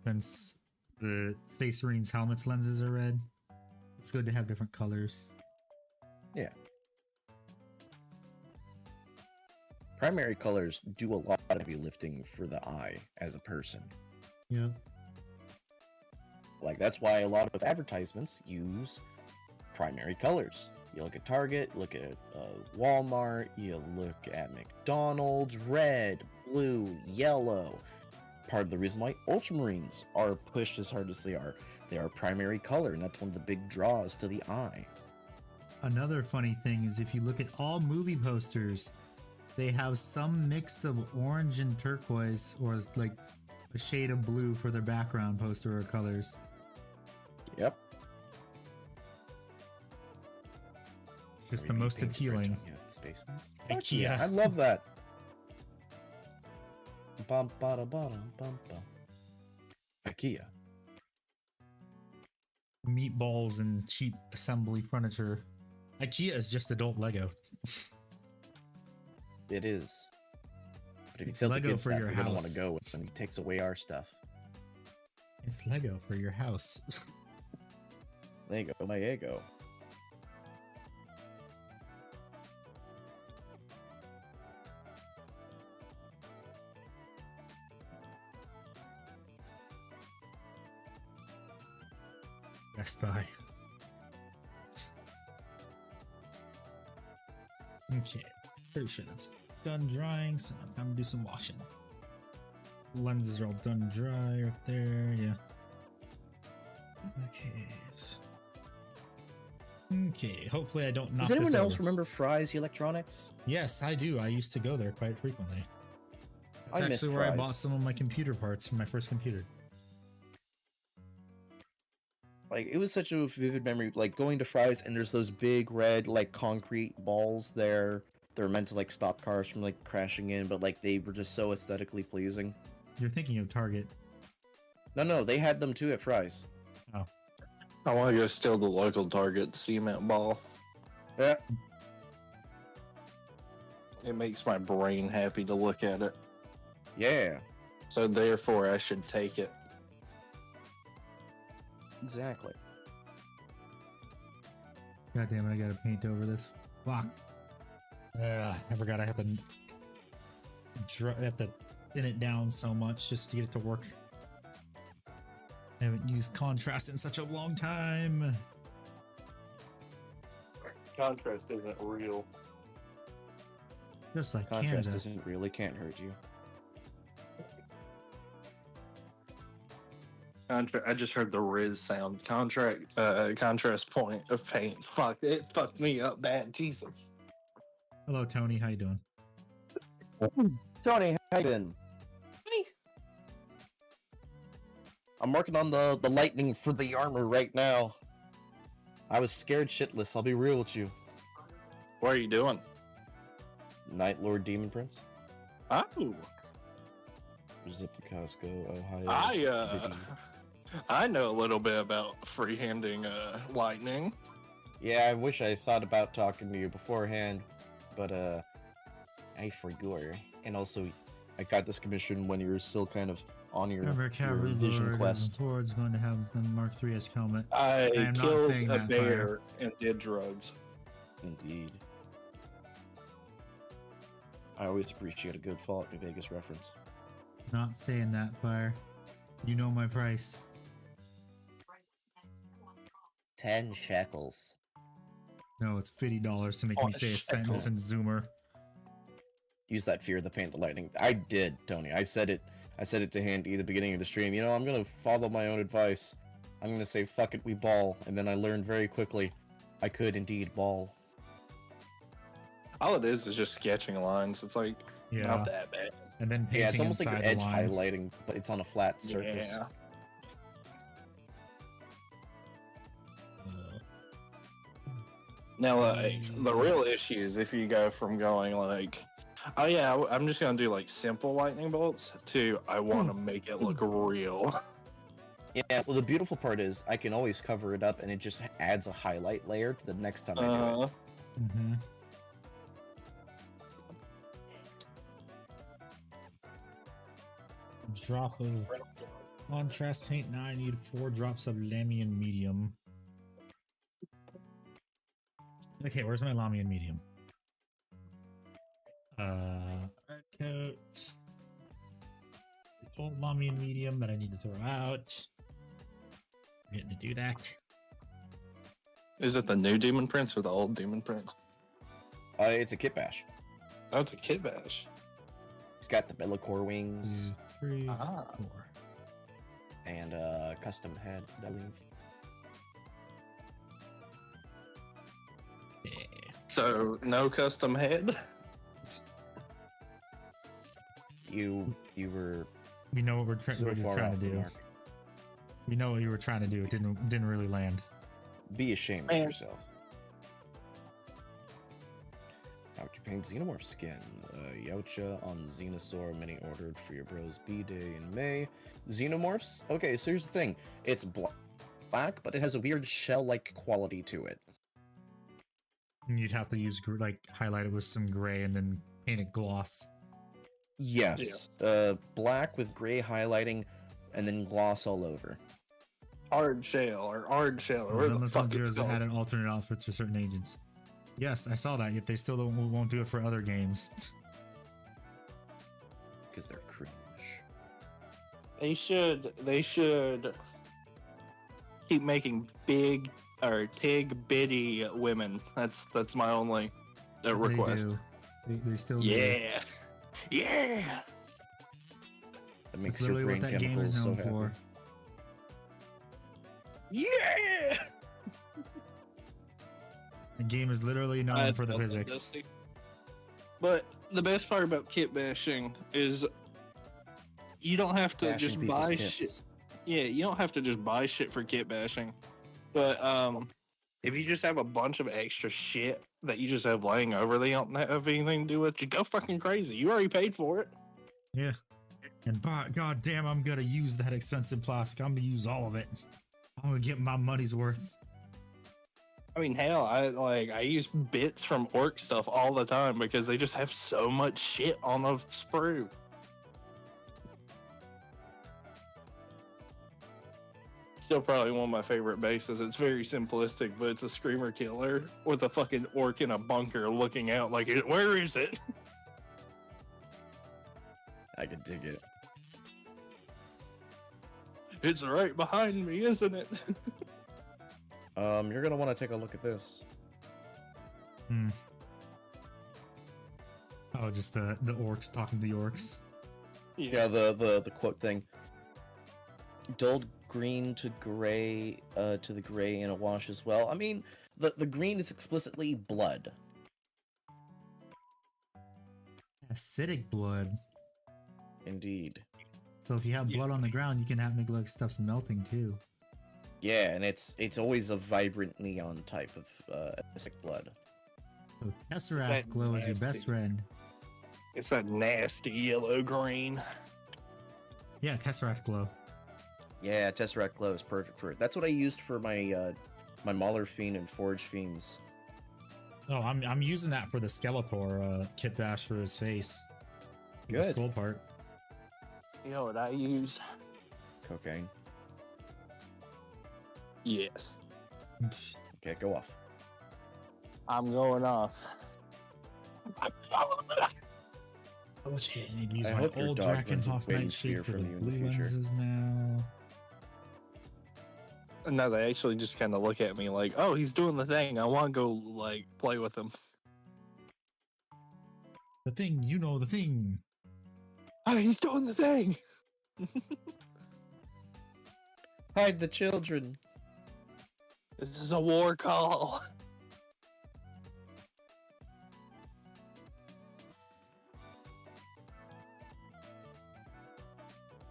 since the Space Marines helmets lenses are red. It's good to have different colors. Yeah. Primary colors do a lot of heavy lifting for the eye as a person. Yeah. Like, that's why a lot of advertisements use primary colors. You look at Target, look at Walmart, you look at McDonald's, red, blue, yellow. Part of the reason why Ultramarines are pushed as hard as they are primary color, and that's one of the big draws to the eye. Another funny thing is if you look at all movie posters, they have some mix of orange and turquoise, or like a shade of blue for their background poster or colors. Yep. It's just the most appealing. Space IKEA. Yeah, I love that. Bum, bada, bada, bum, bum. IKEA. Meatballs and cheap assembly furniture. IKEA is just adult Lego. It is. But if you It's tell the Lego kids for that, your they're gonna want house. to go when he takes away our stuff. It's Lego for your house. There you go, my ego. Best Buy. Okay, pretty sure that's done drying, so now time to do some washing. lenses are all done dry right there. Yeah. Okay. Okay. Hopefully I don't knock Does this anyone else over. remember Fry's Electronics? Yes, I do. I used to go there quite frequently. It's I miss actually where I Fry's. bought some of my computer parts for my first computer. Like, it was such a vivid memory, like going to Fry's and there's those big red like concrete balls there. They're meant to like stop cars from like crashing in, but like they were just so aesthetically pleasing. You're thinking of Target. No, they had them too at Fry's. I want to go steal the local Target cement ball. Yeah. It makes my brain happy to look at it. Yeah. So therefore, I should take it. Exactly. God damn it, I gotta paint over this. Fuck. I forgot I have to thin it down so much just to get it to work. I haven't used contrast in such a long time. Contrast isn't real. Just like Contrast Canada. isn't really can't hurt you. I just heard the Riz sound. Contrast point of paint. Fuck, it fucked me up bad. Jesus. Hello, Tony. How you doing? Tony, how you been? I'm working on the lightning for the armor right now. I was scared shitless, I'll be real with you. What are you doing? Night Lord Demon Prince. Oh, Zip the Costco, Ohio. I know a little bit about freehanding lightning. Yeah, I wish I thought about talking to you beforehand, but I forgot. And also, I got this commission when you were still kind of on your Cavalry vision Lord quest. Ford's going to have the Mark III as helmet. I am not killed saying a that, bear Fire. and did drugs. Indeed. I always appreciate a good Fallout New Vegas reference. Not saying that, Fire. You know my price. 10 shekels. No, it's $50 to make me say a sentence in Zoomer. Use that fear of the paint, the lightning. I did, Tony. I said it to Handy at the beginning of the stream. You know, I'm gonna follow my own advice. I'm gonna say, fuck it, we ball. And then I learned very quickly, I could indeed ball. All it is just sketching lines. It's like Yeah. not that bad. And then painting Yeah, it's almost like inside you're edge the line. highlighting, but it's on a flat surface. Yeah. Now, like, the real issue is if you go from going like, oh yeah, I'm just gonna do like simple lightning bolts to I want to make it look real. Yeah, well, the beautiful part is I can always cover it up, and it just adds a highlight layer to the next time I do it. Mm-hmm. Drop of contrast paint. Now I need 4 drops of Lamian medium. Okay, where's my Lamian medium? Red coat. The old Lamian medium that I need to throw out. Getting to do that. Is it the new Demon Prince or the old Demon Prince? It's a kit bash. Oh, it's a Kid Bash. It's got the Bellacore wings 2, 3, Ah. 4. and custom head, I believe. Yeah. So no custom head. You were We know what we're, so what you're far trying off to the do. mark. We know what you were trying to do. It didn't really land. Be ashamed Man. of yourself. How would you paint Xenomorph skin? Yautja on Xenosaur, mini ordered for your bros B-Day in May. Xenomorphs? Okay, so here's the thing. It's black, but it has a weird shell-like quality to it. And you'd have to use like highlight it with some gray and then paint it gloss. Yes. Black with gray highlighting and then gloss all over. Hard shell or hard shell or where the Unless fuck on it's zeros that had called. an alternate outfits for certain agents. Yes, I saw that. Yet they still won't do it for other games. Because they're cringe. They should keep making big or tig bitty women. That's my only request. They do. They still do. Yeah. Yeah. That makes That's your literally brain what that game is chemicals so known happy. for. Yeah. The game is literally known I for the love that, physics. Dusty. But the best part about kit bashing is you don't have to Bashing just people's buy kits. shit. Yeah, you don't have to just buy shit for kit bashing. But if you just have a bunch of extra shit that you just have laying over that you don't have anything to do with, you go fucking crazy. You already paid for it. Yeah. And god damn, I'm gonna use that expensive plastic. I'm gonna use all of it. I'm gonna get my money's worth. I mean, hell, I use bits from orc stuff all the time because they just have so much shit on the sprue. Still probably one of my favorite bases. It's very simplistic, but it's a screamer killer with a fucking orc in a bunker looking out like, where is it? I can dig it. It's right behind me, isn't it? You're gonna want to take a look at this. Oh, just the orcs talking to the orcs. Yeah, the quote thing. Dulled green to gray, to the gray in a wash as well. I mean, the green is explicitly blood. Acidic blood. Indeed. So if you have blood on the ground, you can make like stuff's melting too. Yeah, and it's always a vibrant neon type of acidic blood. So Tesseract that glow is your best nasty? friend. It's that nasty yellow green. Yeah, Tesseract glow. Yeah, Tesseract glow is perfect for it. That's what I used for my my Mauler Fiend and Forge Fiends. Oh, I'm using that for the Skeletor kit bash for his face. The Good. skull part. You know what I use? Cocaine. Yes. Okay, go off. I'm going off. Oh shit, I need to use I my hope your old dog learns a Drakenhof wing Nightshade spear for the from you in the blue future. lenses now. No, they actually just kind of look at me like, oh, he's doing the thing. I want to go, like, play with him. The thing, you know the thing. Oh, he's doing the thing. Hide the children. This is a war call.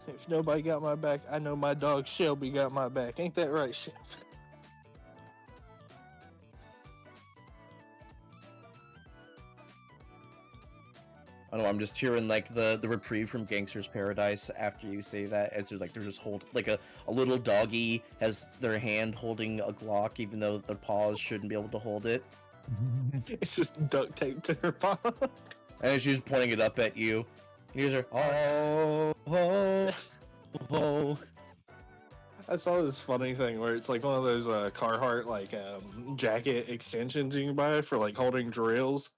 If nobody got my back, I know my dog Shelby got my back. Ain't that right, Shelby? I don't know, I'm just hearing like the reprieve from Gangster's Paradise after you say that. It's just like they're just hold like a little doggy has their hand holding a Glock even though their paws shouldn't be able to hold it. It's just duct tape to her paw. And she's pointing it up at you. And you hear her, oh. I saw this funny thing where it's like one of those Carhartt like jacket extensions you can buy for like holding drills.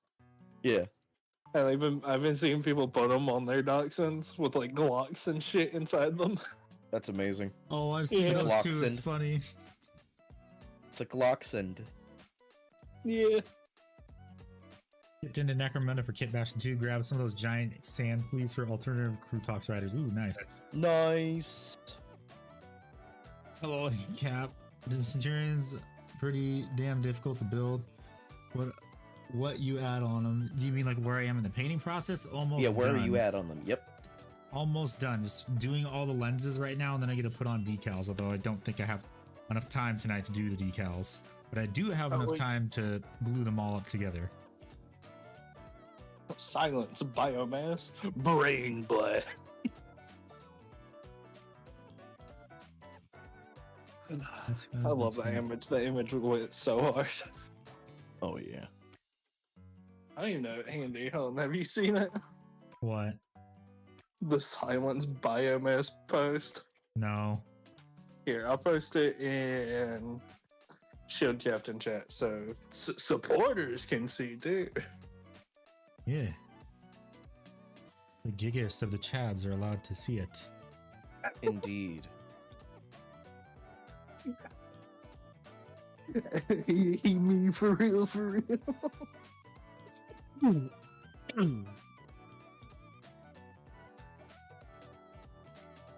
Yeah. And I've been seeing people put them on their Dachshunds with like Glocks and shit inside them. That's amazing. Oh, I've seen Yeah. those too. It's Glocksend. funny. It's a Glocksend. Yeah. Dipped into Necromunda for Kit Bastion 2. Grab some of those giant sand fleas for alternative crew talks riders. Ooh, nice. Nice. Hello, Cap. The Centurions pretty damn difficult to build. What you add on them? Do you mean like where I am in the painting process? Almost. Yeah, where done. are you at on them? Yep. Almost done. Just doing all the lenses right now, and then I get to put on decals. Although I don't think I have enough time tonight to do the decals, but I do have enough time to glue them all up together. Silence, biomass, brain blood. That's good, I love that's the good. image. The image went so hard. Oh yeah. I don't even know it handy. Hold on, have you seen it? What? The silence biomass post. No. Here, I'll post it in Shield Captain chat so supporters can see too. Yeah. The giggest of the Chads are allowed to see it. Indeed. he me for real, for real.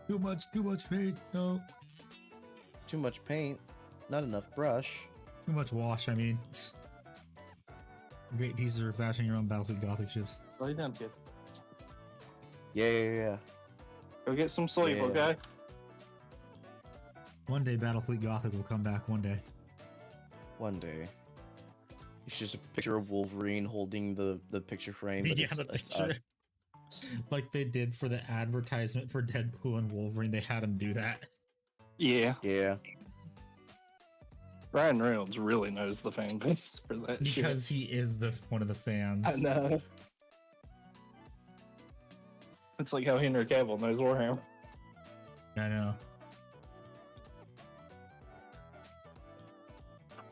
Too much paint. No. Too much paint, not enough brush. Too much wash, I mean. Great pieces for fashioning your own Battlefield Gothic ships. Slow down, kid. Yeah. Go get some sleep, Yeah. okay? One day Battlefield Gothic will come back one day. One day. It's just a picture of Wolverine holding the picture frame. But Yeah, it's, the it's picture. us. Like they did for the advertisement for Deadpool and Wolverine, they had him do that. Yeah. Yeah. Ryan Reynolds really knows the fan base for that shit. Because he is one of the fans. I know. It's like how Henry Cavill knows Warhammer. I know.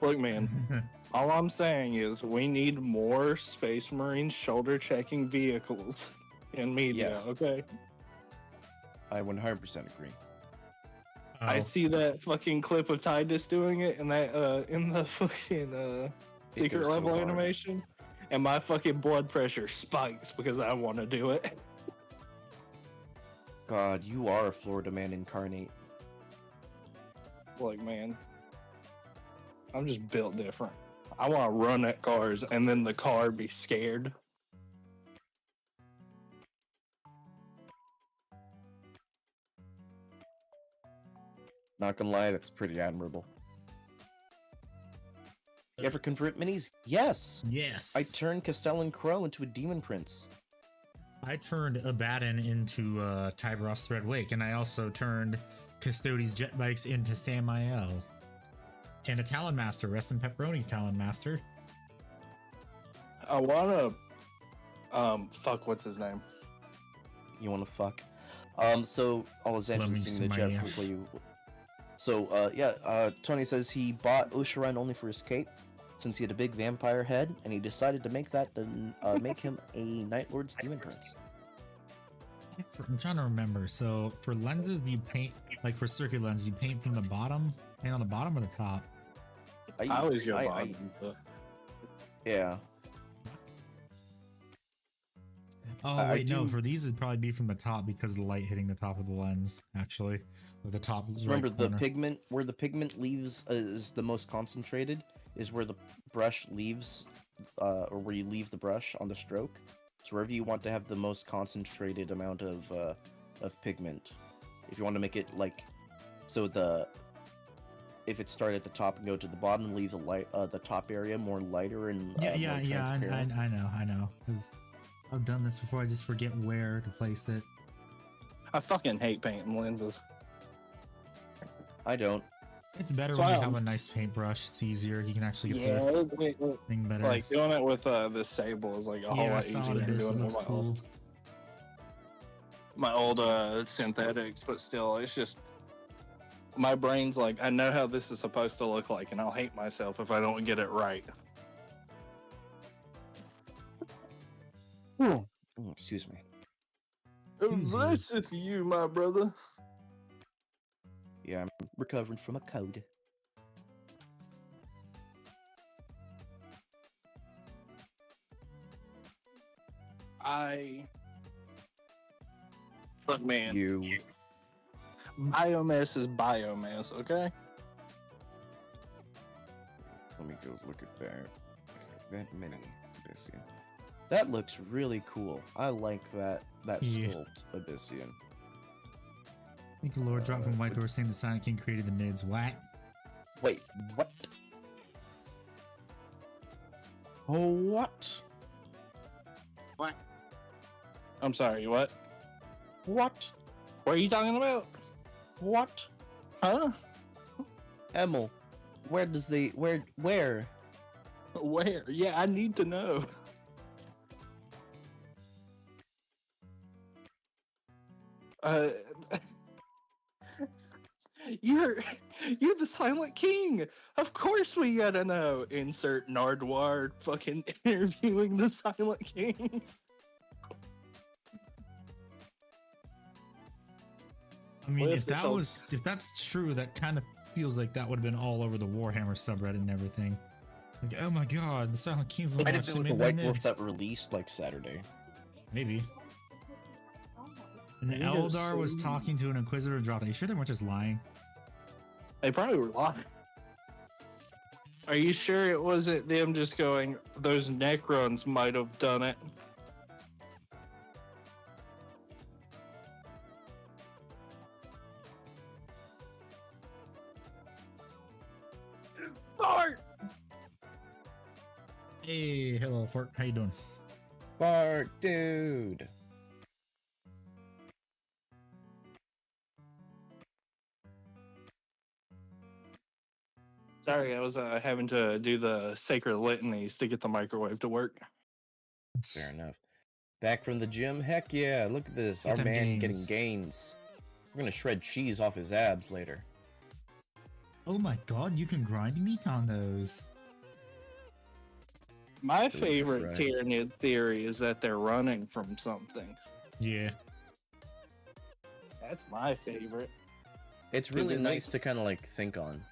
Look, man, all I'm saying is we need more Space Marine shoulder checking vehicles in media, Yes. okay? I 100% agree. I Oh, see that fucking clip of Tidus doing it in that in the fucking It secret goes so level hard. animation, and my fucking blood pressure spikes because I want to do it. God, you are a Florida man incarnate. Like, man, I'm just built different. I want to run at cars and then the car be scared. Not gonna lie, that's pretty admirable. You ever convert minis? Yes! yes. I turned Castellan Crow into a Demon Prince. I turned Abaddon into Tyberos Threadwake, and I also turned Custodes jet bikes into Samael. And a Talon Master, rest in Pepperoni's Talon Master. I want to, fuck, what's his name? You wanna fuck? So I'll essentially sing the jet smash. quickly. So, Tony says he bought Oshiran only for his cape, since he had a big vampire head, and he decided to make that make him a Night Lord's Demon Prince. I'm trying to remember. So for lenses, do you paint, like for circular lenses, you paint from the bottom? Paint on the bottom or the top? I always go bottom, but Yeah. Oh, I wait, no. do- For these, it'd probably be from the top because of the light hitting the top of the lens, actually. Like the top right Remember, the corner. pigment, where the pigment leaves is the most concentrated, is where the brush leaves, or where you leave the brush on the stroke. So wherever you want to have the most concentrated amount of pigment. If you want to make it like, so if it started at the top and go to the bottom, leave the top area more lighter and more Yeah, transparent. I know. I've done this before. I just forget where to place it. I fucking hate painting lenses. I don't. It's better So when you I- have a nice paintbrush. It's easier. You can actually get Yeah, the thing better. like doing it with the Sable is like a whole yeah, I lot saw easier it. than This doing it looks with cool. my old synthetics, but still, it's just my brain's like, I know how this is supposed to look like, and I'll hate myself if I don't get it right. Oh, excuse me. Easy. Blessed you, my brother. Yeah, I'm recovering from a cold. Look, man, You. biomass is biomass, okay? Let me go look at that. That mini Abyssian. That looks really cool. I like that Yeah. sculpt Abyssian. I think the Lord dropped from White Door saying the Silent King created the mids. What? Wait, what? Oh, what? I'm sorry, what? What? What are you talking about? What? Huh? Emil, where? Where? Yeah, I need to know. Uh, you're the Silent King. Of course we gotta know. Insert Nardwar fucking interviewing the Silent King. I mean, What if if the that's true, that kind of feels like that would have been all over the Warhammer subreddit and everything. Like, oh my god, the Silent King's the one Might who have been actually like a made White the Wolf mids. that released like Saturday. Maybe. An I think it was Eldar was so- talking to an Inquisitor dropped. Are you sure they weren't just lying? They probably were lying. Are you sure it wasn't them just going, those Necrons might have done it? Start! Hey, hello, Fort. How you doing? Bart, dude. Sorry, I was having to do the sacred litanies to get the microwave to work. Fair enough. Back from the gym? Heck yeah, look at this. Get Our them man gains. getting gains. We're gonna shred cheese off his abs later. Oh my god, you can grind meat on those. My Foods are favorite fried. Tyranid theory is that they're running from something. Yeah. That's my favorite. It's 'Cause really it nice makes- to kind of like think on.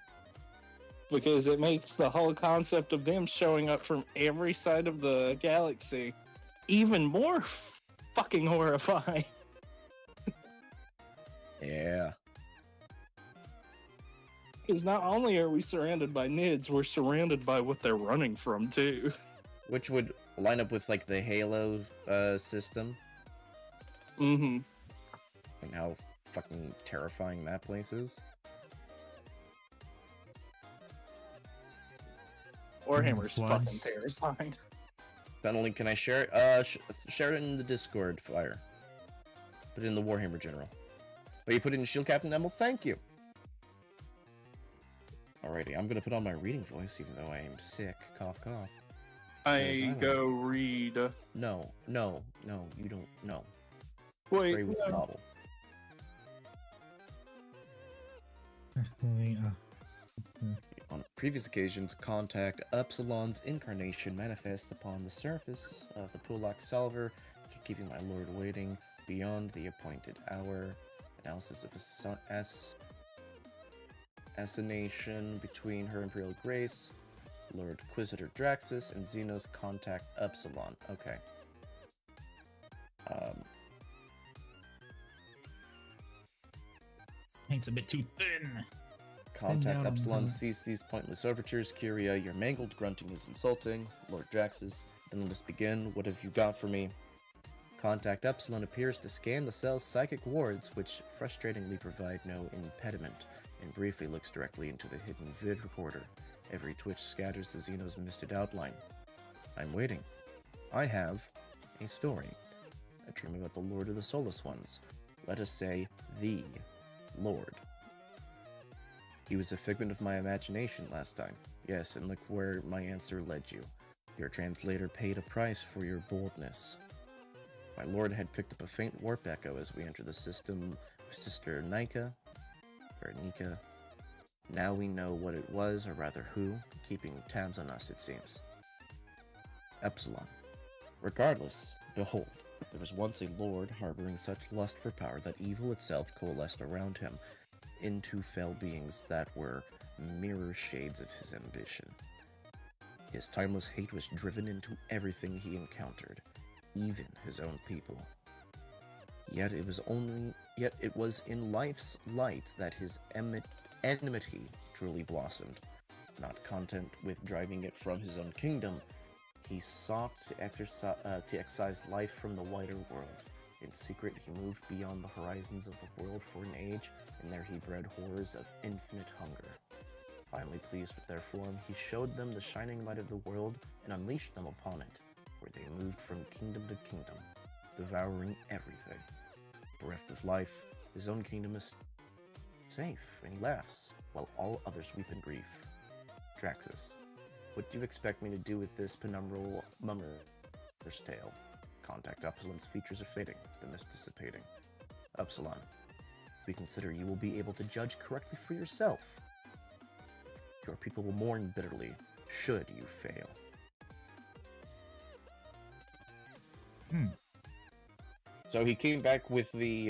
Because it makes the whole concept of them showing up from every side of the galaxy even more fucking horrifying. Yeah. Because not only are we surrounded by Nids, we're surrounded by what they're running from too. Which would line up with like the Halo system Mm-hmm. and how fucking terrifying that place is. Warhammer's Flood. fucking terrifying. Not only can I share it, share it in the Discord fire. Put it in the Warhammer General. But you put it in Shield Captain Emil, thank you. Alrighty, I'm gonna put on my reading voice even though I am sick. Cough, cough. I go read. No, no, no, you don't. No. Wait, Spray with no. bottle. On previous occasions, contact Upsilon's incarnation manifests upon the surface of the Pulak Salver, after keeping my lord waiting beyond the appointed hour. Analysis of assassination between Her Imperial Grace, Lord Inquisitor Draxus, and Xenos contact Upsilon. Okay. Paint's a bit too thin. Contact down on Upsilon, the- cease these pointless overtures. Curia, your mangled grunting is insulting. Lord Draxus, then let us begin. What have you got for me? Contact Upsilon appears to scan the cell's psychic wards, which frustratingly provide no impediment, and briefly looks directly into the hidden vid recorder. Every twitch scatters the Xeno's misted outline. I'm waiting. I have a story. A dream about the Lord of the Soulless Ones. Let us say, the Lord. He was a figment of my imagination last time. Yes, and look where my answer led you. Your translator paid a price for your boldness. My lord had picked up a faint warp echo as we entered the system with Sister Nika. Now we know what it was, or rather who, keeping tabs on us, it seems. Epsilon. Regardless, behold, there was once a lord harboring such lust for power that evil itself coalesced around him into fell beings that were mirror shades of his ambition. His timeless hate was driven into everything he encountered, even his own people. Yet it was in life's light that his enmity truly blossomed. Not content with driving it from his own kingdom, he sought to excise life from the wider world. In secret, he moved beyond the horizons of the world for an age, and there he bred horrors of infinite hunger. Finally pleased with their form, he showed them the shining light of the world and unleashed them upon it, where they moved from kingdom to kingdom, devouring everything. Bereft of life, his own kingdom is safe, and he laughs, while all others weep in grief. Draxus, what do you expect me to do with this penumbral mummer's tale? Contact Upsilon's features are fading, the mist dissipating. Upsilon, we consider you will be able to judge correctly for yourself. Your people will mourn bitterly, should you fail. So he came back with the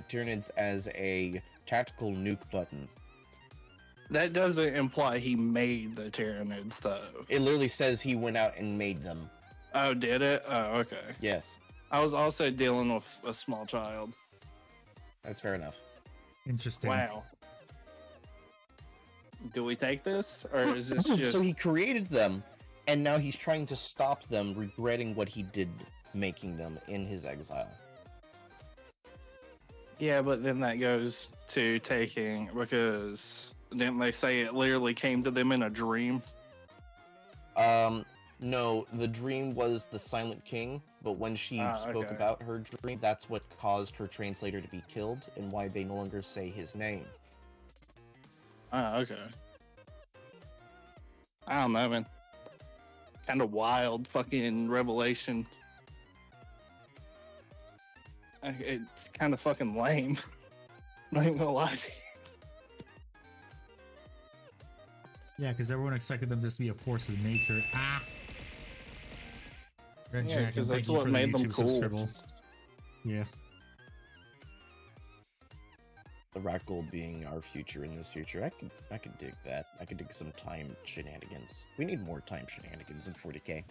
Tyranids as a tactical nuke button. That doesn't imply he made the Tyranids, though. It literally says he went out and made them. Oh, did it? Oh, okay. Yes. I was also dealing with a small child. That's fair enough. Interesting. Wow. Do we take this, or is this just? So he created them, and now he's trying to stop them, regretting what he did making them in his exile. Yeah, but then that goes to taking, because didn't they say it literally came to them in a dream? No, the dream was the Silent King, but when she spoke okay. about her dream, that's what caused her translator to be killed, and why they no longer say his name. Oh, okay. I don't know, man. Kind of wild fucking revelation. It's kind of fucking lame. Not even gonna lie to you. Yeah, because everyone expected them just to be a force of nature. Red Yeah, Jack, 'cause and that's thank you what for the made them YouTube cool. subscribe. Yeah. The rat gold being our future in this future. I could dig that. I could dig some time shenanigans. We need more time shenanigans in 40k.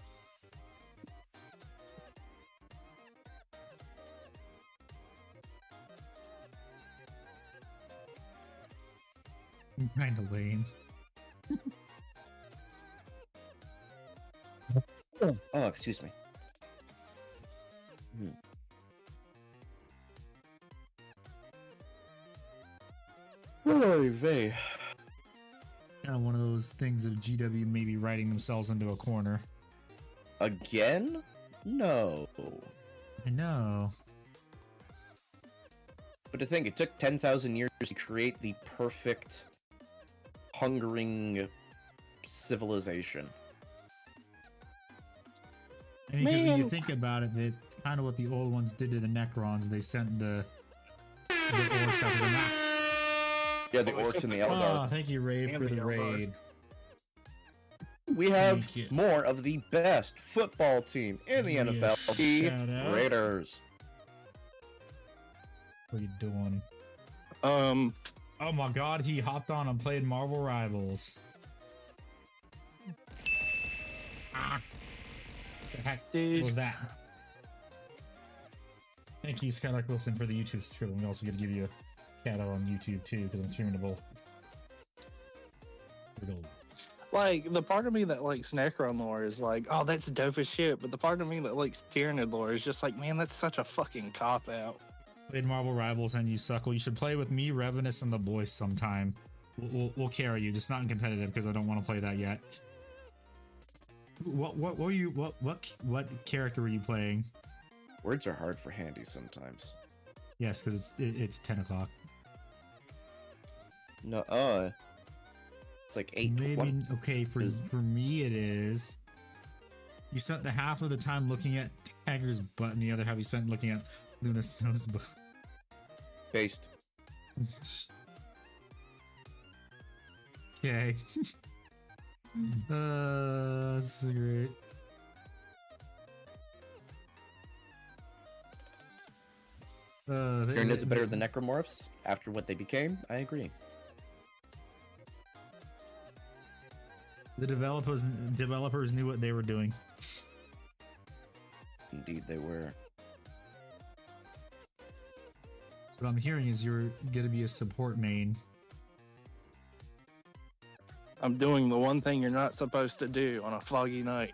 Kind of lame. Oh, excuse me. Oy vey. Kind of one of those things of GW maybe writing themselves into a corner. Again? No. I know. But to think, it took 10,000 years to create the perfect hungering civilization. I mean, because when you Man. think about it, it's kind of what the old ones did to the Necrons. They sent the orcs out to them. Yeah, the orcs and the Eldar. Oh, thank you, Ray, And for the the Eldar. raid. We have Thank you. more of the best football team in the Yes, NFL, the shout out. Raiders. What are you doing? Oh my god, he hopped on and played Marvel Rivals. The heck Dude. was that? Thank you, Skylark Wilson, for the YouTube subscription. I'm also going to give you a shout out on YouTube too, because I'm streaming to both. Like, the part of me that likes Necron lore is like, oh, that's dope as shit. But the part of me that likes Tyranid lore is just like, man, that's such a fucking cop out. Played Marvel Rivals and you suckle. You should play with me, Revenus, and the boys sometime. We'll carry you, just not in competitive because I don't want to play that yet. What were you? What character were you playing? Words are hard for Handy sometimes. Yes, because it's 10 o'clock. No, it's like 8. Maybe okay for me it is. You spent the half of the time looking at Tiger's butt, and the other half you spent looking at Luna Snow's butt. Based. Okay. That's so great. Tyranids are better than Necromorphs after what they became. I agree. The developers knew what they were doing. Indeed, they were. So what I'm hearing is you're gonna be a support main. I'm doing the one thing you're not supposed to do on a foggy night.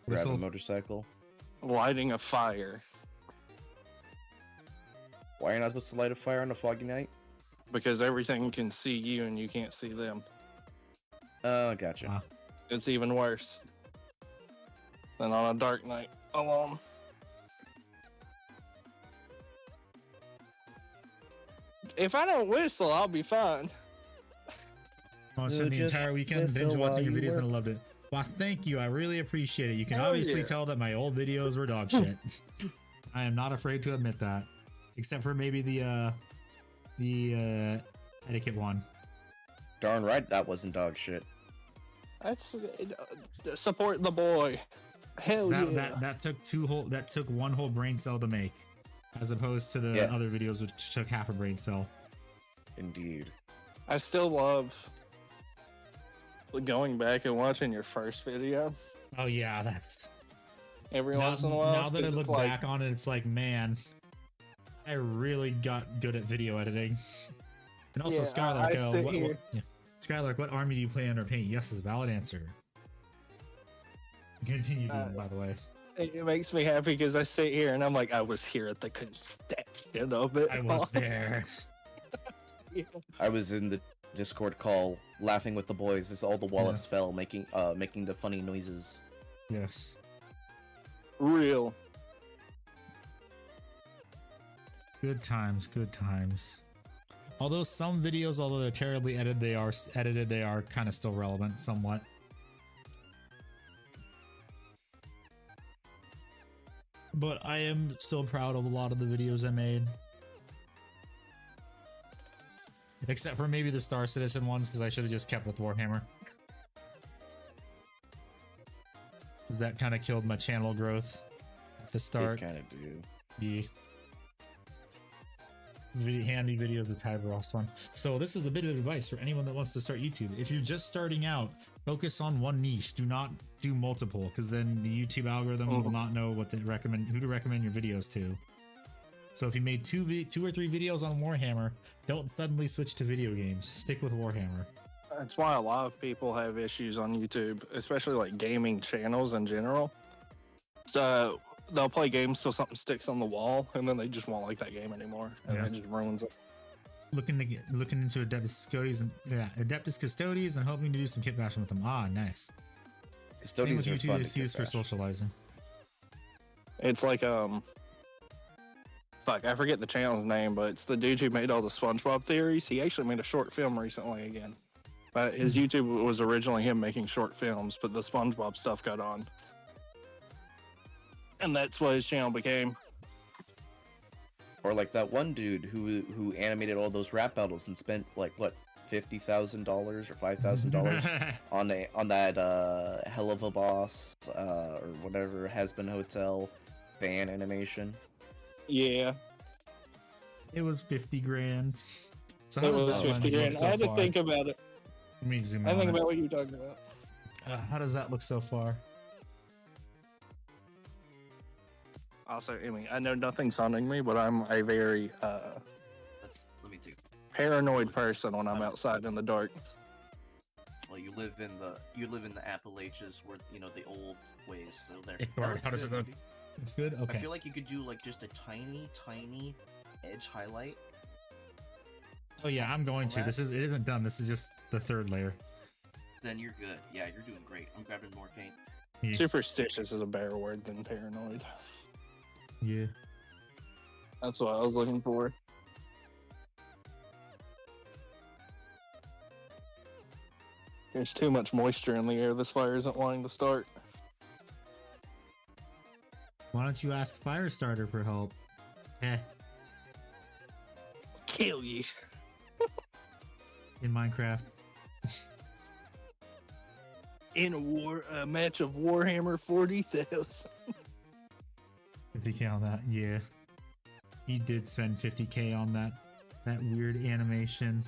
Grab a This'll- motorcycle. Lighting a fire. Why are you not supposed to light a fire on a foggy night? Because everything can see you and you can't see them. Oh, gotcha. Wow. It's even worse than on a dark night alone. If I don't whistle, I'll be fine. I spent the Just entire weekend whistle binge while watching your you videos and I work. loved it. Well, thank you. I really appreciate it. You can Hell obviously yeah. tell that my old videos were dog shit. I am not afraid to admit that, except for maybe the etiquette one. Darn right, that wasn't dog shit. That's support the boy. Hell That took one whole brain cell to make, as opposed to the Yeah. other videos which took half a brain cell. Indeed. I still love going back and watching your first video Oh yeah, that's every now, once in a while. now that I 'cause look it's like, back on it, it's like, man, I really got good at video editing. And also, Yeah, Skylark, I sit here. yeah. Skylark, what army do you play under paint? Yes is a valid answer. Continue, Dean, by the way. It makes me happy because I sit here and I'm like, I was here at the conception of it. I was there. Yeah. I was in the Discord call laughing with the boys as all the wallets fell, making the funny noises. Yes. Real. Good times, good times. Although some videos, although they're terribly edited, they are kind of still relevant somewhat. But I am still proud of a lot of the videos I made. Except for maybe the Star Citizen ones, because I should have just kept with Warhammer. Because that kind of killed my channel growth at the start. It kind of do. Yeah. Handy videos, the Tyberos one. So this is a bit of advice for anyone that wants to start YouTube. If you're just starting out, focus on one niche. Do not do multiple, because then the YouTube algorithm will not know what to recommend, who to recommend your videos to. So if you made two or three videos on Warhammer, don't suddenly switch to video games. Stick with Warhammer. That's why a lot of people have issues on YouTube, especially like gaming channels in general. So they'll play games till something sticks on the wall, and then they just won't like that game anymore, and Yeah. it just ruins it. Looking into Adeptus Custodes and hoping to do some kit bashing with them. Ah, nice. Same with Custodians are YouTube fun is to used for bash. socializing. It's like fuck, I forget the channel's name, but it's the dude who made all the SpongeBob theories. He actually made a short film recently again. But his YouTube was originally him making short films, but the SpongeBob stuff got on. And that's what his channel became. Or like that one dude who animated all those rap battles and spent like what $50,000 or $5,000 on that Hell of a Boss or whatever Has Been Hotel fan animation. Yeah. It was 50 grand. So It how does was that 50 one look grand. so I had to far? think about it. Let me zoom I in think on it. about what you were talking about. How does that look so far? Also, I mean, I know nothing's haunting me, but I'm a very Let me take. paranoid person when I'm outside in the dark. Well, you live in the Appalachians, where the old ways. So there. Ickbar, how does it look? It's good? I Okay. feel like you could do like just a tiny edge highlight. Oh yeah, I'm going to. It isn't done. This is just the third layer. Then you're good. Yeah, you're doing great. I'm grabbing more paint. Yeah. Superstitious is a better word than paranoid. Yeah. That's what I was looking for. There's too much moisture in the air. This fire isn't wanting to start. Why don't you ask Firestarter for help? Kill you. In Minecraft. In a match of Warhammer 40,000. If you count that, yeah. He did spend 50k on that weird animation.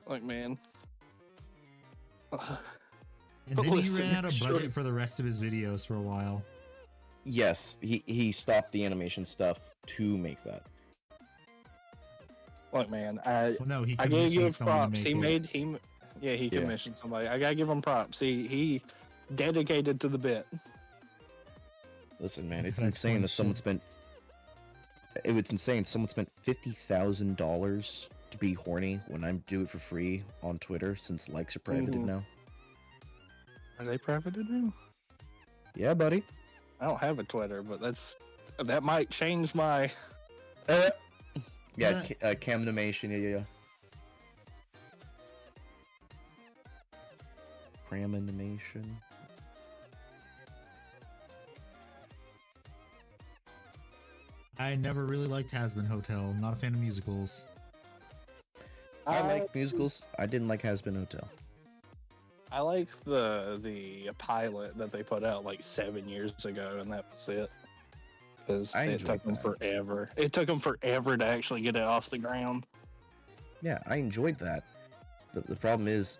Like, man. And then he Listen, ran out of budget sure. for the rest of his videos for a while. Yes, he stopped the animation stuff to make that. Like, man, I Well, no, he gotta commissioned give someone props. to make it. He commissioned somebody. I gotta give him props. He dedicated to the bit. Listen, man, it's That's insane that someone shit. spent. It was insane. Someone spent $50,000 to be horny when I do it for free on Twitter, since likes are privated Mhm. now. Are they privated now? Yeah, buddy. I don't have a Twitter, but that might change my. Yeah, cam animation. Yeah. Cram animation. I never really liked Has Been Hotel. Not a fan of musicals. I like musicals. I didn't like Has Been Hotel. I like the pilot that they put out like 7 years ago, and that was it. Because I it enjoyed took them that. forever. It took them forever to actually get it off the ground. Yeah, I enjoyed that. The problem is,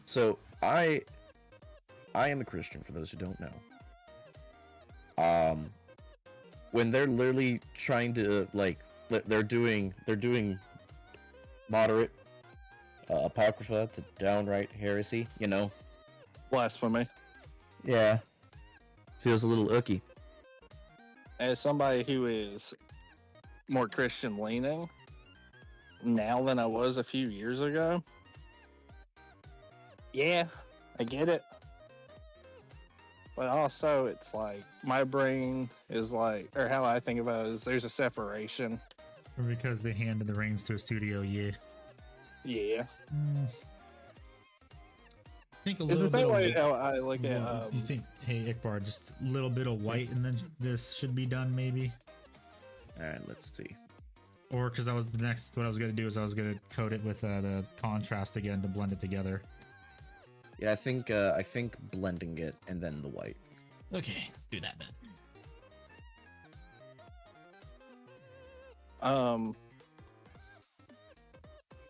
so I am a Christian, for those who don't know. when they're literally trying to like they're doing moderate apocrypha to downright heresy, you know. Blasphemy. Yeah, feels a little icky. As somebody who is more Christian leaning now than I was a few years ago, yeah, I get it. But also, it's like my brain is like, or how I think about it is there's a separation. Or because they handed the reins to a studio, yeah. Yeah. I think a It's little the bit same of, way how I look at. well, do you think, hey Ikbar, just a little bit of white and then this should be done maybe? All right, let's see. Or because what I was gonna do is I was gonna coat it with the contrast again to blend it together. Yeah, I think blending it and then the white. Okay, let's do that then.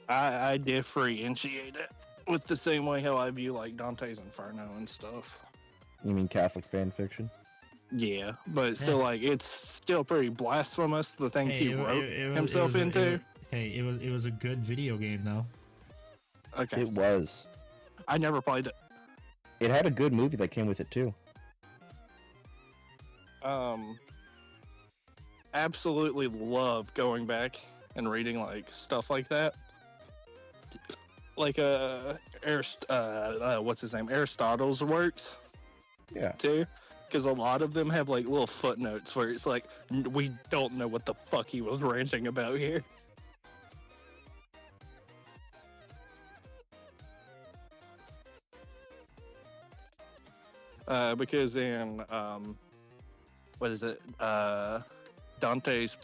I differentiate it with the same way how I view like Dante's Inferno and stuff. You mean Catholic fan fiction? Yeah, but it's still like it's still pretty blasphemous the things Hey, he wrote it himself was into. It was a good video game though. Okay, It was. I never played it. It had a good movie that came with it too. Absolutely love going back and reading like stuff like that. Like what's his name? Aristotle's works Yeah. too, because a lot of them have like little footnotes where it's like we don't know what the fuck he was ranting about here. Because in what is it? Dante's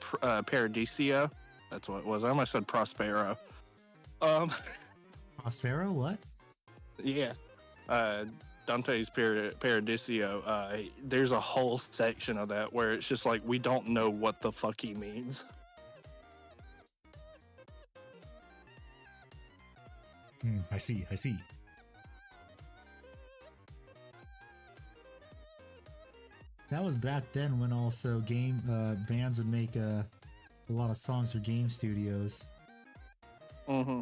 Paradiso. That's what it was. I almost said Prospero. Prospero, what? Yeah. Dante's Paradiso. There's a whole section of that where it's just like we don't know what the fuck he means. I see. That was back then when also bands would make a lot of songs for game studios. Mm-hmm.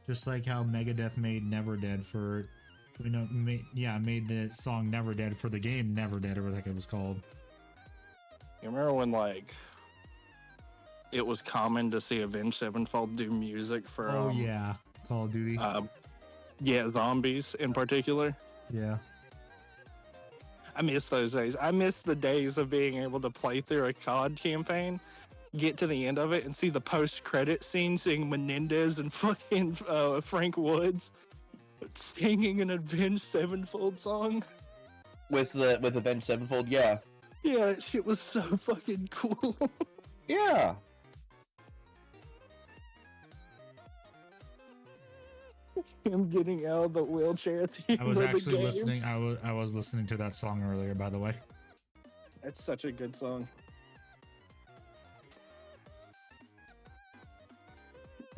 Just like how Megadeth made Never Dead for, made the song Never Dead for the game Never Dead, or whatever the heck it was called. You remember when like it was common to see Avenged Sevenfold do music for? Oh yeah, Call of Duty. Yeah, zombies in particular. Yeah. I miss those days. I miss the days of being able to play through a COD campaign, get to the end of it, and see the post-credit scene seeing Menendez and fucking Frank Woods singing an Avenged Sevenfold song. With Avenged Sevenfold, yeah. Yeah, that shit was so fucking cool. Yeah. Him getting out of the wheelchair at the end I was of the actually game. listening. I was listening to that song earlier, by the way. That's such a good song.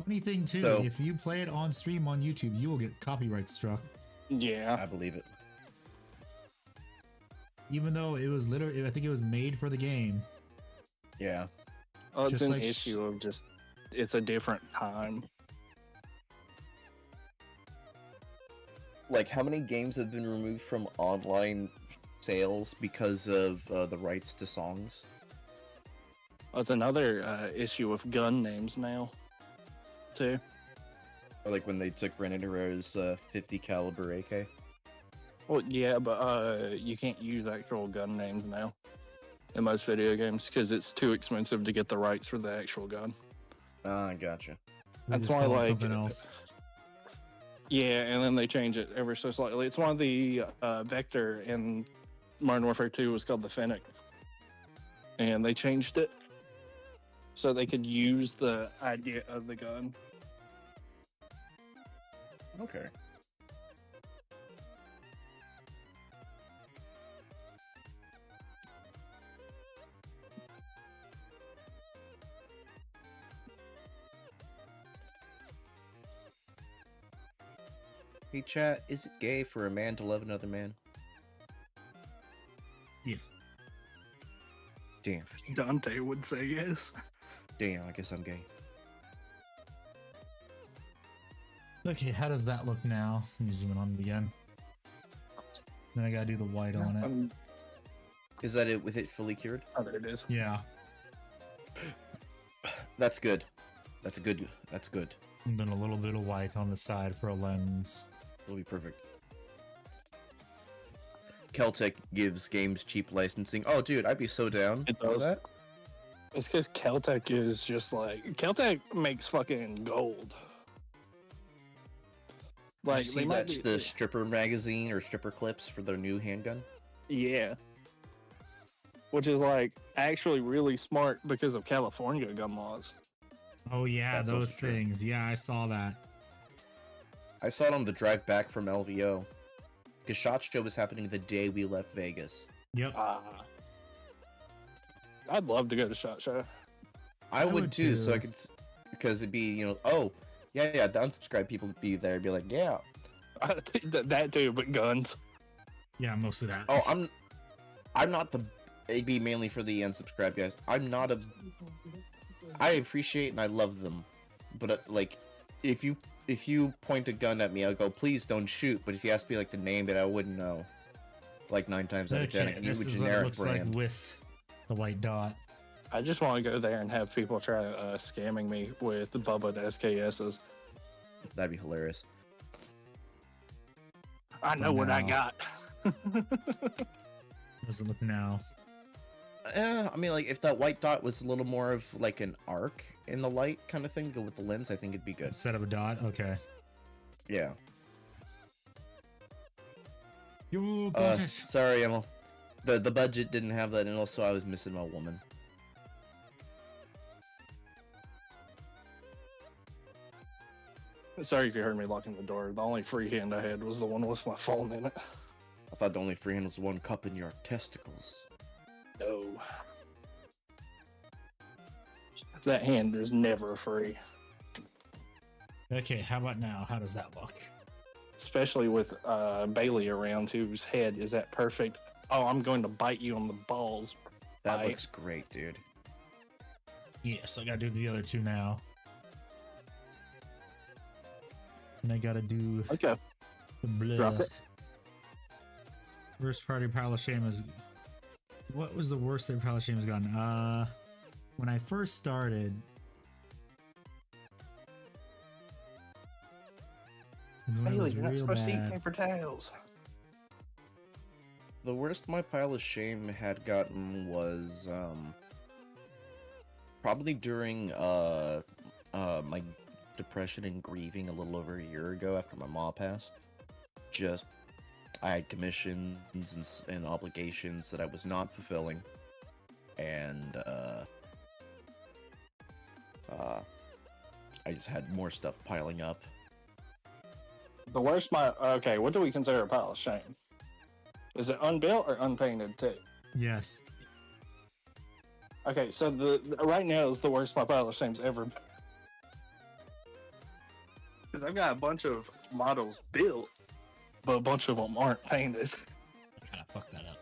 Funny thing too, So- if you play it on stream on YouTube, you will get copyright struck. Yeah. I believe it. Even though it was literally, I think it was made for the game. Yeah. Oh, it's Just an like issue of just, it's a different time. Like, how many games have been removed from online sales because of the rights to songs? Oh, it's another issue with gun names now, too. Or like when they took Brandon Herrera's 50 caliber AK? Well, yeah, but you can't use actual gun names now in most video games because it's too expensive to get the rights for the actual gun. Ah, I gotcha. We That's just why, call it like, something else. Yeah, and then they change it ever so slightly. It's one of the Vector in Modern Warfare 2 was called the Fennec. And they changed it so they could use the idea of the gun. Okay. Hey chat, is it gay for a man to love another man? Yes. Damn. Dante would say yes. Damn, I guess I'm gay. Okay, how does that look now? Let me zoom in on it again. Then I gotta do the white on it. Is that it with it fully cured? Oh, there it is. Yeah. That's good. That's good. That's good. And then a little bit of white on the side for a lens. It'll be perfect. Keltec gives games cheap licensing. Oh, dude, I'd be so down It for does. that. It's because Caltech is just like Caltech makes fucking gold. Like, Like you they see might that be, the stripper magazine or stripper clips for their new handgun? yeah, which is like actually really smart because of California gun laws. Oh yeah, That's those also true. things. Yeah, I saw that. I saw it on the drive back from LVO. Because SHOT Show was happening the day we left Vegas. Yep. I'd love to go to SHOT Show. I would would too, so I too. could, because it'd be, you know, oh, yeah, the unsubscribed people would be there, be like, yeah. That too, but guns. Yeah, most of that. Oh, I'm not the, it'd be mainly for the unsubscribed guys. I'm not a, I appreciate and I love them, but like, if you point a gun at me, I'll go, please don't shoot. But if you ask me like to name it, I wouldn't know. Like 9 times out of 10, I Okay, can use this a is what it generic looks brand. like with the white dot. I just want to go there and have people try scamming me with the Bubba SKSs. That'd be hilarious. I know what I No. got. How does it look now? I mean, like if that white dot was a little more of like an arc in the light kind of thing, go with the lens, I think it'd be good. Instead of a dot? Okay. Yeah. You got it. Sorry, Emil. The budget didn't have that, and also I was missing my woman. Sorry if you heard me locking the door. The only free hand I had was the one with my phone in it. I thought the only freehand was one cup in your testicles. No. That hand is never free. Okay, how about now? How does that look? Especially with Bailey around, whose head is that perfect. Oh, I'm going to bite you on the balls. That Bite. looks great, dude. Yes, I gotta do the other two now. And I gotta do Okay. the Drop bluff. it. Worst party pile of shame is. What was the worst that pile of shame has gotten? When I first started. When it Bailey, was you're not real supposed to eat bad. paper towels. The worst my pile of shame had gotten was probably during my depression and grieving a little over a year ago after my mom passed. Just I had commissions and obligations that I was not fulfilling, and I just had more stuff piling up. The worst okay, what do we consider a pile of shame? Is it unbuilt or unpainted too? Yes. Okay, so the right now is the worst my pile of shame's ever been. Because I've got a bunch of models built, but a bunch of them aren't painted. I kind of fucked that up.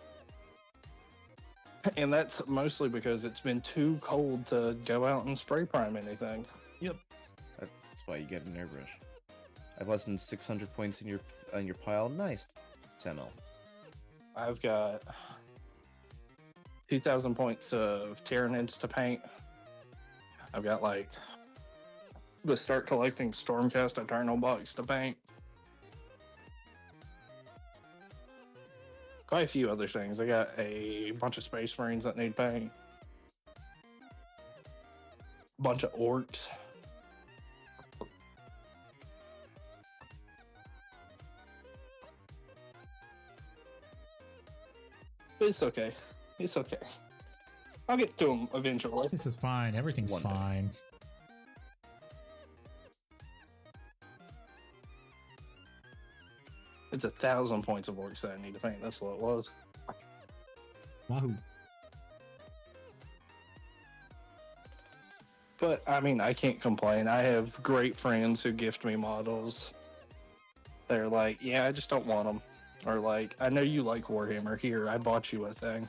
And that's mostly because it's been too cold to go out and spray prime anything. Yep. That's why you get an airbrush. I have less than 600 points in your pile. Nice, ML. I've got 2,000 points of Tyranids to paint. I've got like the start collecting Stormcast Eternal box to paint. Quite a few other things. I got a bunch of Space Marines that need paint. Bunch of orcs. It's okay. It's okay. I'll get to them eventually. This is fine. Everything's One day. fine. It's 1,000 points of orcs that I need to paint. That's what it was. Wahoo. But I mean, I can't complain. I have great friends who gift me models. They're like, yeah, I just don't want them. Or like, I know you like Warhammer. Here, I bought you a thing.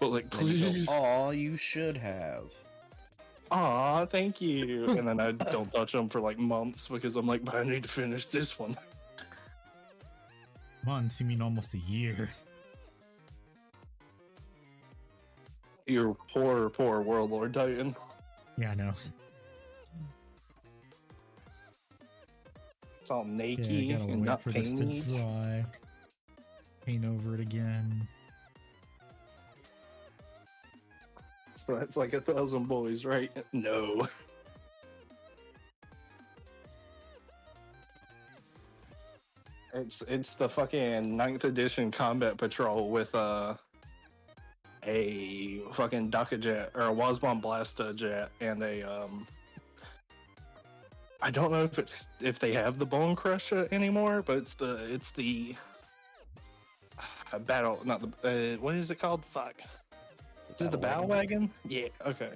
But like, And then you please. go, "Aw, you should have." Aw, thank you. And then I don't touch them for like months because I'm like, but I need to finish this one. Months, you mean almost a year. Your poor, poor Warlord Titan. Yeah, I know. It's all Yeah, I naked gotta and wait not for this to painted. dry. Paint over it again. So it's like 1,000 boys, right? No. It's the fucking 9th edition combat patrol with a fucking Daka jet or a Wasbomb Blasta jet and a I don't know if they have the Bone Crusher anymore, but it's the battle, not the what is it called? Fuck. Is it the Battle Wagon? Yeah, okay.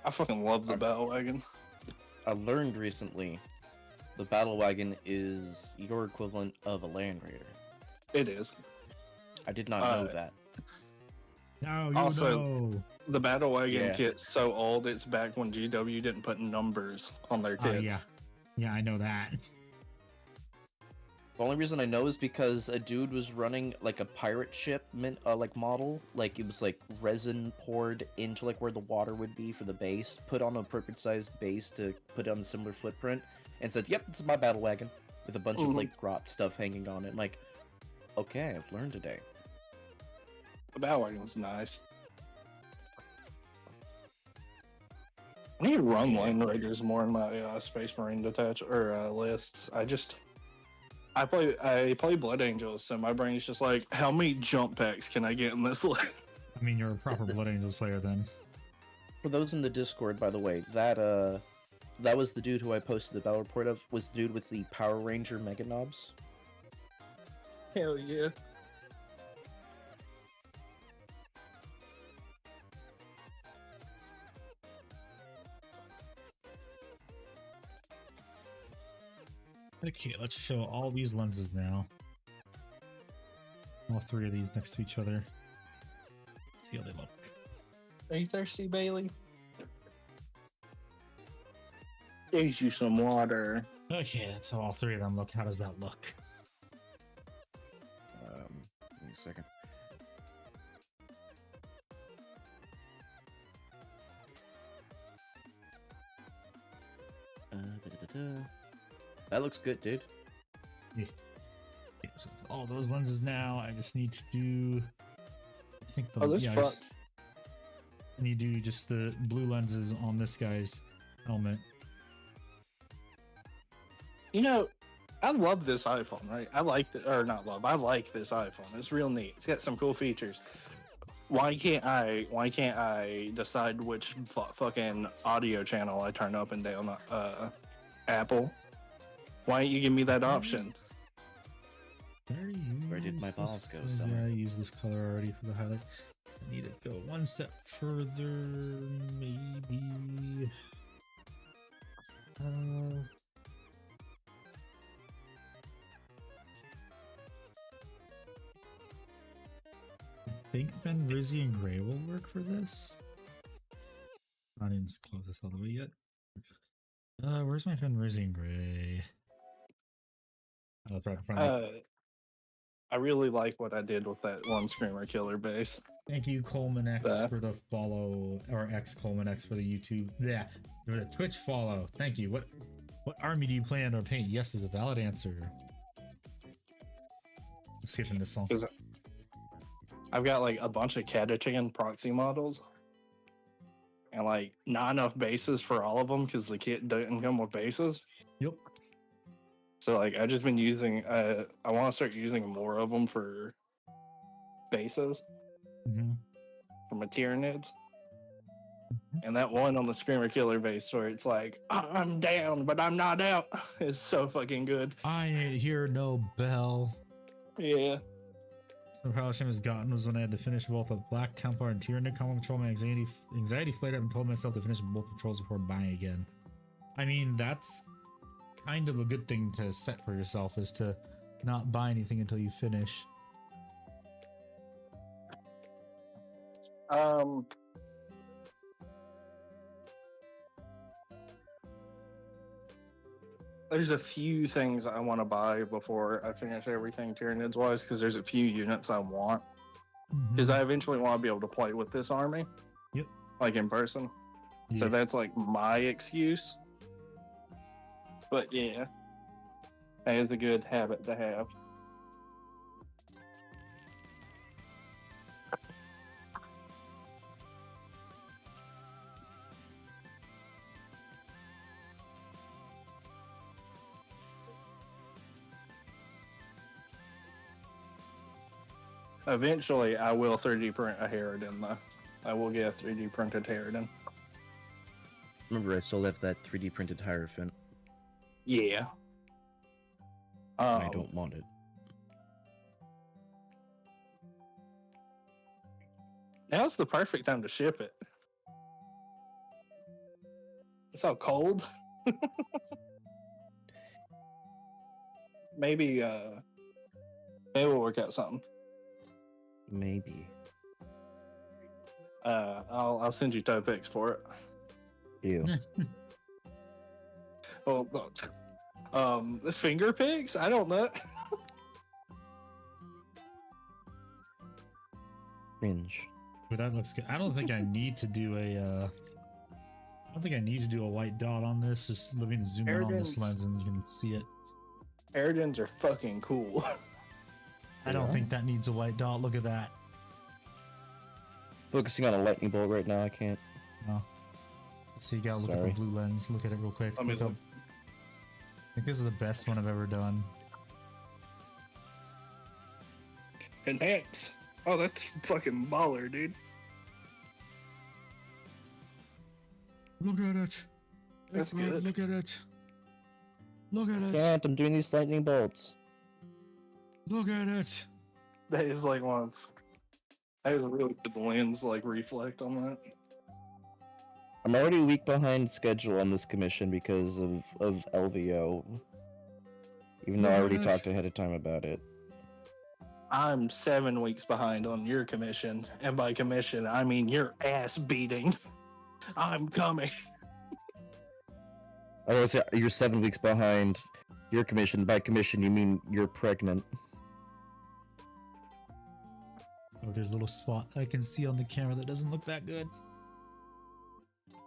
I fucking love the Battle Wagon. I learned recently the Battle Wagon is your equivalent of a Land Raider. It is. I did not know that. Now you Also, know. The Battle Wagon Yeah. kit's so old, it's back when GW didn't put numbers on their kits. Yeah. Yeah, I know that. The only reason I know is because a dude was running like a pirate ship like model, like it was like resin poured into like where the water would be for the base, put on a appropriate sized base to put on a similar footprint, and said, "Yep, this is my Battle Wagon," with a bunch of like grot stuff hanging on it. I'm like, okay, I've learned today. The Battle Wagon's nice. I need to run Land Raiders more in my Space Marine detach or lists. I play Blood Angels, so my brain's just like, how many jump packs can I get in this list? I mean, you're a proper Blood Angels player then. For those in the Discord, by the way, that was the dude who I posted the battle report of. Was the dude with the Power Ranger Mega Knobs. Hell yeah. Okay, let's show all these lenses now. All three of these next to each other. See how they look. Are you thirsty, Bailey? There's you some water. Okay, that's how all three of them look. How does that look? Give me a second. That looks good, dude. Yeah. Okay, so it's all those lenses now. I just need to do. I think the. Oh, this yeah, I fuck. just need to do just the blue lenses on this guy's helmet. You know, I love this iPhone, right? I like I like this iPhone. It's real neat. It's got some cool features. Why can't I decide which fucking audio channel I turn up and down? Apple. Why don't you give me that option? Where did my balls go, Summer? Yeah, I used this color already for the highlight. I need to go one step further, maybe. I think Ben Rizzy and Gray will work for this. I didn't close this all the way yet. Where's my Fen Rizzy and Gray? Oh, that's right in front of me. I really like what I did with that one Screamer Killer base. Thank you, Coleman X, for the follow, or X Coleman X for the YouTube. Yeah, for the Twitch follow. Thank you. What army do you plan to paint? Yes is a valid answer. I'm skipping this song. I've got like a bunch of Catachan proxy models, and like not enough bases for all of them because the kit doesn't come with bases. Yep. So like I just been using. I want to start using more of them for bases for my Tyranids. And that one on the Screamer Killer base where it's like, I'm down, but I'm not out, is so fucking good. I ain't hear no bell. Yeah. The proudest has gotten was when I had to finish both a Black Templar and Tyranid common control. My anxiety flared up and told myself to finish both patrols before buying again. I mean, that's kind of a good thing to set for yourself, is to not buy anything until you finish. Um, there's a few things I want to buy before I finish everything Tyranids wise, because there's a few units I want. Because I eventually want to be able to play with this army. Yep. Like in person. So Yeah. that's like my excuse. But yeah, that is a good habit to have. Eventually, I will 3D print a Harridan, though. I will get a 3D printed Harridan. Remember, I still have that 3D printed Hierophant. Yeah. And I don't want it. Now's the perfect time to ship it. It's all cold. maybe we'll work out something. Maybe. I'll send you toe pics for it. Ew. Oh, the finger pics? I don't know. Cringe. But that looks good. I don't think I need to do a white dot on this. Just let me zoom in on this Harridan's- lens and you can see it. Harridans are fucking cool. I don't think that needs a white dot. Look at that. Focusing on a lightning bolt right now, I can't. No. So you gotta look at Sorry. the blue lens. Look at it real quick. Let me Look up. look. I think this is the best one I've ever done. Enhance. Oh, that's fucking baller, dude. Look at it. That's Look, good. Look at it. Look at it. Can't, I'm doing these lightning bolts. Look at it. That is like one of. That is a really good lens, like reflect on that. I'm already a week behind schedule on this commission because of LVO. Even though I already What? talked ahead of time about it. I'm 7 weeks behind on your commission, and by commission I mean your ass beating. I'm coming. I was you're 7 weeks behind your commission. By commission, you mean you're pregnant. Oh, there's a little spot I can see on the camera that doesn't look that good.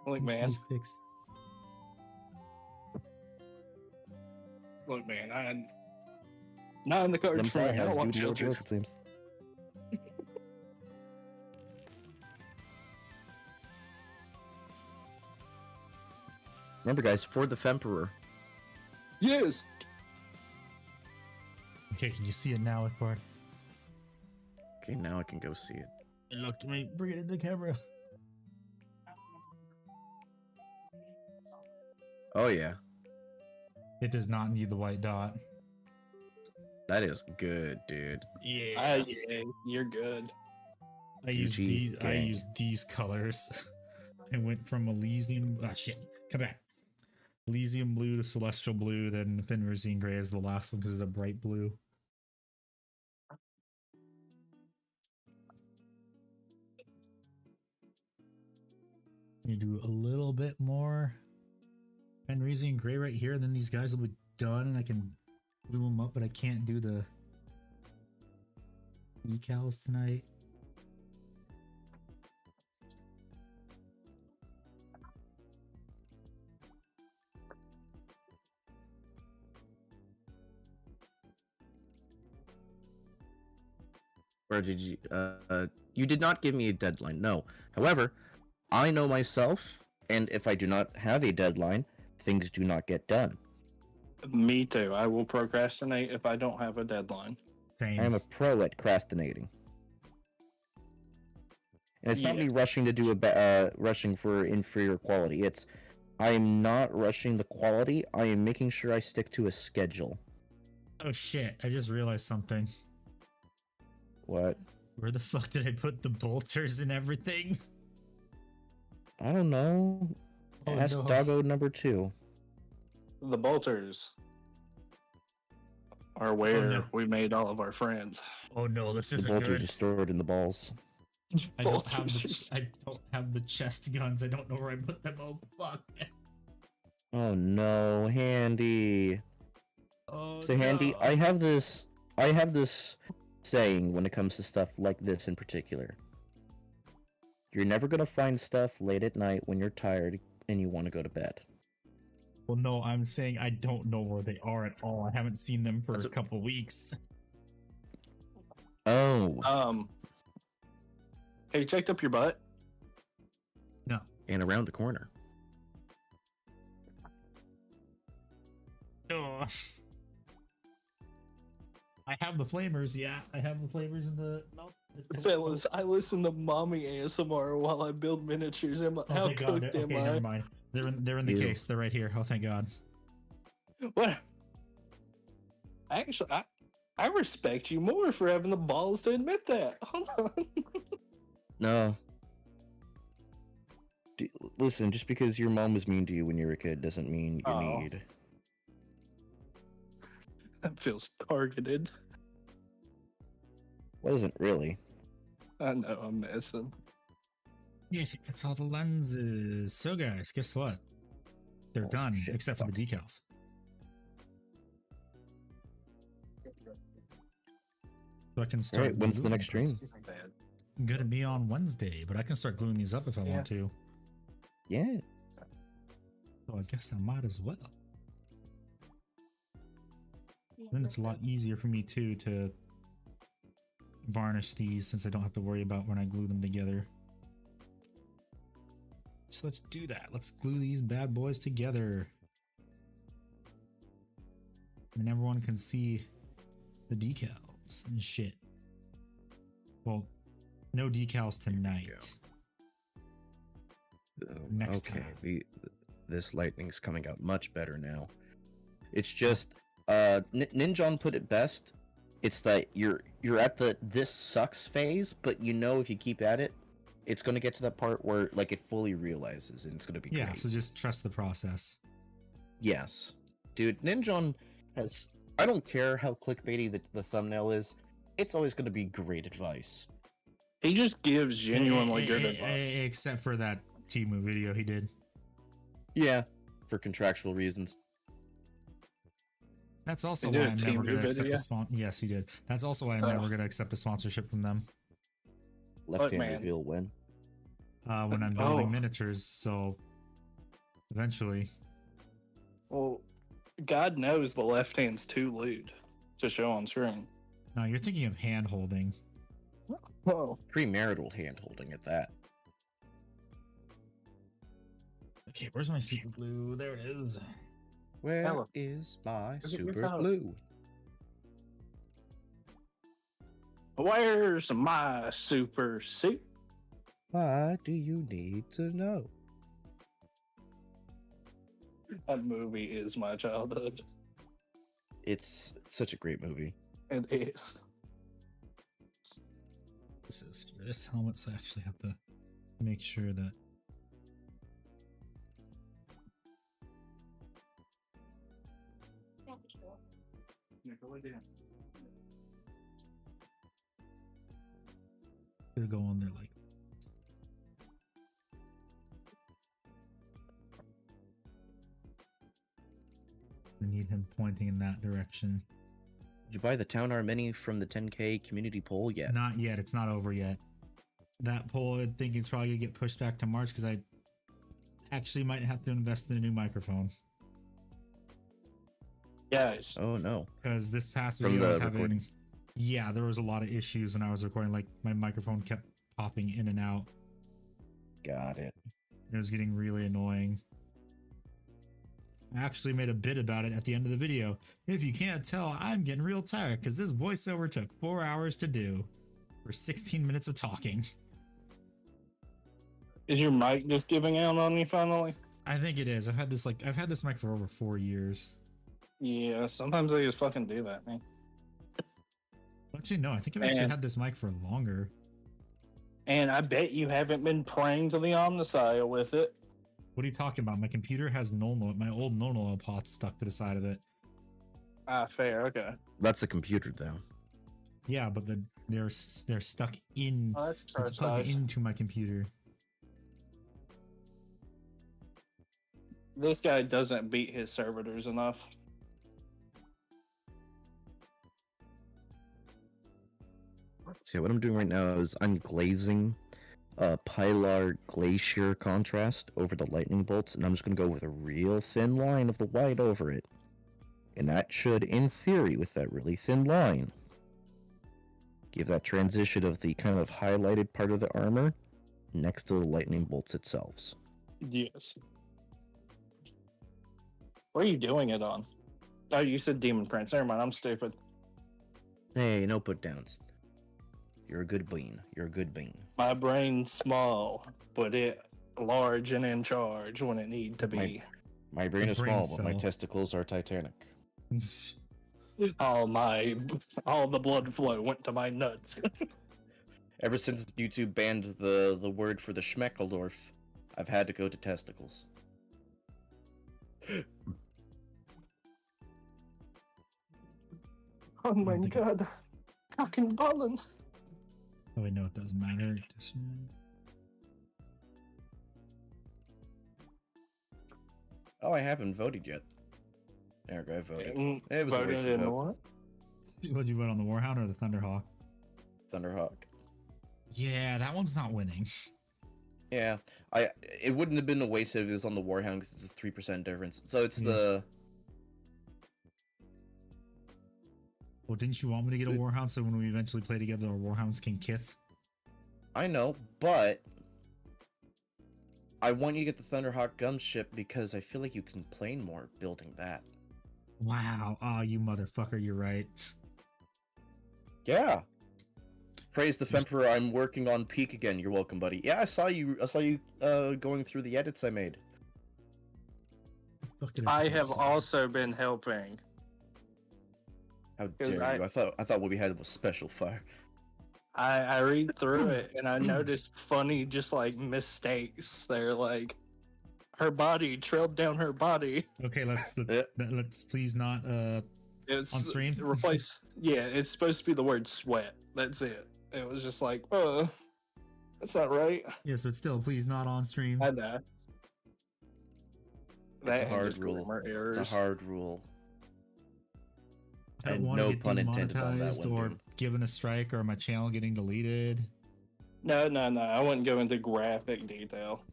Look, Needs to man. be fixed. Look, man. I'm not in the cards I'm for me. sorry, I don't want duty or children. work, it seems. Remember, guys, for the Femperor. Yes. Okay, can you see it now, Ekbard? Okay, now I can go see it. Look, let me bring it into the camera. Oh yeah, It does not need the white dot. that is good, dude. Yeah. Yeah, you're good. I used GG these. I gang. used these colors. I went from Elysium. Ah, shit. Come back. Elysium blue to celestial blue, then Fenrisine gray is the last one because it's a bright blue. You do a little bit more Fenrisine gray right here, and then these guys will be done, and I can glue them up, but I can't do the decals tonight. Or did you? You did not give me a deadline. No. However, I know myself, and if I do not have a deadline, things do not get done. Me too. I will procrastinate if I don't have a deadline. Same. I am a pro at procrastinating. And it's not me rushing to do rushing for inferior quality. It's I am not rushing the quality. I am making sure I stick to a schedule. Oh shit, I just realized something. What? Where the fuck did I put the bolters and everything? I don't know. Oh, Ask no. Doggo number 2. The bolters are where no. we made all of our friends. Oh no, this The isn't bolters good. are stored in the balls. I don't have the chest guns. I don't know where I put them. Oh fuck. Oh no, Handy. Oh So Handy, no. I have this saying when it comes to stuff like this in particular. You're never gonna find stuff late at night when you're tired and you want to go to bed. Well, no, I'm saying I don't know where they are at all. I haven't seen them for a couple weeks. Oh. Have you checked up your butt? No. And around the corner. No. I have the flamers, yeah. I have the flamers in the... No, Fellas, I listen to mommy ASMR while I build miniatures. How thank God. cooked Okay, am never I? mind. They're in the Ew. case. They're right here. Oh, thank God. What? Actually, I respect you more for having the balls to admit that. Hold on. No. Listen, just because your mom was mean to you when you were a kid doesn't mean you Oh. need. That feels targeted. Wasn't really. I know I'm messing. Yeah, I think that's all the lenses. So, guys, guess what? They're Oh, done, shit, except for fuck. the decals. So I can start. Alright, when's the gluing next stream? Bad. Gonna be on Wednesday, but I can start gluing these up if I Yeah. want to. Yeah. So I guess I might as well. Then it's a lot easier for me too to varnish these since I don't have to worry about when I glue them together. So let's do that. Let's glue these bad boys together. And everyone can see the decals and shit. Well, no decals tonight. Next okay, time. this lightning's coming out much better now. It's just, Ninjon put it best. It's that you're at the this sucks phase, but you know if you keep at it, it's gonna get to that part where like it fully realizes and it's gonna be Yeah, great. so just trust the process. Yes, dude, Ninjon has. I don't care how clickbaity the thumbnail is. It's always gonna be great advice. He just gives genuinely good advice. Except for that Temu video he did. Yeah, for contractual reasons. That's also They why did I'm a never Temu going to accept video? a sponsor. Yes, he did. That's also why I'm never going to accept a sponsorship from them Left hand man. reveal win. when I'm building Oh. miniatures. So eventually, Well, God knows the left hand's too lewd to show on screen. no, you're thinking of hand holding. Whoa. Premarital hand holding at that. Okay, where's my super glue? There it is. Where Hello. is my Look at your super phone. glue? Where's my super suit? Why do you need to know? That movie is my childhood. It's such a great movie. It is. This is for this helmet, so I actually have to make sure that. It'll go on there like. I need him pointing in that direction. Did you buy the Town R Mini from the 10K community poll yet? Not yet. It's not over yet. That poll, I think it's probably gonna get pushed back to March because I actually might have to invest in a new microphone. Guys, Oh no. Because this past From video I was the having, recording. yeah, there was a lot of issues when I was recording. Like my microphone kept popping in and out. Got it. It was getting really annoying. I actually made a bit about it at the end of the video. If you can't tell, I'm getting real tired because this voiceover took 4 hours to do for 16 minutes of talking. is your mic just giving out on you finally? I think it is. I've had this mic for over 4 years. Yeah, sometimes they just fucking do that, man. Actually, no, I think I've actually Man. had this mic for longer. And I bet you haven't been praying to the Omnissiah with it. What are you talking about? My computer has my old no pot stuck to the side of it. Ah, fair, okay. That's a computer though. Yeah, but the They're stuck in. Oh, that's It's plugged into my computer. This guy doesn't beat his servitors enough. So what I'm doing right now is I'm glazing Pilar Glacier contrast over the lightning bolts, and I'm just going to go with a real thin line of the white over it. And that should, in theory, with that really thin line, give that transition of the kind of highlighted part of the armor next to the lightning bolts itself. Yes. What are you doing it on? Oh, you said Demon Prince. Never mind, I'm stupid. Hey, no put downs. You're a good bean. You're a good bean. My brain's small, but it large and in charge when it need to be. My brain The is brain small, but my cell. testicles are titanic. All the blood flow went to my nuts. Ever since YouTube banned the word for the Schmeckeldorf, I've had to go to testicles. Oh my think- god. Cock and ballin'. Oh wait, no, it doesn't matter. Oh, I haven't voted yet. There we go, I voted. Mm, It was a waste voted of in vote. what? Would you vote on the Warhound or the Thunderhawk? Thunderhawk. Yeah, that one's not winning. Yeah, it wouldn't have been a waste if it was on the Warhound because it's a 3% difference. So it's Yeah. the Well, didn't you want me to get a Warhound so when we eventually play together, our Warhounds can kith? I know, but I want you to get the Thunderhawk gunship because I feel like you can plane more building that. Wow. Oh, you motherfucker, you're right. Yeah. Praise the Femperor, I'm working on Peak again. You're welcome, buddy. Yeah, I saw you going through the edits I made. Fuck did I put have this? also been helping. How 'Cause dare you? I thought what we had was special fire. I read through it and I noticed funny just like mistakes. They're like her body trailed down her body. Okay, let's please not It's On stream? replace. Yeah, it's supposed to be the word sweat. That's it. It was just like, that's not right. yeah, so it's still please not on stream. I know. It's That a and hard just rule. grammar errors. It's a hard rule. I don't and want to no get pun intended on that demonetized one, or dude. given a strike or my channel getting deleted. No. I wouldn't go into graphic detail.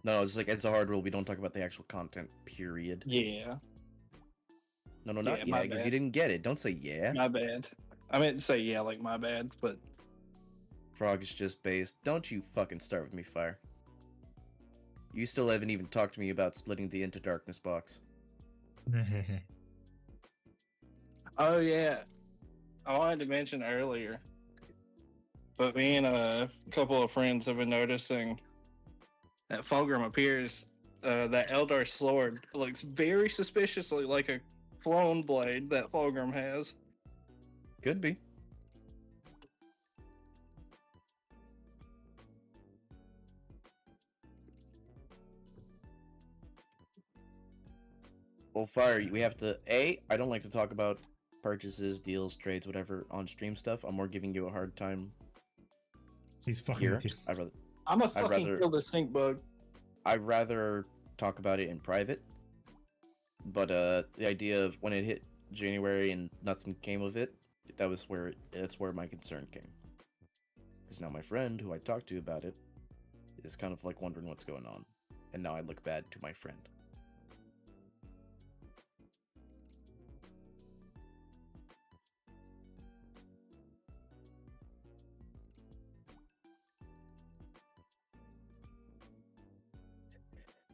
No, it's like it's a hard rule. We don't talk about the actual content. Period. Yeah, No, Yeah, not my yeah, because bad. you didn't get it. Don't say yeah. my bad. I meant to say yeah, like my bad, but Frog is just based. Don't you fucking start with me, Fire. You still haven't even talked to me about splitting the Into Darkness box. oh yeah, I wanted to mention earlier, but me and a couple of friends have been noticing that Fulgrim appears. That Eldar sword looks very suspiciously like a clone blade that Fulgrim has. Could be. Well, Fire, we have to. I don't like to talk about purchases, deals, trades, whatever on stream stuff. I'm more giving you a hard time He's fucking here. with you. I'm a fucking rather- kill the stink bug. I'd rather talk about it in private. But the idea of when it hit January and nothing came of it, that's where my concern came. Because now my friend who I talked to about it is kind of like wondering what's going on, and now I look bad to my friend.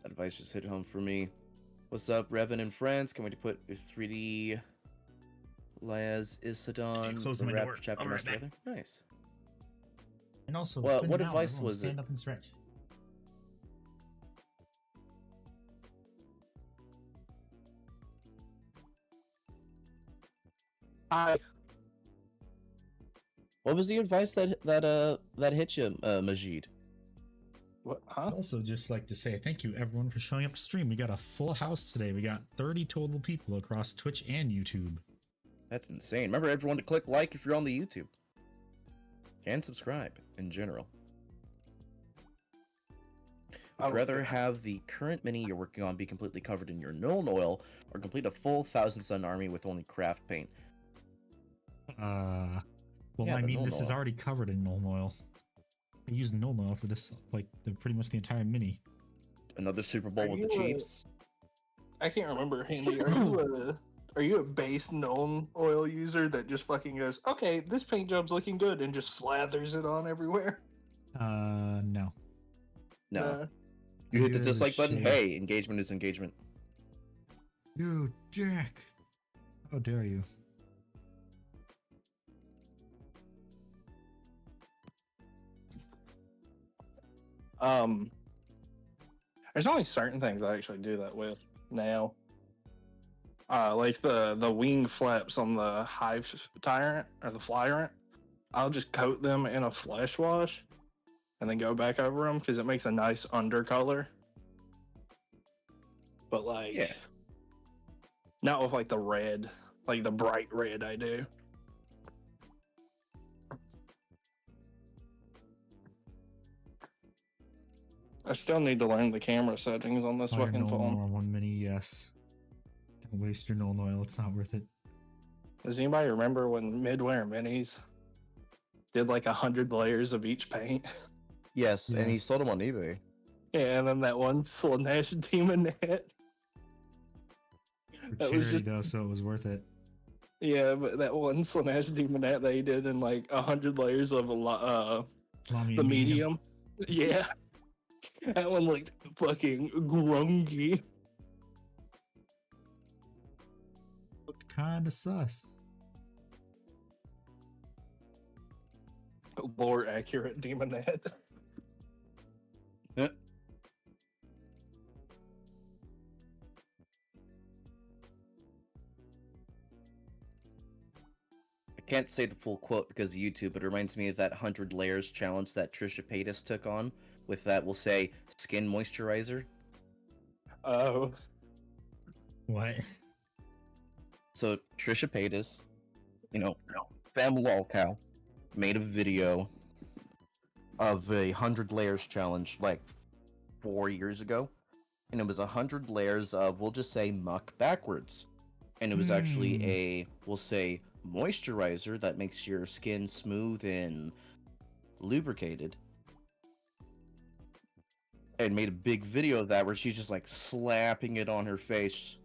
That advice just hit home for me. What's up, Revan and friends? Can we put 3D Laz Isidon Close the my rap door. chapter I'll be right master back. together? Nice. And also, Well, it's been what an hour, advice everyone was it? stand up and stretch. I What was the advice that hit you, Majid? what? I'd Huh? also just like to say thank you everyone for showing up to stream. We got a full house today. We got 30 total people across Twitch and YouTube. That's insane. Remember everyone to click like if you're on the YouTube. and subscribe in general. Would Oh, you rather yeah. have the current mini you're working on be completely covered in your Nuln Oil, or complete a full 1,000 Sun army with only craft paint? Well, Yeah, I the mean, Nuln this is Oil. already covered in Nuln Oil. I used Nuln Oil for this, like, pretty much the entire mini. Another Super Bowl Are with the you, Chiefs? I can't remember, Handy. Are you a base known oil user that just fucking goes, okay, this paint job's looking good, and just slathers it on everywhere? No. No. Nah. You hit View the it as a dislike button? shade. Hey, engagement is engagement. You, Jack! How dare you? There's only certain things I actually do that with now. Like the wing flaps on the Hive Tyrant or the Flyrant. I'll just coat them in a flesh wash and then go back over them because it makes a nice undercolor. But like, Yeah. not with like the red, like the bright red I do. I still need to learn the camera settings on this Fire fucking Nuln phone. Oil on one mini, yes. Don't waste your Nuln Oil, it's not worth it. Does anybody remember when Midwear Minis did like 100 layers of each paint? Yes, and he Yes. sold them on eBay. Yeah, and then that one Slanesh Demon Net. For That was charity, just- though, so it was worth it. Yeah, but that one Slanesh Demon Net they did in like 100 layers of Lamy the and medium. Yeah. That one looked fucking grungy. Looked kinda sus. Lore accurate Demon Net. Yeah. I can't say the full quote because of YouTube, but it reminds me of that 100 layers challenge that Trisha Paytas took on. With that, we'll say skin moisturizer. Oh. What? So Trisha Paytas, Fam Lol Cow, made a video of a 100 layers challenge like 4 years ago, and it was 100 layers of, we'll just say, muck backwards, and it was actually a, we'll say, moisturizer that makes your skin smooth and lubricated, and made a big video of that where she's just like slapping it on her face.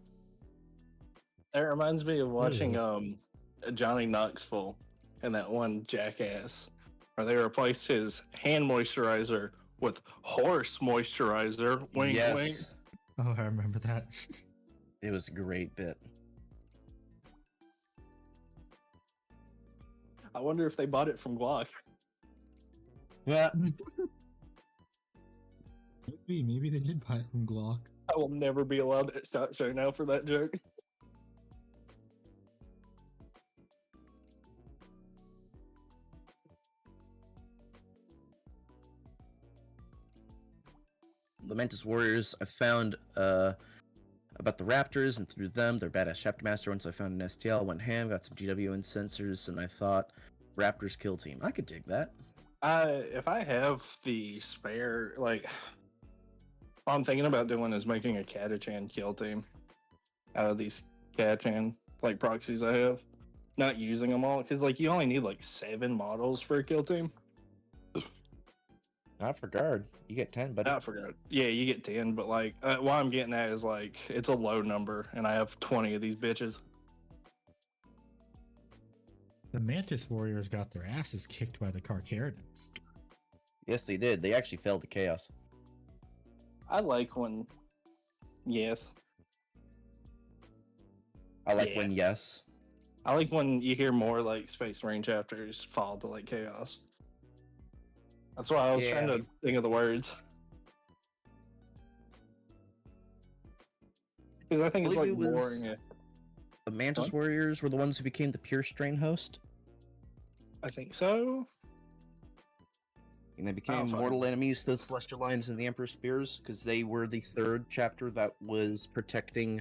That reminds me of watching Ew. Johnny Knoxville and that one Jackass, where they replaced his hand moisturizer with horse moisturizer. Wink, Yes, wink. Oh, I remember that. it was a great bit. I wonder if they bought it from Glock. Yeah. Maybe they did buy it from Glock. I will never be allowed at SHOT Show now for that joke. Lamentus Warriors, I found about the Raptors, and through them, they're badass chapter master. Once I found an STL, went ham, got some GW and sensors, and I thought, Raptors kill team. I could dig that. If I have the spare, like, all I'm thinking about doing is making a Catachan kill team out of these Catachan, like, proxies I have. Not using them all, because, like, you only need, like, 7 models for a kill team. Not for guard. You get 10, but I forgot. Yeah, you get 10, but, like, what I'm getting at is, like, it's a low number, and I have 20 of these bitches. The Mantis Warriors got their asses kicked by the Carcharodons. yes, they did. They actually fell to chaos. I like when, yes, I like Yeah. when yes. I like when you hear more, like, Space Marine chapters fall to, like, chaos. That's why I was trying Yeah. to think of the words. Because I think it's, like, believe it was- boring. The Mantis What? Warriors were the ones who became the Pure Strain host, I think so. and they became fucking- mortal enemies to the Celestial Lions and the Emperor Spears because they were the third chapter that was protecting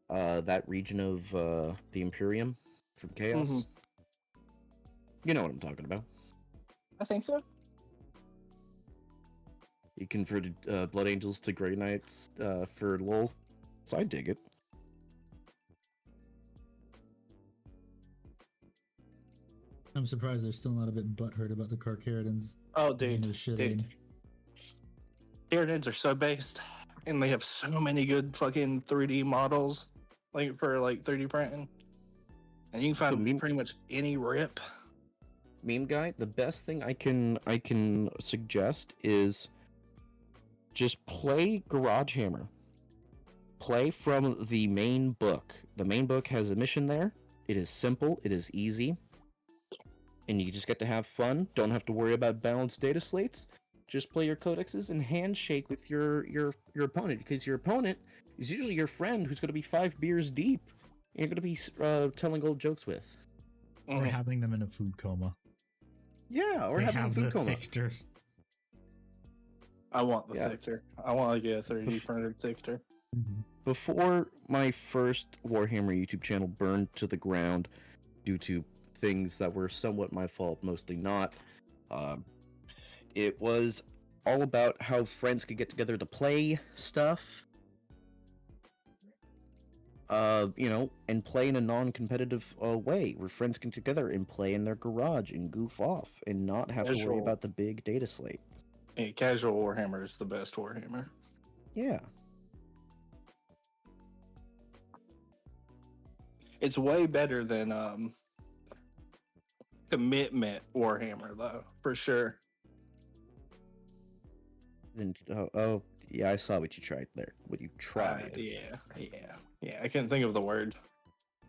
that region of the Imperium from chaos. Mhm. You know what I'm talking about. I think so. You converted Blood Angels to Grey Knights for LOL. So I dig it. I'm surprised they're still not a bit butthurt about the Carcharodons. Oh, getting dude. their shit Dude. in. Tyranids are so based, and they have so many good fucking 3D models, like for like 3D printing, and you can find pretty much any rip. Meme guy, the best thing I can suggest is just play Garage Hammer. Play from the main book. The main book has a mission there. It is simple. It is easy. And you just get to have fun. Don't have to worry about balanced data slates. Just play your codexes and handshake with your opponent, because your opponent is usually your friend who's going to be 5 beers deep. And you're going to be telling old jokes with. Or having them in a food coma. Yeah, or They having a have food the coma. Victor. I want the Thictor. I want like a 3D printed Thictor. Before my first Warhammer YouTube channel burned to the ground due to things that were somewhat my fault, mostly not, it was all about how friends could get together to play stuff, and play in a non-competitive way, where friends can get together and play in their garage and goof off and not have to worry Casual. about the big data slate. Yeah, casual Warhammer is the best Warhammer. Yeah. It's way better than Commitment Warhammer, though, for sure. And, yeah, I saw what you tried there. What you tried. Yeah. I couldn't think of the word,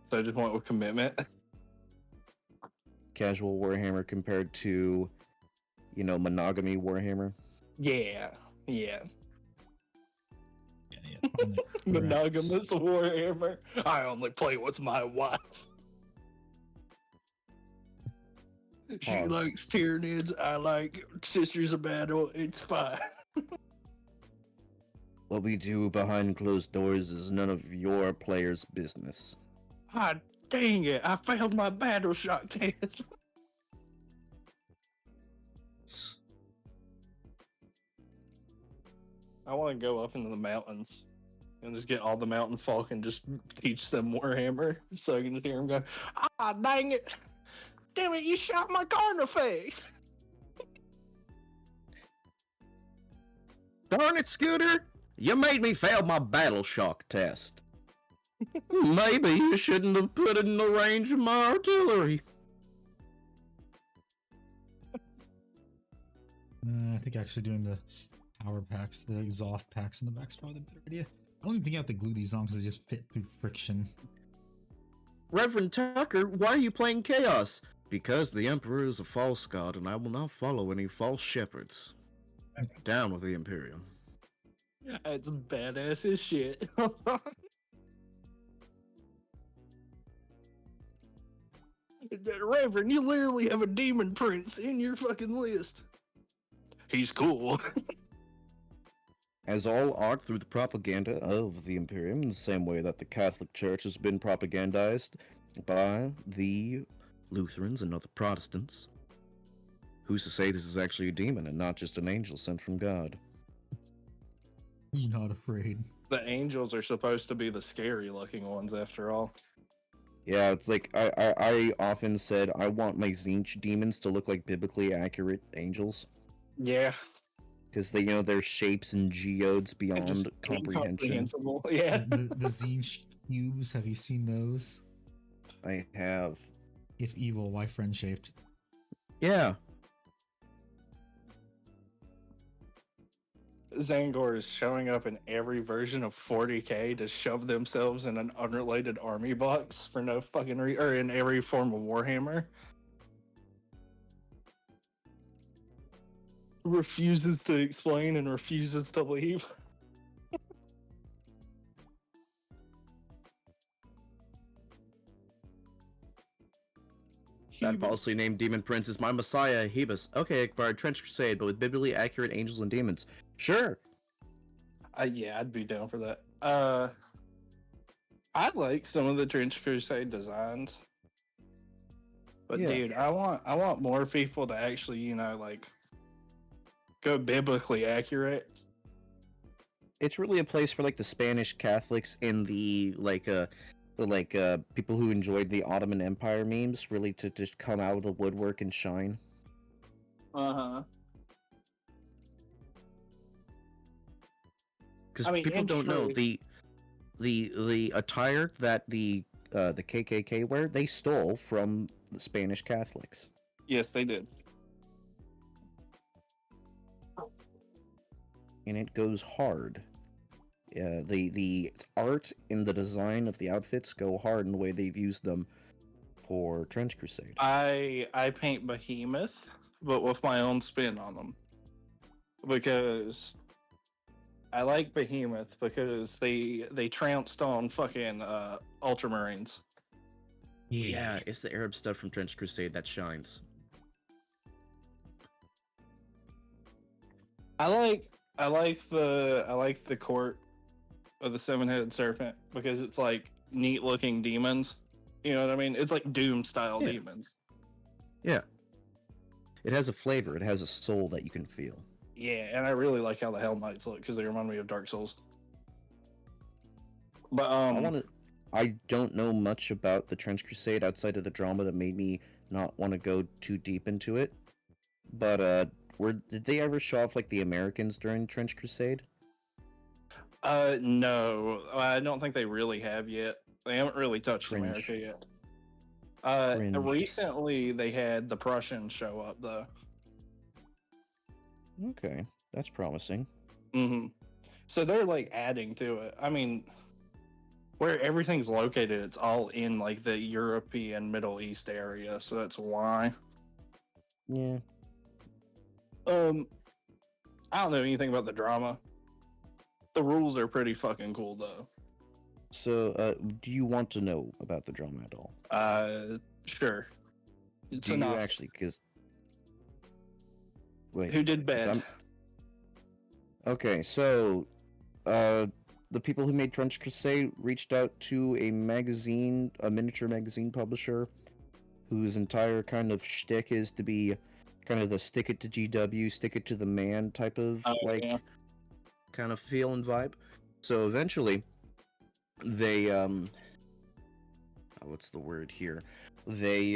so I just went with Commitment. Casual Warhammer compared to, monogamy Warhammer. Yeah. Yeah, Monogamous Warhammer. I only play with my wife. She Pause. likes Tyranids. I like Sisters of Battle. It's fine. What we do behind closed doors is none of your players' business. Ah, dang it. I failed my battle shock test. I want to go up into the mountains and just get all the mountain folk and just teach them Warhammer so I can just hear them go, ah, dang it. Damn it, you shot my car in the face. Darn it, Scooter! You made me fail my battle shock test. Maybe you shouldn't have put it in the range of my artillery. I think actually doing the power packs, the exhaust packs in the back is probably the better idea. I don't even think you have to glue these on because they just fit through friction. Reverend Tucker, why are you playing Chaos? Because the Emperor is a false god and I will not follow any false shepherds. Down with the Imperium. That's badass as shit. Reverend, you literally have a demon prince in your fucking list. He's cool. As all art through the propaganda of the Imperium, in the same way that the Catholic Church has been propagandized by the Lutherans and other Protestants. Who's to say this is actually a demon and not just an angel sent from God? You're not afraid. The angels are supposed to be the scary looking ones after all. Yeah, it's like, I often said I want my Zinch demons to look like biblically accurate angels. Yeah. Because they, their shapes and geodes beyond comprehension. Incomprehensible. Yeah. The Zinch cubes, have you seen those? I have. If evil, why friend shaped? Yeah. Zangor is showing up in every version of 40k to shove themselves in an unrelated army box for no fucking or in every form of Warhammer. Refuses to explain and refuses to leave. That falsely named demon prince is my messiah, Hebus. Okay, Akbar, Trench Crusade, but with biblically accurate angels and demons. Sure. Yeah, I'd be down for that. I like some of the Trench Crusade designs, But Yeah. dude, I want more people to actually, like go biblically accurate. It's really a place for like the Spanish Catholics and the people who enjoyed the Ottoman Empire memes really to just come out of the woodwork and shine. Uh-huh. Because I mean, people and don't know truly- the attire that the KKK wear, they stole from the Spanish Catholics. Yes, they did. And it goes hard. The art and the design of the outfits go hard in the way they've used them for Trench Crusade. I paint Behemoth, but with my own spin on them. Because I like Behemoth because they trounced on fucking Ultramarines. Yeah, it's the Arab stuff from Trench Crusade that shines. I like the court of the seven-headed serpent because it's like neat looking demons. You know what I mean? It's like Doom style Yeah. demons. Yeah. It has a flavor, it has a soul that you can feel. Yeah, and I really like how the Hell Knights look because they remind me of Dark Souls. But I don't know much about the Trench Crusade outside of the drama that made me not want to go too deep into it. But did they ever show off like the Americans during Trench Crusade? no, I don't think they really have yet. They haven't really touched Cringe. America yet. Cringe. Recently they had the Prussians show up though. Okay, that's promising. Mm-hmm. So they're like adding to it. I mean, where everything's located, it's all in like the European Middle East area, so that's why. Yeah. I don't know anything about the drama. The rules are pretty fucking cool though. So, do you want to know about the drama at all? Sure. Do you actually? Because wait, Who did bad? I'm- okay, so the people who made Trench Crusade reached out to a miniature magazine publisher, whose entire kind of shtick is to be kind of the stick it to GW, stick it to the man type of Yeah. kind of feel and vibe. So eventually, they what's the word here? They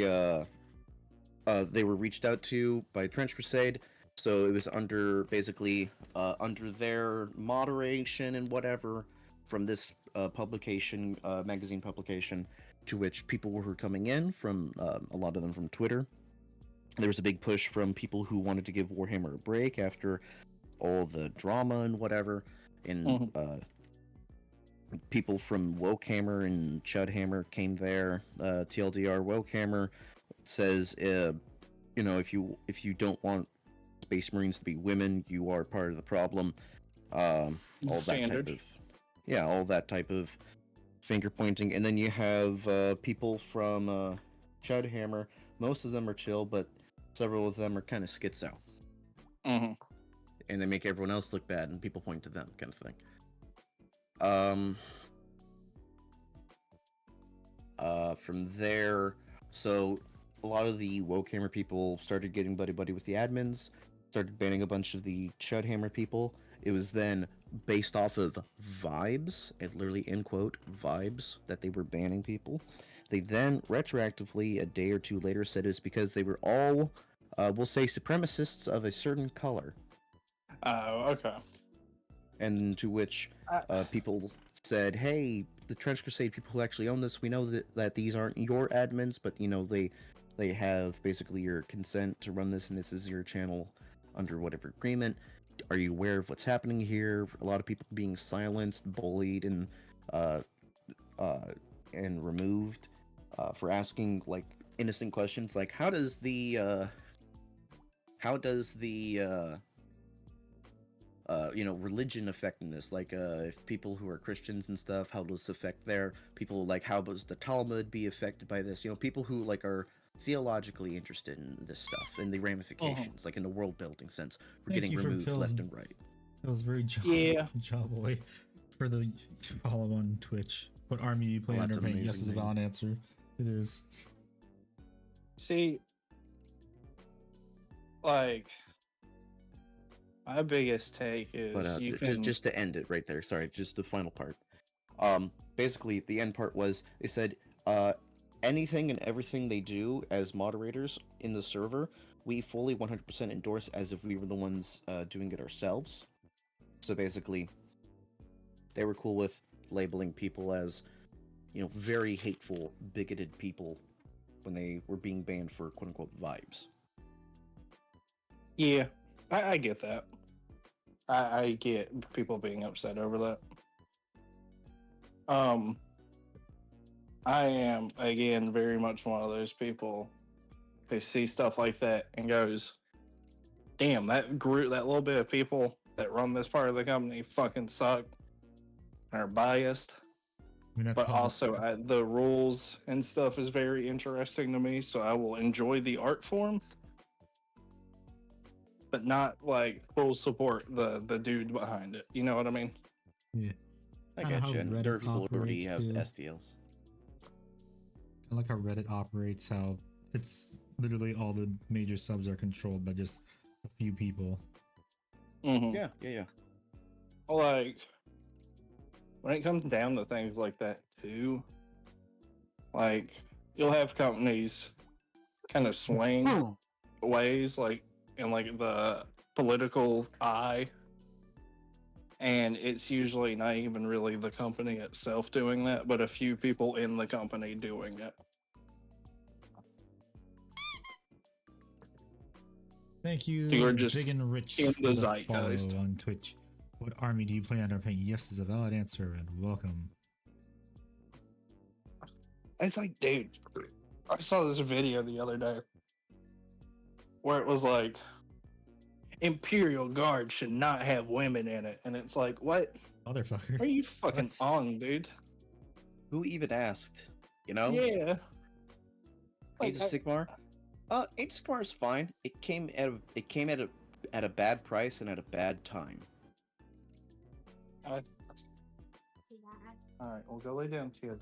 were reached out to by Trench Crusade. So it was under basically under their moderation and whatever from this publication, magazine publication, to which people were coming in from a lot of them from Twitter. There was a big push from people who wanted to give Warhammer a break after all the drama and whatever, and people from Wokehammer and Chudhammer came there. TLDR Wokehammer says, if you don't want Space Marines to be women, you are part of the problem. All Standard. that type of finger pointing, and then you have people from Chudhammer. Most of them are chill, but several of them are kind of schizo, Mm-hmm. and they make everyone else look bad, and people point to them, kind of thing. From there, so a lot of the Wokehammer people started getting buddy with the admins, started banning a bunch of the Chudhammer people. It was then based off of vibes, and literally in quote vibes, that they were banning people. They then retroactively, a day or two later, said it's because they were all, we'll say, supremacists of a certain color. Oh, okay. And to which people said, hey, the Trench Crusade people who actually own this, we know that these aren't your admins, but they have basically your consent to run this, and this is your channel under whatever agreement. Are you aware of what's happening here? A lot of people being silenced, bullied, and removed for asking like innocent questions, like how does the religion affect in this? Like, if people who are Christians and stuff, how does this affect their people? Like, how does the Talmud be affected by this? People who like are theologically interested in this stuff and the ramifications, like in the world building sense, for Thank getting you for removed pills. left and right. It was very job, Yeah. job boy for the follow on Twitch. What army you play Oh, under that's paint? an Yes is a amazing valid answer. It is. See, like, my biggest take is But you can. just to end it right there. Sorry, just the final part. Basically, the end part was they said, anything and everything they do as moderators in the server, we fully 100% endorse as if we were the ones doing it ourselves. So basically, they were cool with labeling people as, very hateful, bigoted people when they were being banned for quote unquote vibes. Yeah, I get that. I get people being upset over that. I am again very much one of those people who see stuff like that and goes, "Damn, that group, that little bit of people that run this part of the company fucking suck and are biased." I mean, that's But public. also, the rules and stuff is very interesting to me, so I will enjoy the art form, but not like full support the dude behind it. You know what I mean? Yeah. I Kinda how get you. And Reddit there are people who already operates, have too. SDLs. I like how Reddit operates, how it's literally all the major subs are controlled by just a few people. Mm-hmm. Yeah. Like, when it comes down to things like that too, like, you'll have companies kind of swing ways, like in like the political eye, and it's usually not even really the company itself doing that, but a few people in the company doing it. Thank you, You're just Big and Rich, in for the the zeitgeist. follow on Twitch. What army do you plan on playing? Yes is a valid answer, and welcome. It's like, dude, I saw this video the other day where it was like, Imperial Guard should not have women in it, and it's like, what? Motherfucker. What are you fucking What? on, dude? Who even asked? You know? Yeah. Age of Sigmar? Age of Sigmar is fine. It came at a bad price and at a bad time. All right, we'll go lay down, kid.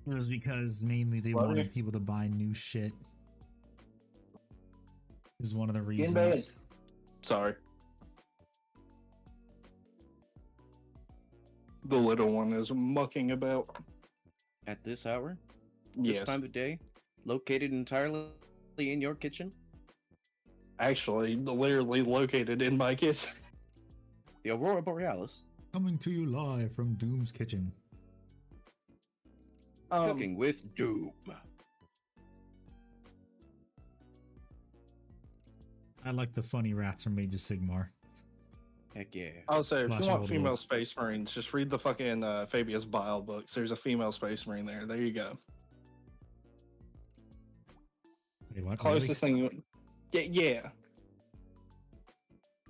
It was because mainly they Love wanted you. people to buy new shit. Is one of the Get in bed. reasons. Sorry. The little one is mucking about. At this hour? Yes. This time of day? Located entirely in your kitchen? Actually, literally located in my kitchen. The Aurora Borealis? Coming to you live from Doom's kitchen. Cooking with Doom. I like the funny rats from Age of Sigmar. Heck yeah. Also, if Slash you want old female world. space marines, just read the fucking Fabius Bile books. There's a female space marine there. There you go. Wait, what? Closest thing you... Yeah.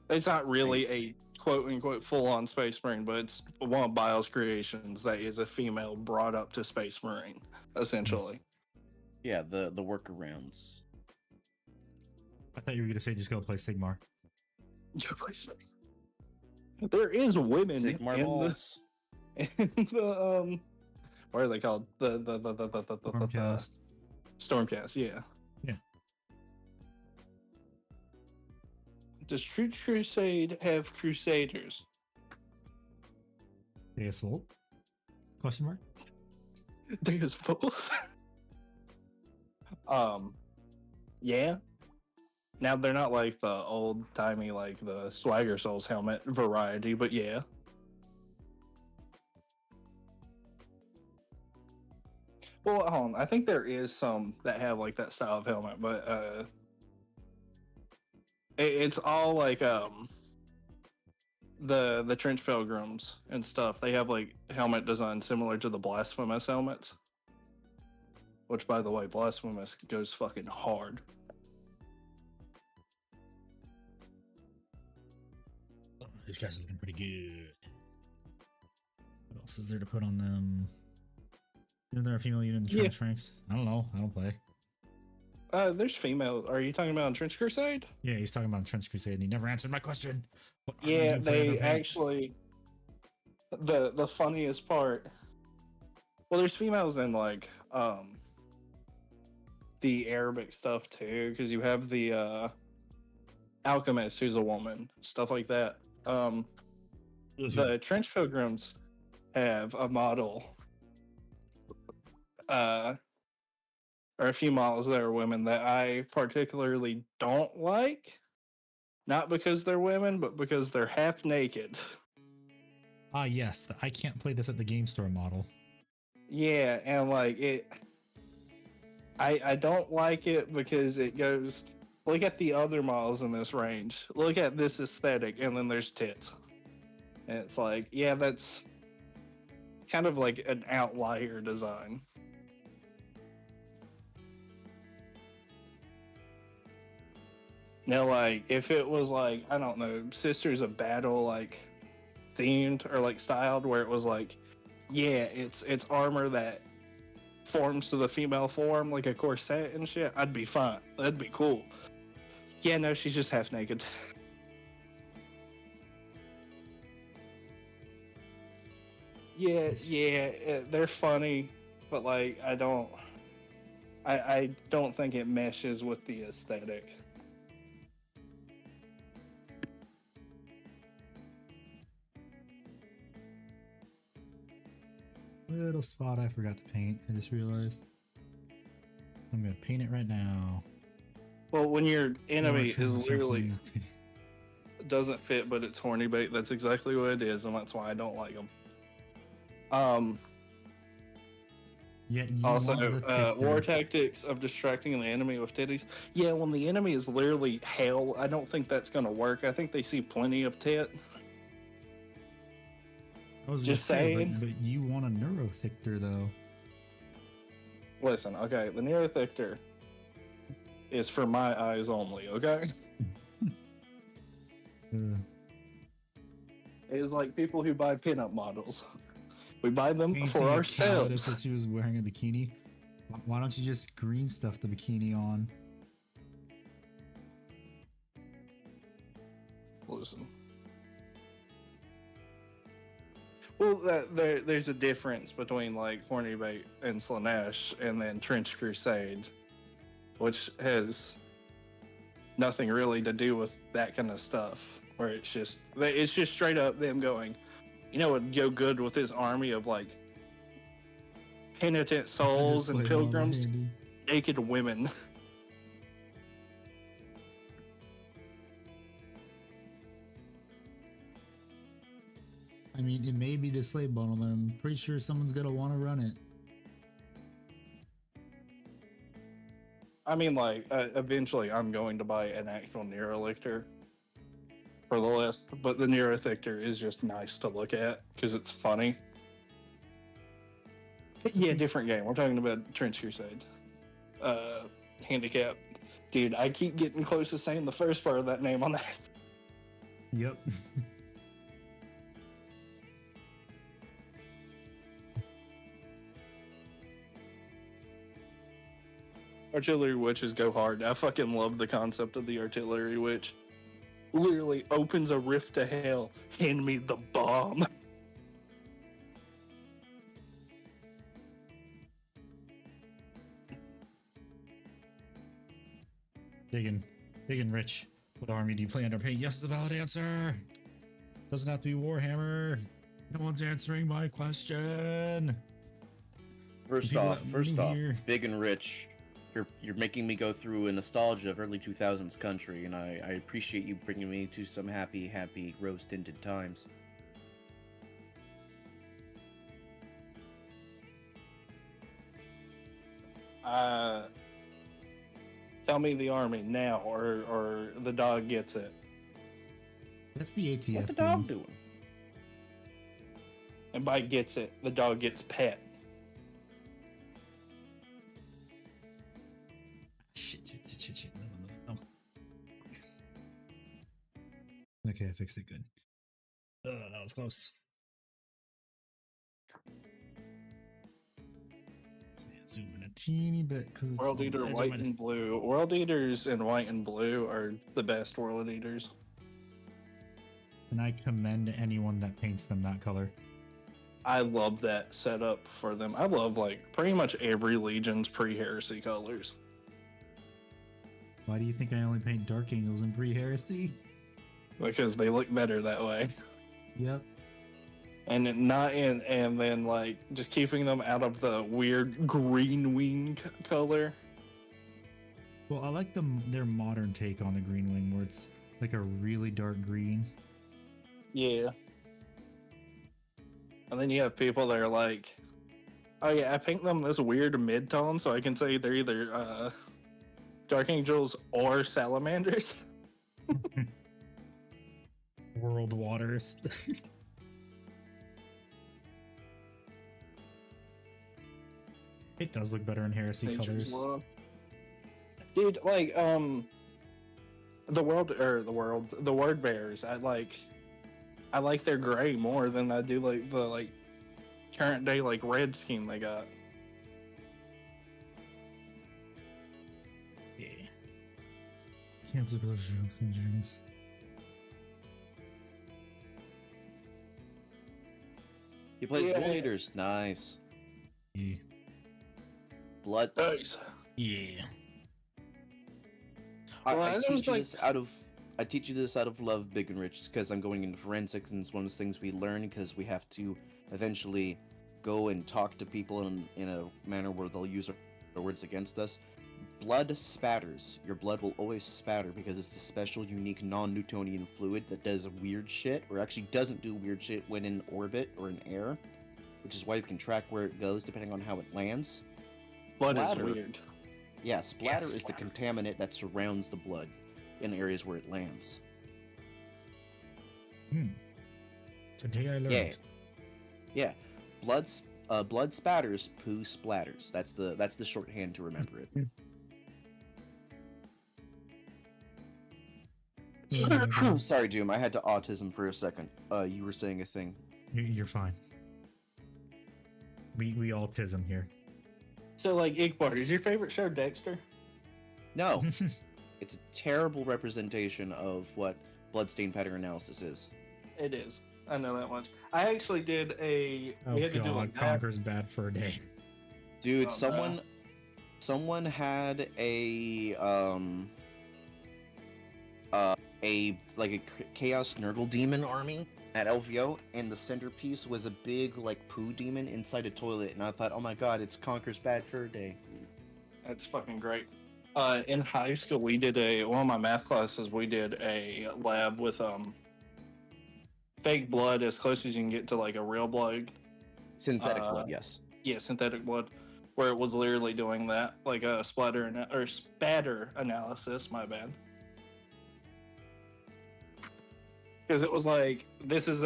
It's not really a quote-unquote full-on space marine, but it's one of Bile's creations that is a female brought up to space marine, essentially. Yeah, the workarounds. I thought you were gonna say just go play Sigmar. There is women Sigmar in balls. the what are they called? The Stormcast. Stormcast, yeah. Yeah. Does True Crusade have Crusaders? Deus Volt? Question mark? There's both. Yeah. Now they're not like the old timey, like the Swagger Souls helmet variety, but yeah. Well, hold on. I think there is some that have like that style of helmet, but it's all like the Trench Pilgrims and stuff. They have like helmet design similar to the Blasphemous helmets. Which, by the way, Blasphemous goes fucking hard. Oh, these guys are looking pretty good. What else is there to put on them? Isn't there a female unit in the trench ranks? I don't know. I don't play. There's female. Are you talking about Trench Crusade? Yeah, he's talking about Trench Crusade, and he never answered my question. What army do Yeah, you plan they to paint? actually. The funniest part. Well, there's females in like the Arabic stuff too, because you have the alchemist who's a woman, stuff like that. The Trench Pilgrims have a model, or a few models that are women that I particularly don't like. Not because they're women, but because they're half naked. Ah, yes, the I can't play this at the game store model. Yeah, and like I don't like it because it goes. Look at the other models in this range. Look at this aesthetic, and then there's tits. And it's like, yeah, that's kind of like an outlier design. Now, like, if it was like, I don't know, Sisters of Battle, like, themed or like styled, where it was like, yeah, it's armor that forms to the female form, like a corset and shit, I'd be fine. That'd be cool. Yeah, no, she's just half naked. Yeah, they're funny, but like, I don't think it meshes with the aesthetic. Little spot I forgot to paint. I just realized. So I'm gonna paint it right now. Well, when your enemy March is 26th, literally doesn't fit, but it's horny bait, that's exactly what it is, and that's why I don't like them. Yet you Also, want the picture. war tactics of distracting the enemy with titties. Yeah, when the enemy is literally hell, I don't think that's gonna work. I think they see plenty of tit. I was just gonna say, saying. but you want a neurothictor though. Listen, okay, the Neurothictor is for my eyes only, okay? It is like people who buy pinup models. We buy them Painting for a ourselves. callus as she was wearing a bikini. Why don't you just green stuff the bikini on? Listen. Well, there's a difference between like Horny Bait and Slanesh and then Trench Crusade, which has nothing really to do with that kind of stuff. Where it's just straight up them going, you know, what would go good with this army of like penitent It's a souls and display model, pilgrims, Andy. naked women. I mean, it may be the slave bundle, but I'm pretty sure someone's gonna want to run it. I mean, like, eventually I'm going to buy an actual Neurolictor for the list, but the Neurothictor is just nice to look at because it's funny. Yeah, different game. We're talking about Trench Crusade. Handicap. Dude, I keep getting close to saying the first part of that name on that. Yep. Artillery witches go hard. I fucking love the concept of the artillery witch. Literally opens a rift to hell. Hand me the bomb. Big and rich. What army do you plan to paint? Yes is a valid answer. Doesn't have to be Warhammer. No one's answering my question. First People off, that move here. big and rich. You're making me go through a nostalgia of early 2000s country, and I appreciate you bringing me to some happy rose-tinted times. Tell me the army now, or the dog gets it. That's the ATF. What the dog doing? And by gets it, the dog gets pet. Shit. No. Okay, I fixed it good. That was close. Zoom in a teeny bit because it's World Eater white and blue. World Eaters in white and blue are the best World Eaters. And I commend anyone that paints them that color. I love that setup for them. I love like pretty much every Legion's pre-heresy colors. Why do you think I only paint Dark Angels in pre-heresy? Because they look better that way. Yep. And then like just keeping them out of the weird green wing color. Well, I like their modern take on the Green Wing, where it's like a really dark green. Yeah. And then you have people that are like, oh yeah, I paint them this weird mid-tone so I can say they're either Dark Angels or Salamanders. World Waters. It does look better in Heresy Nature's colors. Law. Dude, like the word bearers, I like their gray more than I do like the current day red scheme they got. Yeah. Cancel closure of Centurions. He plays Yeah. Bull Eaters. Nice. Yeah. Blood. Nice. Yeah. Well, I I teach was you like- this out of I teach you this out of love, Big and Rich, because I'm going into forensics, and it's one of those things we learn because we have to eventually go and talk to people in a manner where they'll use our words against us. Blood spatters. Your blood will always spatter because it's a special, unique, non-Newtonian fluid that does weird shit, or actually doesn't do weird shit when in orbit or in air, which is why you can track where it goes depending on how it lands. Blood Splatter. is weird. Yeah, splatter Yes, is the splatter. contaminant that surrounds the blood in areas where it lands. Today I learned. Yeah. Yeah. Blood spatters, poo splatters. That's the shorthand to remember it. Sorry, Doom. I had to autism for a second. You were saying a thing. You're fine. We autism here. So Igbar, is your favorite show Dexter? No, it's a terrible representation of what bloodstain pattern analysis is. It is. I know that much. I actually did a. Oh we had to do god, that. Conquer's bad for a day. Dude, Oh, no. someone had a chaos Nurgle demon army at LVO, and the centerpiece was a big poo demon inside a toilet, and I thought, oh my god, it's Conquer's bad fur day. That's fucking great. In high school, we did one of my math classes. We did a lab with fake blood as close as you can get to a real blood. Synthetic blood, yes. Yeah, synthetic blood, where it was literally doing that, like a spatter analysis. My bad. Because it was this is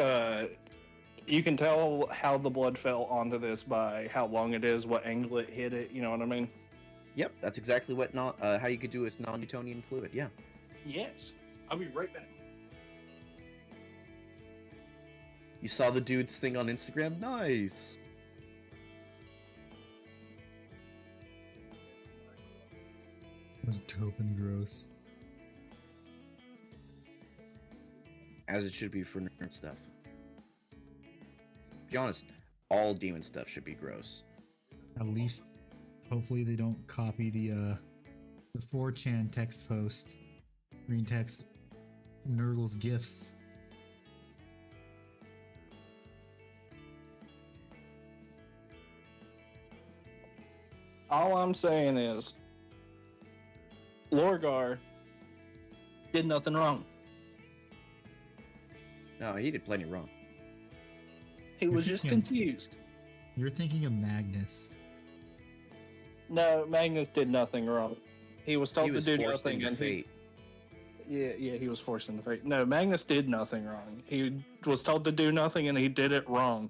you can tell how the blood fell onto this by how long it is, what angle it hit it. You know what I mean? Yep, that's exactly what how you could do with non-Newtonian fluid. Yeah. Yes. I'll be right back. You saw the dude's thing on Instagram? Nice. It was dope and gross. As it should be for nerd stuff. To be honest, all demon stuff should be gross. At least, hopefully they don't copy the 4chan text post. Green text. Nurgle's gifts. All I'm saying is, Lorgar did nothing wrong. No, he did plenty wrong. He was just thinking- confused. You're thinking of Magnus. No, Magnus did nothing wrong. He was told He was to do forced nothing, into and fate. he was forced into fate. No, Magnus did nothing wrong. He was told to do nothing, and he did it wrong.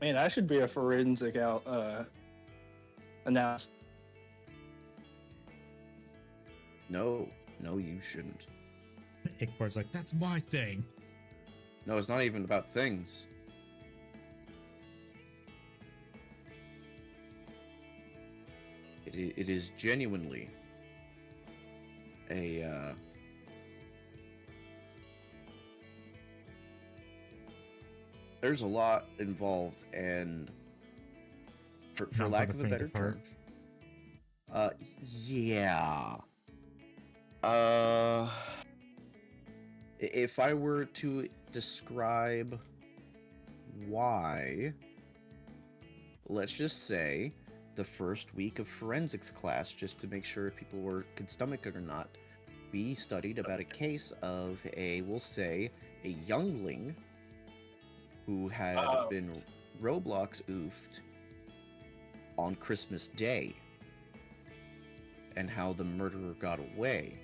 Man, I should be a forensic analyst. No, you shouldn't. Ickbar's like, that's my thing. No, it's not even about things. It is genuinely a there's a lot involved, and for Not lack for of the a faint better of heart. term, yeah. Uh, if I were to describe why, let's just say the first week of forensics class, just to make sure if people could stomach it or not, we studied about a case of we'll say, a youngling who had been Roblox oofed on Christmas Day, and how the murderer got away.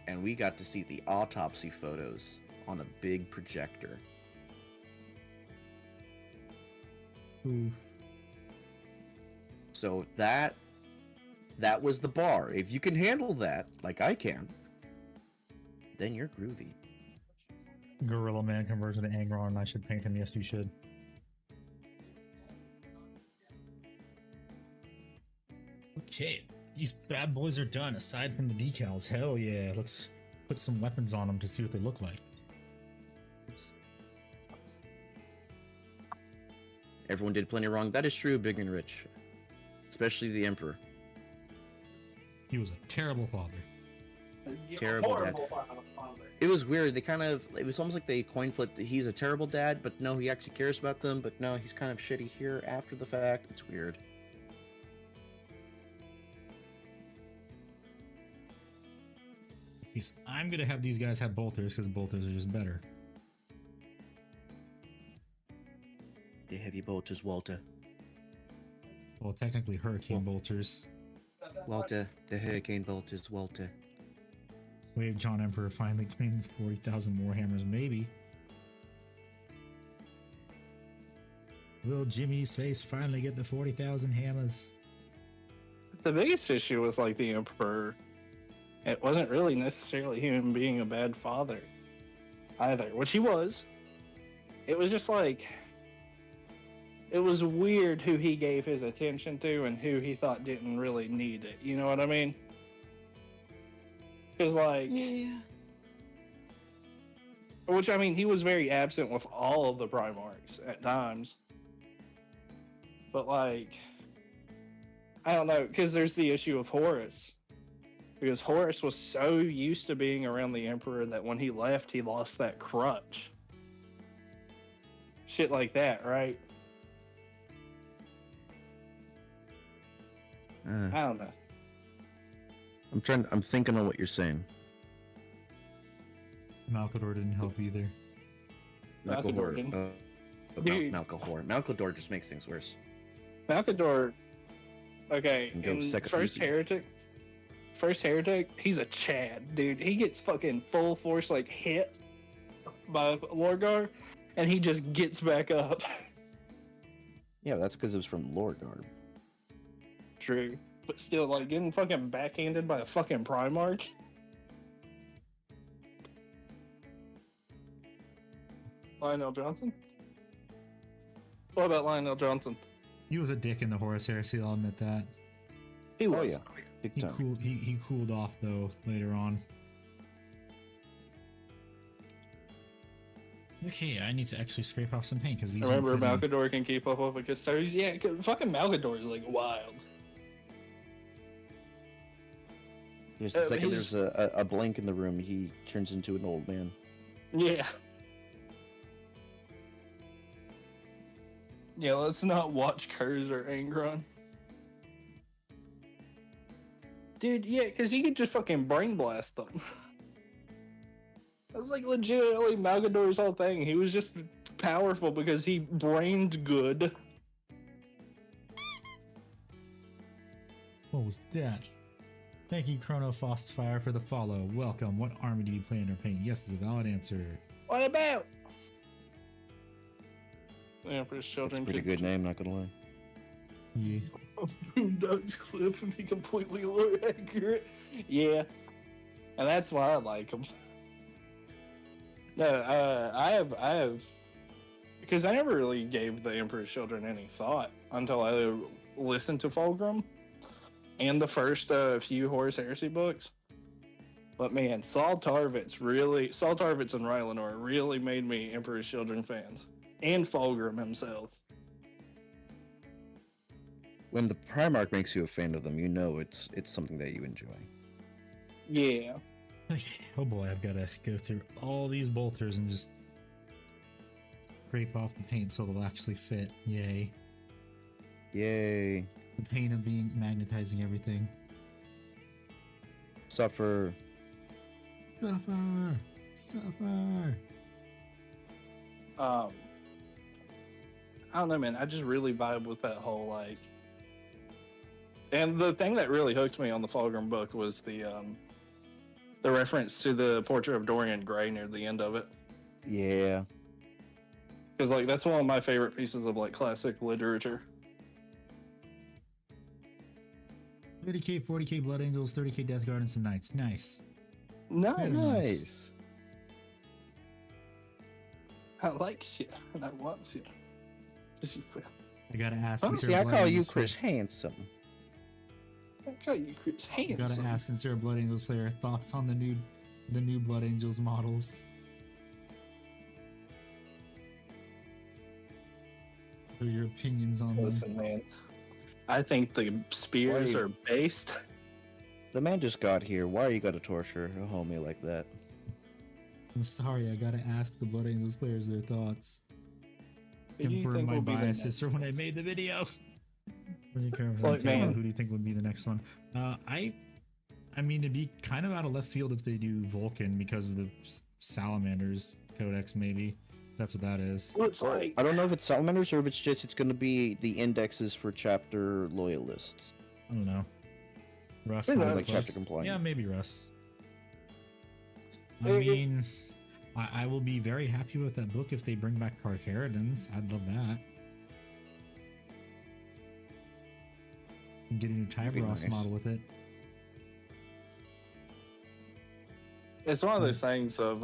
And we got to see the autopsy photos on a big projector. Ooh. So that was the bar. If you can handle that, like I can, then you're groovy. Gorilla Man conversion to Angron, and I should paint him. Yes, you should. Okay, these bad boys are done. Aside from the decals, hell yeah. Let's put some weapons on them to see what they look like. Oops. Everyone did plenty wrong. That is true, Big and Rich. Especially the Emperor. He was a terrible father. Terrible dad. Horrible father. It was weird. It was almost like they coin flipped. He's a terrible dad, but no, he actually cares about them. But no, he's kind of shitty here after the fact. It's weird. I'm gonna have these guys have bolters because bolters are just better. The heavy bolters, Walter. Well, technically hurricane bolters. Walter, the hurricane bolters, Walter. Wave John Emperor finally claimed 40,000 Warhammers, maybe. Will Jimmy's face finally get the 40,000 hammers? The biggest issue with like the Emperor, it wasn't really necessarily him being a bad father either, which he was. It was just like, it was weird who he gave his attention to and who he thought didn't really need it. You know what I mean? Because like, Yeah. which I mean, he was very absent with all of the Primarchs at times. But like, I don't know, because there's the issue of Horus. Because Horus was so used to being around the Emperor that when he left, he lost that crutch. Shit like that, right? I don't know. I'm thinking on what you're saying. Malcador didn't help either. Malcador didn't. Dude. Malcador. Malcador just makes things worse. Malcador, okay, And go in second First repeat. Heretic, he's a Chad, dude. He gets fucking full force, like, hit by Lorgar, and he just gets back up. Yeah, that's because it was from Lorgar. True. But still, like, getting fucking backhanded by a fucking Primarch. Lionel Johnson? What about Lionel Johnson? He was a dick in the Horus Heresy, I'll admit that. He Oh was. yeah, big He time. he cooled off though later on. Okay, I need to actually scrape off some paint because these. Remember, won't fit in. Malcador can keep up with the Custodians? Yeah, 'cause fucking Malcador is, like, wild. Just the second his- there's a blank in the room, he turns into an old man. Yeah. Yeah, let's not watch Kurz or Angron. Dude, yeah, because you could just fucking brain blast them. That's like legitimately Malgador's whole thing. He was just powerful because he brained good. What was that? Thank you, Chrono Frostfire, for the follow. Welcome. What army do you play in or paint? Yes is a valid answer. What about? Yeah, for his That's a children. pretty good name, not gonna lie. Yeah. Boondock's Cliff and be completely lore accurate. Yeah, and that's why I like him. No, I have, because I never really gave the Emperor's Children any thought until I listened to Fulgrim and the first few Horus Heresy books. But man, Saul Tarvitz and Rylanor really made me Emperor's Children fans. And Fulgrim himself. When the Primarch makes you a fan of them, you know it's something that you enjoy. Yeah. Oh boy, I've got to go through all these bolters and just scrape off the paint so they'll actually fit. Yay. Yay. The pain of magnetizing everything. Suffer. Suffer! Suffer! I don't know, man. I just really vibe with that whole like. And the thing that really hooked me on the Fulgrim book was the reference to the portrait of Dorian Gray near the end of it. Yeah. Because like that's one of my favorite pieces of like classic literature. 30k, 40k Blood Angels, 30k Death Guard, and some Knights. Nice. Nice. I like you, and I want you. Just you feel. I gotta ask. Oh, since see, you're a I Blood call you Angels Chris player- Handsome. I call you Chris I gotta Handsome. ask, since you're a Blood Angels player, thoughts on the new Blood Angels models? What are your opinions on them? Listen, man. I think the spears Why- are based. The man just got here. Why you gotta torture a homie like that? I'm sorry, I gotta ask the Blood Angels players their thoughts. Who do you Confirm think my will be the biases next for when I one? made the video. When you care Look, man. who do you think would be the next one? I mean, it'd be kind of out of left field if they do Vulcan because of the Salamanders Codex, maybe. That's what that is. Well, it's like I don't know if it's salamanders or if it's gonna be the indexes for chapter loyalists. I don't know. Russ, Maybe might like be chapter close. compliant. Yeah, maybe Russ. I Maybe. mean, I will be very happy with that book if they bring back Carcharodons. I'd love that. And get a new That'd be Tyberos nice. model with it. it's one of those things of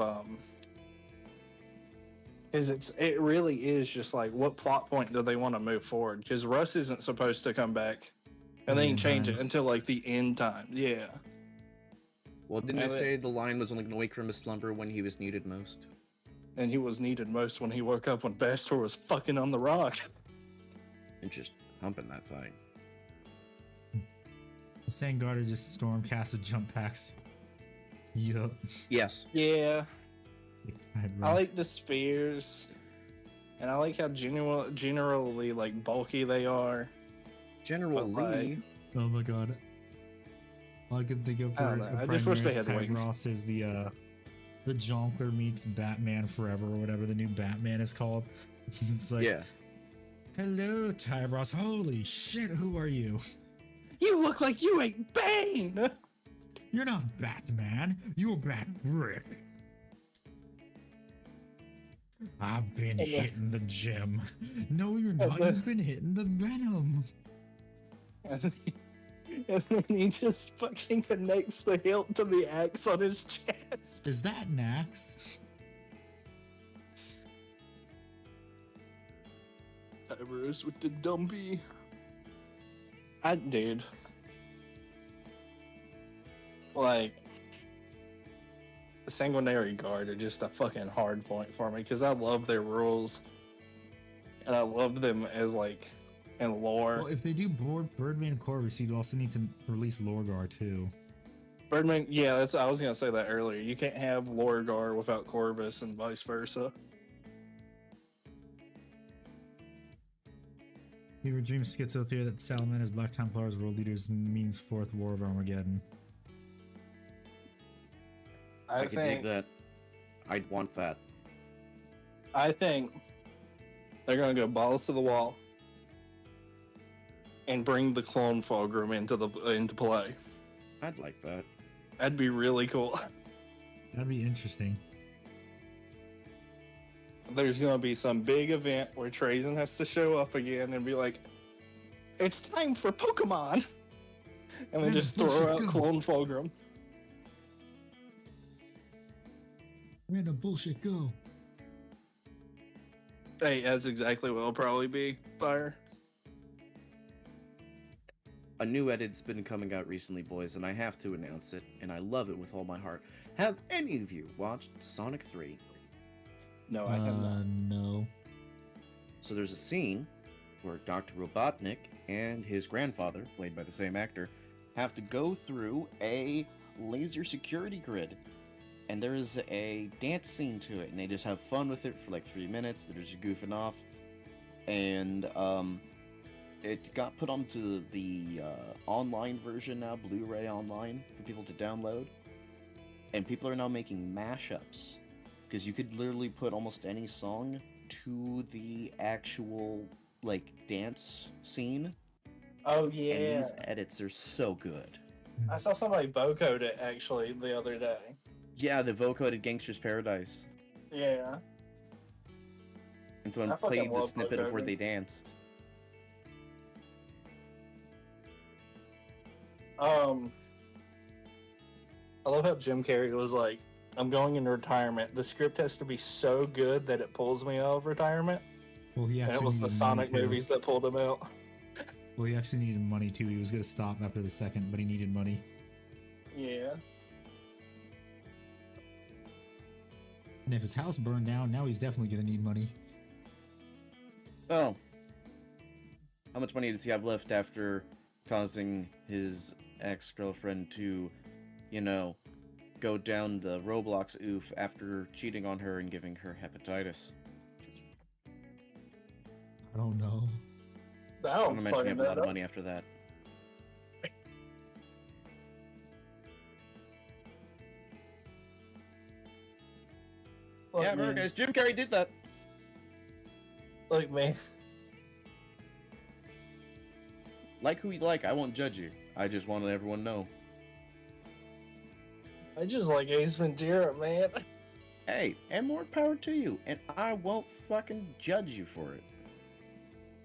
is it really is just like what plot point do they want to move forward? Because Russ isn't supposed to come back, and they End can change it times. until like the end time. Yeah, Well, didn't Yeah, it but- say the lion was only gonna wake from his slumber when he was needed most? and he was needed most when he woke up when Bastor was fucking on the rock. And just humping that thing. The Sangard are just Stormcast with jump packs. Yup. Yes. Yeah, I Tyberos. like the spears, and I like how generally like bulky they are. General But, like- Lee. Oh my god. All I can think of I don't for know, a I just wish they Primaris had wings. Tyberos is the Jonkler meets Batman Forever or whatever the new Batman is called. It's like, Yeah. hello Tyberos, holy shit, who are you? You look like you ate Bane. You're not Batman, you're Bat-Brick. I've been And then- hitting the gym. No, you're not, then- you've been hitting the venom. And then he just fucking connects the hilt to the axe on his chest. Is that Nax? Tyberos with the dumpy. Dude. Like, the Sanguinary Guard are just a fucking hard point for me because I love their rules. And I love them as, like, in lore. Well, if they do Birdman and Corvus, you'd also need to release Lorgar too. Birdman, yeah, I was gonna say that earlier. You can't have Lorgar without Corvus and vice versa. Fever Dream Schizo theory that Salamanders, Black Templars, World Leaders means Fourth War of Armageddon. I could dig that. I'd want that. I think they're gonna go balls to the wall and bring the clone Fulgrim into play. I'd like that. That'd be really cool. That'd be interesting. There's gonna be some big event where Trazen has to show up again and be like, "It's time for Pokemon," and then Where just the bullshit throw out go? clone Fulgrim. Where the bullshit go? Hey, that's exactly what it'll probably be. Fire. A new edit's been coming out recently, boys, and I have to announce it, and I love it with all my heart. Have any of you watched Sonic 3? No, I have not. No. So there's a scene where Dr. Robotnik and his grandfather, played by the same actor, have to go through a laser security grid. And there is a dance scene to it, and they just have fun with it for like 3 minutes. They're just goofing off. And it got put onto the online version now, Blu-ray online, for people to download. And people are now making mashups, because you could literally put almost any song to the actual like dance scene. Oh yeah, And these edits are so good. I saw somebody vocode it actually the other day. Yeah, the vocoded Gangster's Paradise. Yeah. And someone I fucking played the love snippet of where vocoding. they danced. I love how Jim Carrey was like, "I'm going into retirement. The script has to be so good that it pulls me out of retirement." Well, he And actually it was the needed money, Sonic too. movies that pulled him out. Well, he actually needed money too. He was gonna stop after the second, but he needed money. Yeah. And if his house burned down, now he's definitely gonna need money. Well, how much money does he have left after causing his ex-girlfriend to, you know, go down the Roblox oof after cheating on her and giving her hepatitis? I don't know. I'm I'm gonna mention you have a lot of money after that. Yeah, remember guys, Jim Carrey did that. Like, man. Like who you like, I won't judge you. I just want to let everyone know. I just like Ace Ventura, man. Hey, and more power to you, and I won't fucking judge you for it.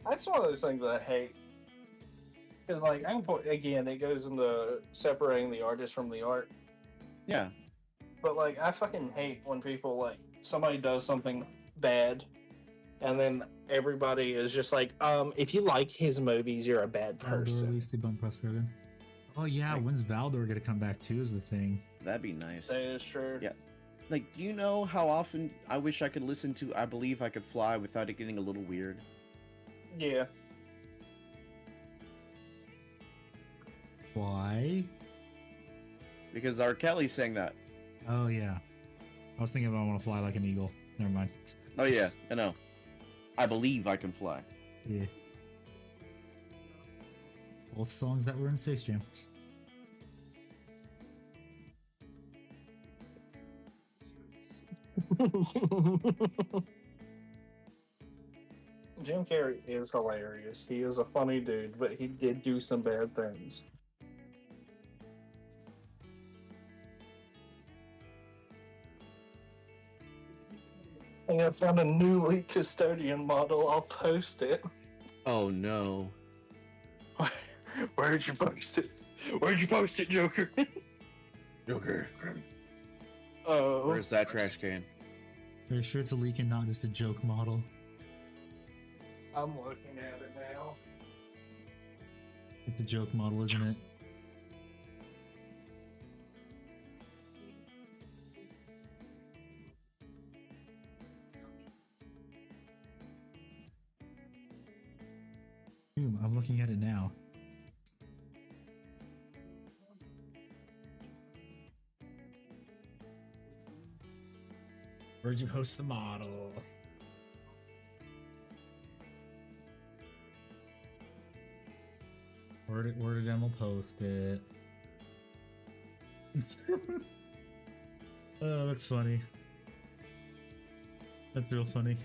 That's one of those things I hate. Because, like, again, it goes into separating the artist from the art. Yeah. But, like, I fucking hate when people, like, somebody does something bad, and then everybody is just like, if you like his movies, you're a bad Valdor person. released the bump press program. Oh yeah, Like- when's Valdor gonna come back too? Is the thing. That'd be nice. That is true. Yeah. Like, do you know how often I wish I could listen to I Believe I Could Fly without it getting a little weird? Yeah. Why? Because R. Kelly sang that. Oh yeah. I was thinking about I want to fly like an eagle. Never mind. Oh yeah, I know. I Believe I Can Fly. Yeah. Both songs that were in Space Jam. Jim Carrey is hilarious. He is a funny dude, but he did do some bad things. I think I found a new Elite Custodian model. I'll post it. Oh no. Where'd you post it? Where'd you post it, Joker? Joker. Oh. Where's that trash can? Are you sure it's a leak and not just a joke model? I'm looking at it now. It's a joke model, isn't it? I'm looking at it now. Where'd you post the model? Where did Emil post it? Oh, that's funny. That's real funny.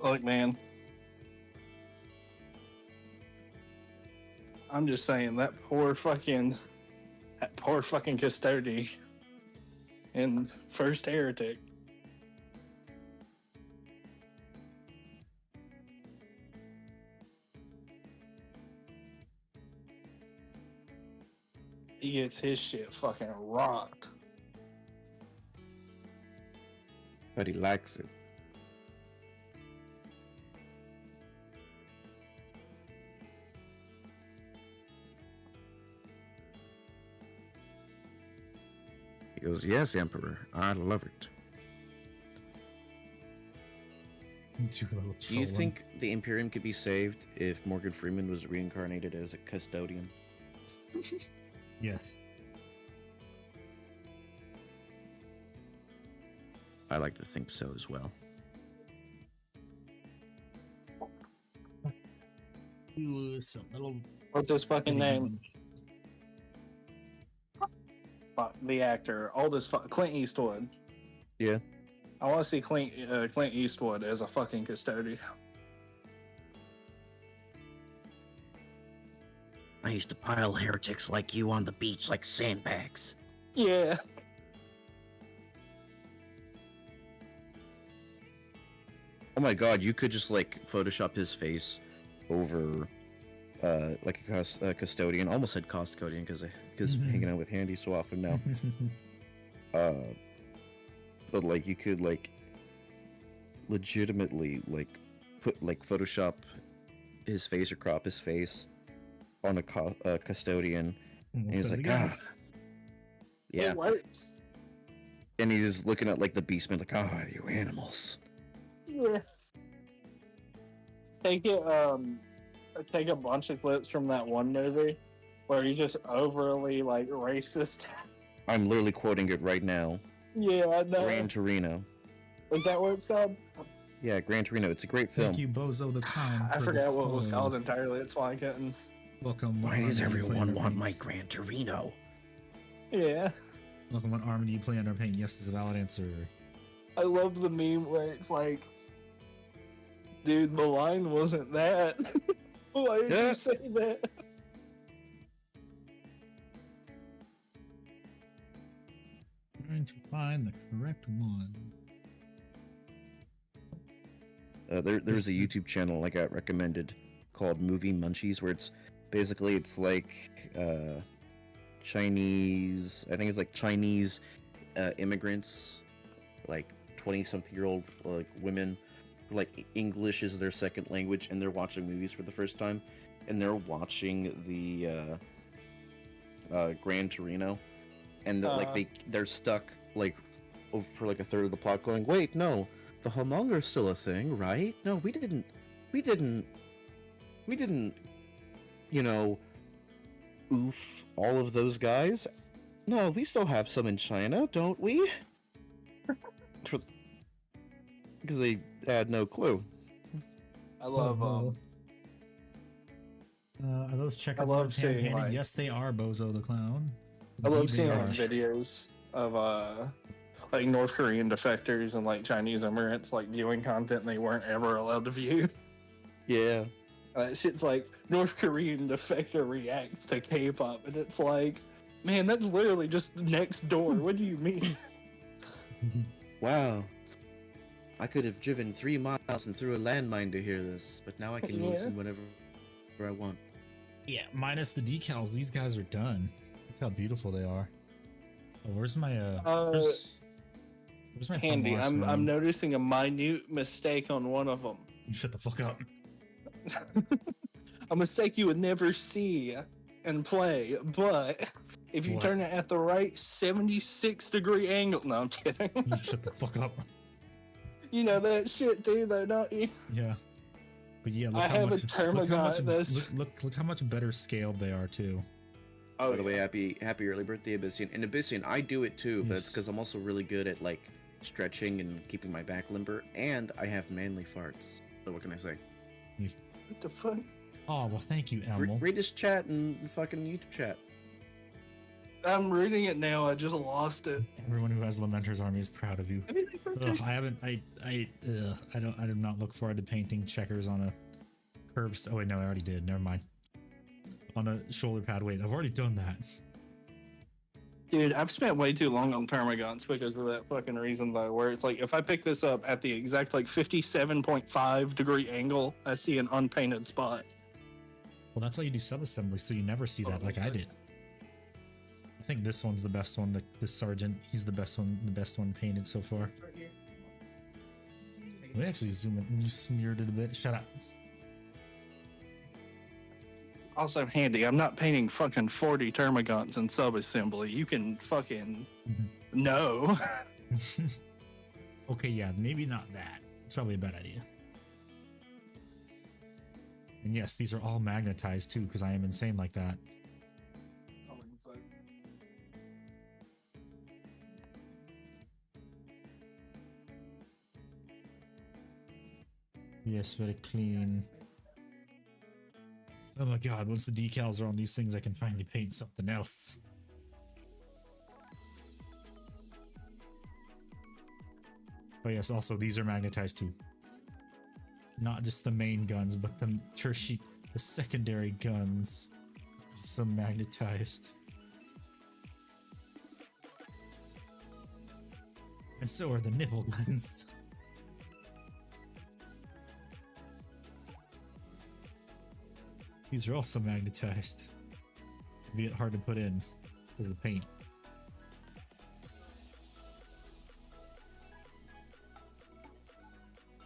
Look, man. I'm just saying that poor fucking custody in First Heretic. He gets his shit fucking rocked. But he likes it. goes, "Yes, Emperor, I love it." Too little Do you trolling. think the Imperium could be saved if Morgan Freeman was reincarnated as a custodian? Yes. I like to think so as well. Ooh, some little. What's his fucking name? Fuck, the actor, old as fuck, Clint Eastwood. Yeah. I want to see Clint Eastwood as a fucking custodian. I used to pile heretics like you on the beach like sandbags. Yeah. Oh my god, you could just like Photoshop his face over like a custodian. Almost said custodian because hanging out with Handy so often now. But like you could like legitimately like put like Photoshop his face or crop his face on a custodian, and he's like, ah, yeah, It works. and he's just looking at like the beastmen like, ah, you animals. Yeah. Take a bunch of clips from that one movie where he's just overly like racist. I'm literally quoting it right now. Yeah, I know. Gran Torino. Is that what it's called? Yeah, Gran Torino. It's a great film. Thank you, Bozo the Clown. I for forgot the what it was follow. called entirely. It's why I couldn't. Welcome. Why what does army do you play everyone under want my paint? Gran Torino? Yeah. Welcome. What army do you play under paint? Yes is a valid answer. I love the meme where it's like, dude, the line wasn't that. Why did Yeah. you say that? Trying to find the correct one. There's a This- YouTube channel I got recommended called Movie Munchies, where it's like Chinese. I think it's like Chinese immigrants, like 20-something-year-old like women, who, like English is their second language, and they're watching movies for the first time, and they're watching the Gran Torino, and like they're stuck like for like a third of the plot, going, wait, no. The Hmong are still a thing, right? No, we didn't, you know, oof all of those guys. No, we still have some in China, don't we? Because they had no clue. I love are those I checkerboards love seeing, hand painted? like- Yes, they are, Bozo the Clown. I love Indeed they seeing are. like videos of like North Korean defectors and like Chinese immigrants like viewing content they weren't ever allowed to view. Yeah. That shit's like North Korean defector reacts to K-pop, and it's like, man, that's literally just next door. What do you mean? Wow. I could have driven 3 miles and threw a landmine to hear this, but now I can Yeah. listen whenever I want. Yeah, minus the decals, these guys are done. Look how beautiful they are. Oh, where's my where's my Handy, Hamas I'm room? noticing a minute mistake on one of them. You shut the fuck up. A mistake you would never see and play, but if you What? turn it at the right 76-degree angle, no, I'm kidding. You shut the fuck up. You know that shit too, though, don't you? Yeah. But yeah, look I how have a much, look how much, Termagant that's- look how much better scaled they are too. Oh, By the way, happy early birthday, Abyssian. And Abyssian, I do it too, but it's Yes. because I'm also really good at like stretching and keeping my back limber, and I have manly farts. So what can I say? what the fuck? Oh well, thank you, Elmo. Read his chat and fucking YouTube chat. I'm reading it now. I just lost it. Everyone who has Lamenter's army is proud of you. Ugh, I haven't. I don't. I do not look forward to painting checkers on a curbs. Oh wait, no, I already did. Never mind. On a shoulder pad. Wait, I've already done that. Dude, I've spent way too long on Termagants because of that fucking reason, though, where it's like, if I pick this up at the exact, like, 57.5-degree angle, I see an unpainted spot. Well, that's why you do sub-assembly, so you never see that like I did. I think this one's the best one. The sergeant, he's the best one painted so far. Let me actually zoom in. You smeared it a bit. Shut up. Also, Handy, I'm not painting fucking 40 Termagants in sub-assembly. You can fucking No. Okay, yeah, maybe not that. It's probably a bad idea. And yes, these are all magnetized too, because I am insane like that. Yes, very clean. Oh my god, once the decals are on these things, I can finally paint something else. But yes, also these are magnetized too. Not just the main guns, but the tertiary, the secondary guns. Also magnetized. And so are the nipple guns. These are also magnetized. It'd be hard to put in because of the paint.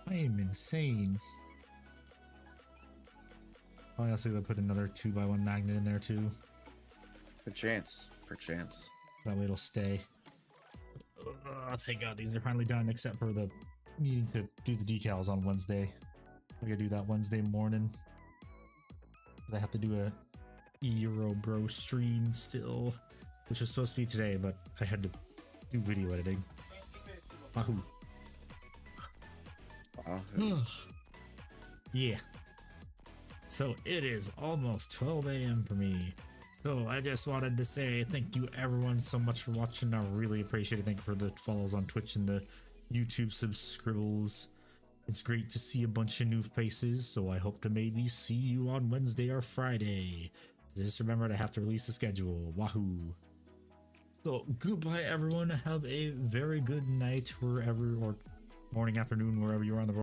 I am insane. I also gonna put another 2x1 magnet in there too. Perchance. Perchance. That way it'll stay. Thank God these are finally done, except for the needing to do the decals on Wednesday. I gotta do that Wednesday morning. I have to do a Euro Bro stream still, which was supposed to be today, but I had to do video editing. Wahoo. Yeah. So it is almost 12 a.m. for me. So I just wanted to say thank you everyone so much for watching. I really appreciate it. Thank you for the follows on Twitch and the YouTube subscribbles. It's great to see a bunch of new faces, so I hope to maybe see you on Wednesday or Friday. Just remember to have to release the schedule. Wahoo. So goodbye everyone. Have a very good night wherever, or morning, afternoon, wherever you are on the world.